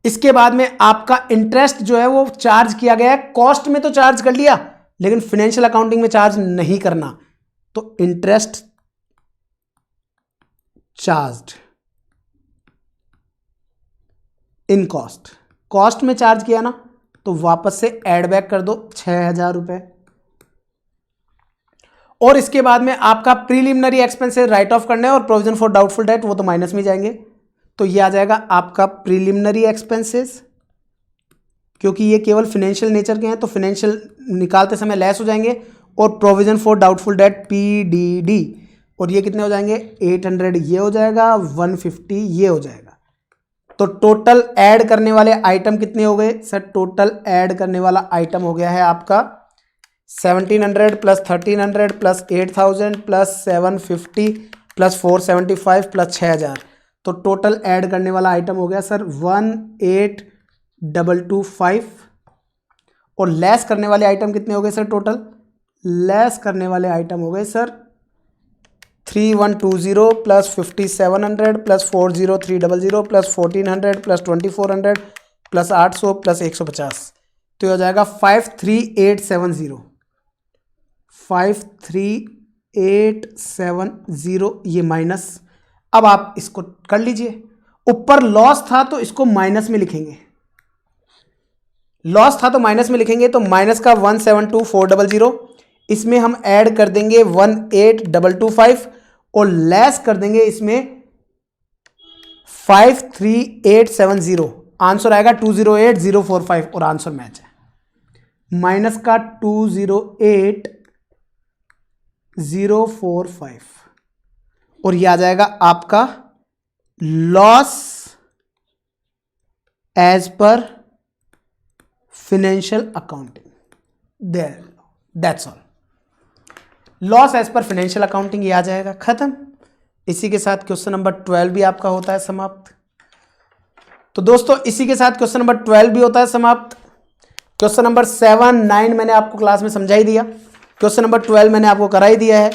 इसके बाद में आपका इंटरेस्ट जो है वो चार्ज किया गया है, कॉस्ट में तो चार्ज कर लिया लेकिन फाइनेंशियल अकाउंटिंग में चार्ज नहीं करना, तो interest charged in cost, cost में चार्ज किया ना तो वापस से ऐड बैक कर दो 6,000 रुपए। और इसके बाद में आपका प्रीलिमिनरी एक्सपेंसेस राइट ऑफ करना है और प्रोविजन फॉर डाउटफुल डेट वो तो माइनस में जाएंगे, तो ये आ जाएगा आपका प्रीलिमिनरी एक्सपेंसेस, क्योंकि ये केवल फाइनेंशियल नेचर के हैं तो फाइनेंशियल निकालते समय लेस हो जाएंगे, और provision for doubtful debt PDD, और ये कितने हो जाएंगे 800, ये हो जाएगा 150, ये हो जाएगा। तो टोटल ऐड करने वाले आइटम कितने हो गए सर, टोटल ऐड करने वाला आइटम हो गया है आपका 1,700 plus 1,300 plus 8,000 plus 750 plus 475 plus 6,000, तो टोटल ऐड करने वाला आइटम हो गया सर 18,225, और लेस करने वाले आइटम कितने हो गए सर, टोटल लेस करने वाले आइटम हो गए sir 3,120 plus 5,700 plus 4,300 plus 1,400 plus 2,400 plus 800 plus 150, तो ये हो जाएगा 5,3,870, 5,3,870, ये माइनस। अब आप इसको कर लीजिए, ऊपर लॉस था तो इसको माइनस में लिखेंगे, लॉस था तो माइनस में लिखेंगे, तो माइनस का 172,400, इसमें हम ऐड कर देंगे 18,225 और लेस कर देंगे इसमें 5,3,870, आंसर आएगा 208,045 और आंसर मैच है। माइनस का 208,045 और ये आ जाएगा आपका loss as per financial accounting, there, that's all. Loss as per financial accounting ये आ जाएगा, खत्म। इसी के साथ क्वेश्चन नंबर 12 भी आपका होता है समाप्त। तो दोस्तों इसी के साथ क्वेश्चन नंबर 12 भी होता है समाप्त। क्वेश्चन नंबर 7, 9 मैंने आपको क्लास में समझा ही दिया, क्वेश्चन नंबर 12 मैंने आपको करा ही दिया है।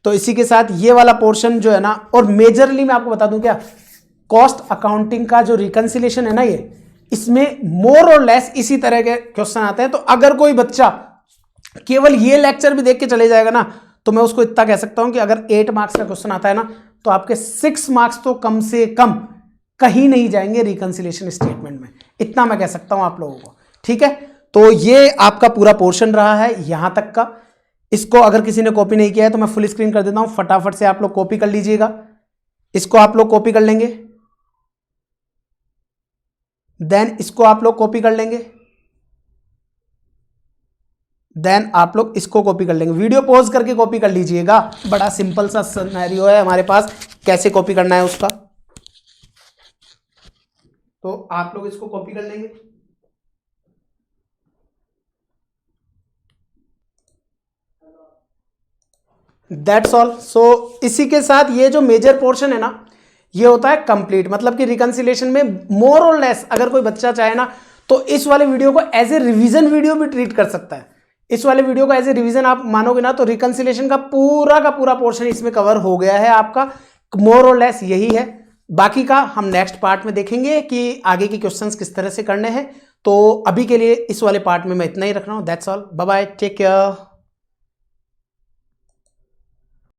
तो इसी के साथ ये वाला पोर्शन जो है ना, और मेजरली मैं आपको बता दूं क्या, कॉस्ट अकाउंटिंग का जो रिकंसिलेशन है ना, ये इसमें मोर और लेस इसी तरह के क्वेश्चन आते हैं। तो अगर कोई बच्चा केवल ये लेक्चर भी देख के चले जाएगा ना, तो मैं उसको इतना कह सकता हूं कि अगर 8 मार्क्स का क्वेश्चन आता है ना, तो आपके 6 मार्क्स तो कम से कम कहीं नहीं जाएंगे रिकंसिलेशन स्टेटमेंट में, इतना मैं कह सकता हूं आप लोगों को। ठीक है, तो ये आपका पूरा पोर्शन रहा है यहां तक का। इसको अगर किसी ने कॉपी नहीं किया है तो मैं फुल स्क्रीन कर देता हूं, फटाफट से आप लोग कॉपी कर लीजिएगा। इसको आप लोग कॉपी कर लेंगे, देन इसको आप लोग कॉपी कर लेंगे, देन आप लोग इसको कॉपी कर लेंगे। वीडियो पॉज करके कॉपी कर लीजिएगा, बड़ा सिंपल सा सिनेरियो है हमारे पास, कैसे कॉपी करना है उसका। तो आप लोग इसको कॉपी कर लेंगे। That's all. सो इसी के साथ ये जो मेजर पोर्शन है ना, ये होता है कंप्लीट। मतलब कि रिकंसिलेशन में मोर और लेस अगर कोई बच्चा चाहे ना, तो इस वाले वीडियो को एज ए रिवीजन वीडियो भी ट्रीट कर सकता है। इस वाले वीडियो को एज ए रिवीजन आप मानोगे ना, तो रिकंसिलेशन का पूरा पोर्शन इसमें कवर हो गया है आपका, मोर और लेस यही है। बाकी का हम नेक्स्ट पार्ट में देखेंगे कि आगे के क्वेश्चंस किस तरह से करने हैं। तो अभी के लिए इस वाले पार्ट में मैं इतना ही रख रहा हूं। That's all, bye bye, take care.